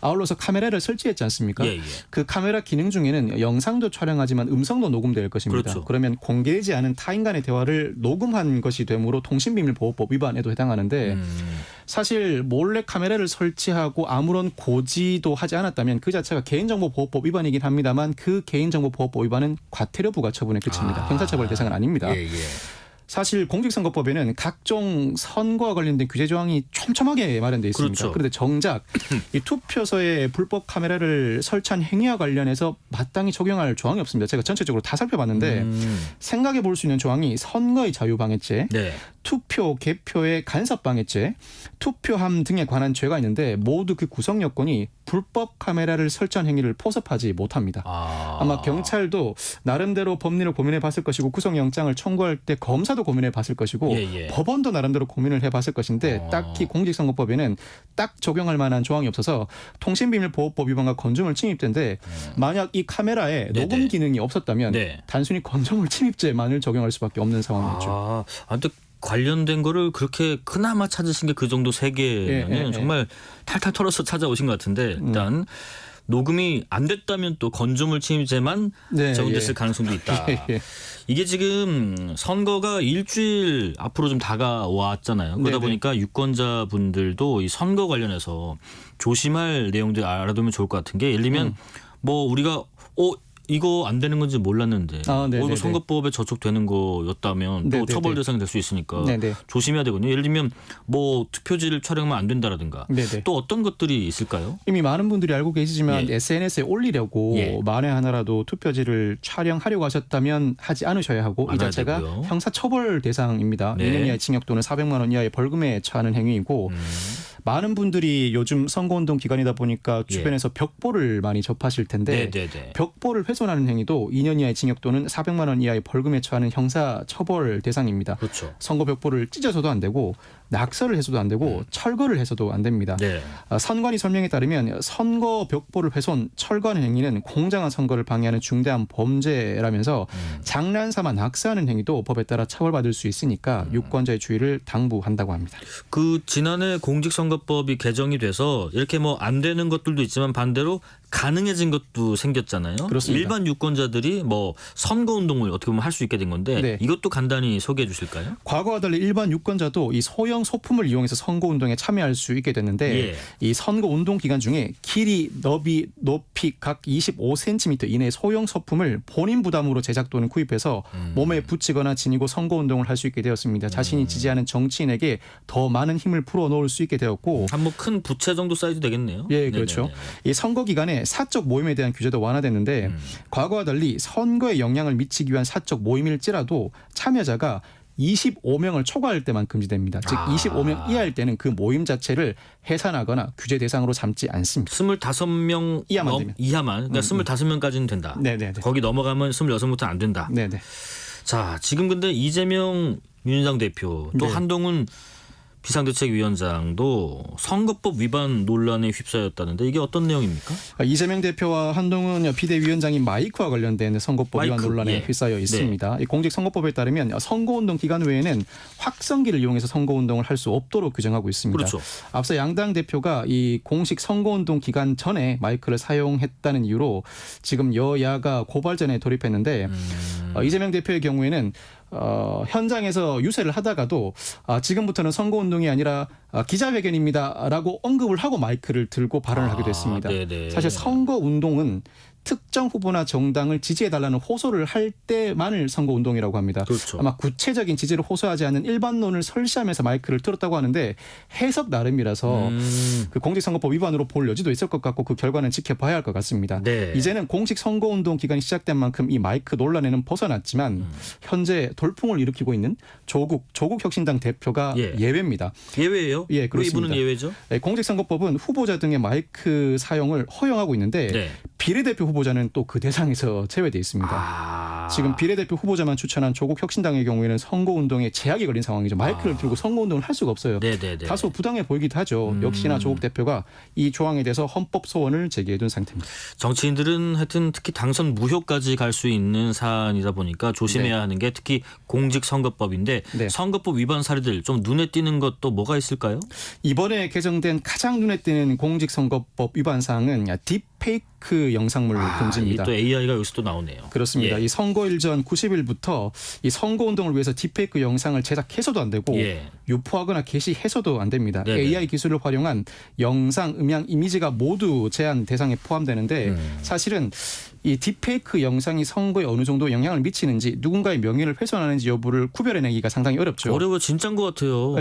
아울러서 카메라를 설치했지 않습니까? 그 카메라 기능 중에는 영상도 촬영하지만 음성도 녹음될 것입니다. 그렇죠. 그러면 공개되지 않은 타인 간의 대화를 녹음한 것이 되므로 통신비밀보호법 위반에도 해당하는데 사실 몰래 카메라를 설치하고 아무런 고지도 하지 않았다면 그 자체가 개인정보보호법 위반이긴 합니다만 그 개인정보보호법 위반은 과태료 부과 처분에 그칩니다. 형사처벌 대상은 아닙니다. 사실 공직선거법에는 각종 선거와 관련된 규제 조항이 촘촘하게 마련되어 있습니다. 그렇죠. 그런데 정작 이 투표소에 불법 카메라를 설치한 행위와 관련해서 마땅히 적용할 조항이 없습니다. 제가 전체적으로 다 살펴봤는데 생각해 볼 수 있는 조항이 선거의 자유방해죄, 투표 개표의 간섭방해죄, 투표함 등에 관한 죄가 있는데 모두 그 구성 요건이 불법 카메라를 설치한 행위를 포섭하지 못합니다. 아마 경찰도 나름대로 법리를 고민해 봤을 것이고 구속영장을 청구할 때 검사도 고민해 봤을 것이고 법원도 나름대로 고민을 해봤을 것인데 딱히 공직선거법에는 딱 적용할 만한 조항이 없어서 통신비밀보호법 위반과 건조물 침입죄인데 만약 이 카메라에 녹음 기능이 없었다면 단순히 건조물 침입죄만을 적용할 수밖에 없는 상황이었죠. 근데 관련된 거를 그렇게 그나마 찾으신 게 그 정도 세계면은 정말 탈탈 털어서 찾아오신 것 같은데 일단 녹음이 안 됐다면 또 건조물 침입죄만 적용됐을 가능성도 있다. 이게 지금 선거가 일주일 앞으로 좀 다가왔잖아요. 그러다 보니까 유권자분들도 이 선거 관련해서 조심할 내용들 알아두면 좋을 것 같은 게 예를 들면 뭐 우리가 이거 안 되는 건지 몰랐는데 이거 선거법에 저촉되는 거였다면 또 처벌 대상이 될 수 있으니까 조심해야 되거든요. 예를 들면 뭐 투표지를 촬영하면 안 된다라든가 또 어떤 것들이 있을까요? 이미 많은 분들이 알고 계시지만 SNS에 올리려고 만에 하나라도 투표지를 촬영하려고 하셨다면 하지 않으셔야 하고 이 자체가 되고요. 형사처벌 대상입니다. 2년 이하의 징역 또는 400만 원 이하의 벌금에 처하는 행위이고 많은 분들이 요즘 선거운동 기간이다 보니까 주변에서 벽보를 많이 접하실 텐데 벽보를 훼손하는 행위도 2년 이하의 징역 또는 400만 원 이하의 벌금에 처하는 형사처벌 대상입니다. 그렇죠. 선거 벽보를 찢어서도 안 되고 낙서를 해서도 안 되고 철거를 해서도 안 됩니다. 선관위 설명에 따르면 선거 벽보를 훼손, 철거하는 행위는 공정한 선거를 방해하는 중대한 범죄라면서 장난삼아 낙서하는 행위도 법에 따라 처벌받을 수 있으니까 유권자의 주의를 당부한다고 합니다. 그 지난해 공직선거법이 개정이 돼서 이렇게 뭐 안 되는 것들도 있지만 반대로 가능해진 것도 생겼잖아요. 그렇습니다. 일반 유권자들이 뭐 선거운동을 어떻게 보면 할 수 있게 된 건데 이것도 간단히 소개해 주실까요? 과거와 달리 일반 유권자도 이 소형 소품을 이용해서 선거운동에 참여할 수 있게 됐는데 이 선거운동 기간 중에 길이, 너비, 높이 각 25cm 이내의 소형 소품을 본인 부담으로 제작 또는 구입해서 몸에 붙이거나 지니고 선거운동을 할 수 있게 되었습니다. 자신이 지지하는 정치인에게 더 많은 힘을 풀어놓을 수 있게 되었고 한 뭐 큰 부채 정도 사이즈 되겠네요. 예, 그렇죠. 이 선거 기간에 사적 모임에 대한 규제도 완화됐는데 과거와 달리 선거에 영향을 미치기 위한 사적 모임일지라도 참여자가 25명을 초과할 때만 금지됩니다. 즉 25명 이하일 때는 그 모임 자체를 해산하거나 규제 대상으로 삼지 않습니다. 25명 이하만 되면. 이하만. 그러니까 25명까지는 된다. 거기 넘어가면 26부터 안 된다. 자, 지금 근데 이재명 민주당 대표 또 한동훈 비상대책위원장도 선거법 위반 논란에 휩싸였다는데 이게 어떤 내용입니까? 이재명 대표와 한동훈 비대위원장이 마이크와 관련된 선거법 위반 논란에 휩싸여 있습니다. 이 공직선거법에 따르면 선거운동 기간 외에는 확성기를 이용해서 선거운동을 할 수 없도록 규정하고 있습니다. 그렇죠. 앞서 양당 대표가 이 공식 선거운동 기간 전에 마이크를 사용했다는 이유로 지금 여야가 고발전에 돌입했는데 이재명 대표의 경우에는 현장에서 유세를 하다가도 지금부터는 선거운동이 아니라 기자회견입니다라고 언급을 하고 마이크를 들고 발언을 하기도 했습니다. 사실 선거운동은 특정 후보나 정당을 지지해달라는 호소를 할 때만을 선거운동이라고 합니다. 그렇죠. 아마 구체적인 지지를 호소하지 않는 일반론을 설시하면서 마이크를 들었다고 하는데 해석 나름이라서 그 공직선거법 위반으로 볼 여지도 있을 것 같고 그 결과는 지켜봐야 할 것 같습니다. 이제는 공식 선거운동 기간이 시작된 만큼 이 마이크 논란에는 벗어났지만 현재 돌풍을 일으키고 있는 조국 혁신당 대표가 예외입니다. 예외예요? 예, 그렇습니다. 왜 이분은 예외죠? 공직선거법은 후보자 등의 마이크 사용을 허용하고 있는데 비례대표 후보자는 또 그 대상에서 제외돼 있습니다. 지금 비례대표 후보자만 추천한 조국 혁신당의 경우에는 선거운동에 제약이 걸린 상황이죠. 마이크를 들고 선거운동을 할 수가 없어요. 다소 부당해 보이기도 하죠. 역시나 조국 대표가 이 조항에 대해서 헌법 소원을 제기해둔 상태입니다. 정치인들은 하여튼 특히 당선 무효까지 갈 수 있는 사안이다 보니까 조심해야 하는 게 특히 공직선거법인데 선거법 위반 사례들 좀 눈에 띄는 것도 뭐가 있을까요? 이번에 개정된 가장 눈에 띄는 공직선거법 위반 사항은 딥페이크 영상물 금지입니다. 또 AI가 여기서 또 나오네요. 그렇습니다. 이 선거일 전 90일부터 이 선거운동을 위해서 딥페이크 영상을 제작해서도 안 되고 유포하거나 게시해서도 안 됩니다. AI 기술을 활용한 영상, 음향, 이미지가 모두 제한 대상에 포함되는데 사실은 이 딥페이크 영상이 선거에 어느 정도 영향을 미치는지 누군가의 명예를 훼손하는지 여부를 구별해내기가 상당히 어렵죠. 어려워 진짜인 것 같아요.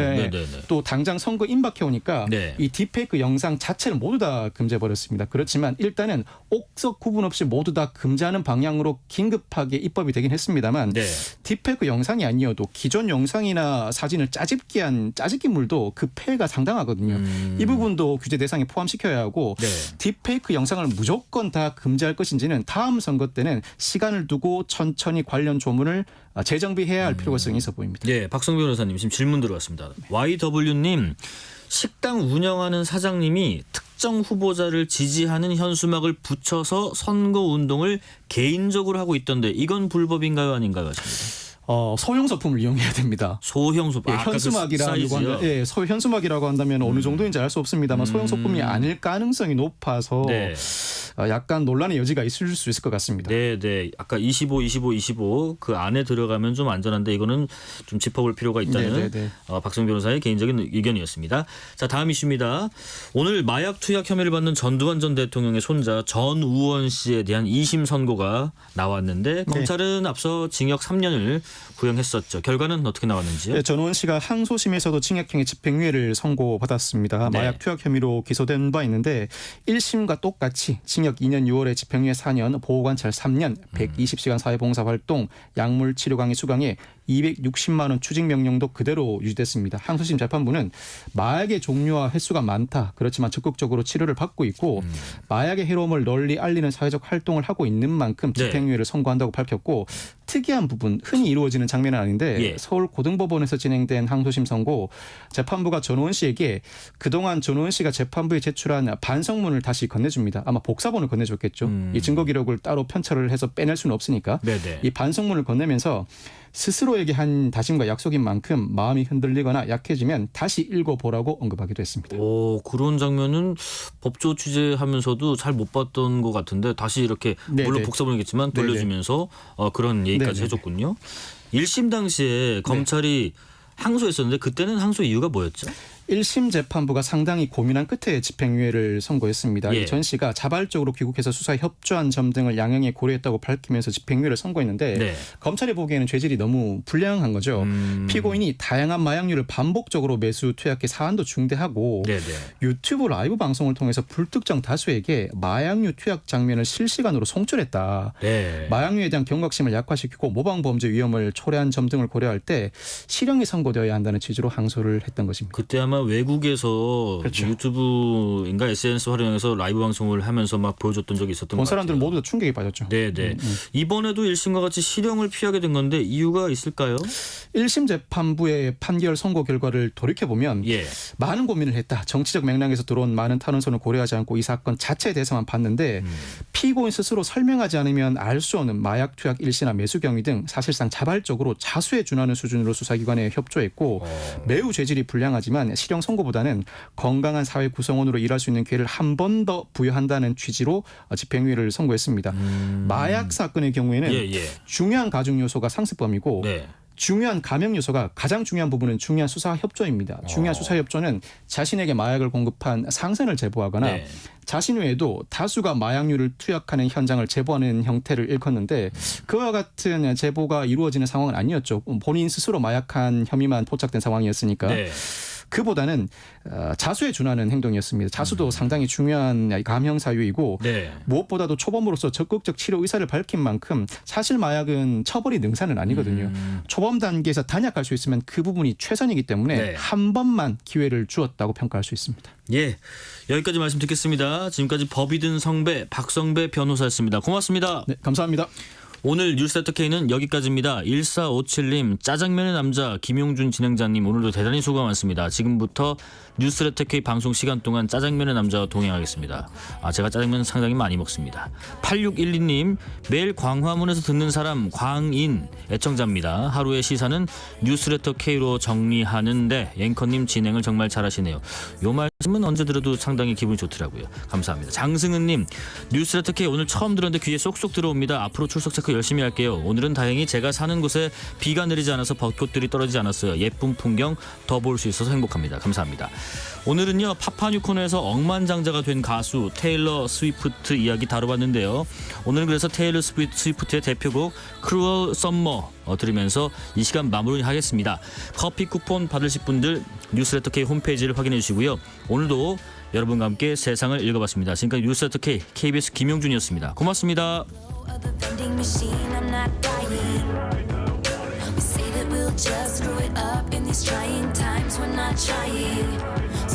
또 당장 선거 임박해오니까 이 딥페이크 영상 자체를 모두 다 금지해버렸습니다. 그렇지만 일단은 옥석 구분 없이 모두 다 금지하는 방향으로 긴급하게 입법이 되긴 했습니다만 딥페이크 영상이 아니어도 기존 영상이나 사진을 짜집기한 짜집기물도 그 폐해가 상당하거든요. 이 부분도 규제 대상에 포함시켜야 하고 딥페이크 영상을 무조건 다 금지할 것인지는 다음 선거 때는 시간을 두고 천천히 관련 조문을 재정비해야 할 필요성이 있어 보입니다. 박성 변호사님 지금 질문 들어왔습니다. YW님 식당 운영하는 사장님이 특정 후보자를 지지하는 현수막을 붙여서 선거운동을 개인적으로 하고 있던데 이건 불법인가요 아닌가요? 하십니다. 소형 소품을 이용해야 됩니다. 소형 소품. 예, 현수막이라고 한다면, 예, 현수막이라고 한다면 어느 정도인지 알 수 없습니다만 소형 소품이 아닐 가능성이 높아서 네. 약간 논란의 여지가 있을 수 있을 것 같습니다. 네, 네. 아까 25 그 안에 들어가면 좀 안전한데 이거는 좀 짚어볼 필요가 있다는 네, 네, 네. 박성 변호사의 개인적인 의견이었습니다. 자, 다음 이슈입니다. 오늘 마약 투약 혐의를 받는 전두환 전 대통령의 손자 전우원 씨에 대한 2심 선고가 나왔는데 검찰은 앞서 징역 3년을 구형했었죠. 결과는 어떻게 나왔는지요? 네, 전우원 씨가 항소심에서도 징역형의 집행유예를 선고받았습니다. 네. 마약 투약 혐의로 기소된 바 있는데 1심과 똑같이 징역 2년 6월에 집행유예 4년, 보호관찰 3년, 120시간 사회봉사활동, 약물치료 강의 수강에 260만 원 추징 명령도 그대로 유지됐습니다. 항소심 재판부는 마약의 종류와 횟수가 많다. 그렇지만 적극적으로 치료를 받고 있고 마약의 해로움을 널리 알리는 사회적 활동을 하고 있는 만큼 집행유예를 선고한다고 밝혔고 특이한 부분, 흔히 이루어지는 장면은 아닌데 서울 고등법원에서 진행된 항소심 선고 재판부가 전우원 씨에게 그동안 전우원 씨가 재판부에 제출한 반성문을 다시 건네줍니다. 아마 복사본을 건네줬겠죠. 이 증거 기록을 따로 편찬을 해서 빼낼 수는 없으니까 이 반성문을 건네면서 스스로에게 한 다짐과 약속인 만큼 마음이 흔들리거나 약해지면 다시 읽어보라고 언급하기도 했습니다. 오, 그런 장면은 법조 취재하면서도 잘 못 봤던 것 같은데 다시 이렇게 물론 복사본이겠지만 돌려주면서 그런 얘기까지 해줬군요. 1심 당시에 검찰이 항소했었는데 그때는 항소 이유가 뭐였죠? 1심 재판부가 상당히 고민한 끝에 집행유예를 선고했습니다. 전 씨가 자발적으로 귀국해서 수사에 협조한 점 등을 양형에 고려했다고 밝히면서 집행유예를 선고했는데 검찰이 보기에는 죄질이 너무 불량한 거죠. 피고인이 다양한 마약류를 반복적으로 매수 투약해 사안도 중대하고 유튜브 라이브 방송을 통해서 불특정 다수에게 마약류 투약 장면을 실시간으로 송출했다. 마약류에 대한 경각심을 약화시키고 모방범죄 위험을 초래한 점 등을 고려할 때 실형이 선고되어야 한다는 취지로 항소를 했던 것입니다. 그때 아마 외국에서 유튜브인가 SNS 활용해서 라이브 방송을 하면서 막 보여줬던 적이 있었던 것 같아요. 본 사람들은 모두 다 충격에 빠졌죠. 네네. 이번에도 1심과 같이 실형을 피하게 된 건데 이유가 있을까요? 1심 재판부의 판결 선고 결과를 돌이켜보면 많은 고민을 했다. 정치적 맥락에서 들어온 많은 탄원서는 고려하지 않고 이 사건 자체에 대해서만 봤는데 피고인 스스로 설명하지 않으면 알 수 없는 마약 투약 일시나 매수 경위 등 사실상 자발적으로 자수에 준하는 수준으로 수사기관에 협조했고 매우 죄질이 불량하지만 실형 선고보다는 건강한 사회 구성원으로 일할 수 있는 기회를 한 번 더 부여한다는 취지로 집행유예를 선고했습니다. 마약 사건의 경우에는 중요한 가중 요소가 상습범이고 중요한 감형 요소가 가장 중요한 부분은 중요한 수사 협조입니다. 중요한 수사 협조는 자신에게 마약을 공급한 상선을 제보하거나 자신 외에도 다수가 마약류를 투약하는 현장을 제보하는 형태를 일컫는데 그와 같은 제보가 이루어지는 상황은 아니었죠. 본인 스스로 마약한 혐의만 포착된 상황이었으니까. 그보다는 자수에 준하는 행동이었습니다. 자수도 상당히 중요한 감형 사유이고 무엇보다도 초범으로서 적극적 치료 의사를 밝힌 만큼 사실 마약은 처벌이 능사는 아니거든요. 초범 단계에서 단약할 수 있으면 그 부분이 최선이기 때문에 한 번만 기회를 주었다고 평가할 수 있습니다. 예, 여기까지 말씀 듣겠습니다. 지금까지 법이든 성배 박성배 변호사였습니다. 고맙습니다. 네, 감사합니다. 오늘 뉴스레터 K는 여기까지입니다. 1457님, 짜장면의 남자 김용준 진행자님 오늘도 대단히 수고가 많습니다. 지금부터 뉴스레터 K 방송 시간 동안 짜장면의 남자와 동행하겠습니다. 제가 짜장면 상당히 많이 먹습니다. 8612님, 매일 광화문에서 듣는 사람 광인 애청자입니다. 하루의 시사는 뉴스레터 K로 정리하는데 앵커님 진행을 정말 잘하시네요. 요 말씀은 언제 들어도 상당히 기분이 좋더라고요. 감사합니다. 장승은님, 뉴스레터 K 오늘 처음 들었는데 귀에 쏙쏙 들어옵니다. 앞으로 출석 체크 열심히 할게요. 오늘은 다행히 제가 사는 곳에 비가 내리지 않아서 벚꽃들이 떨어지지 않았어요. 예쁜 풍경 더 볼 수 있어서 행복합니다. 감사합니다. 오늘은요, 파파뉴코너에서 억만장자가 된 가수 테일러 스위프트 이야기 다뤄봤는데요. 오늘은 그래서 테일러 스위프트의 대표곡 Cruel Summer 들으면서 이 시간 마무리하겠습니다. 커피 쿠폰 받으실 분들 뉴스레터 K 홈페이지를 확인해 주시고요. 오늘도 여러분과 함께 세상을 읽어봤습니다. 지금까지 뉴스레터 K KBS 김용준이었습니다. 고맙습니다. vending machine, I'm not dying. We say that we'll just screw it up in these trying times, we're not trying.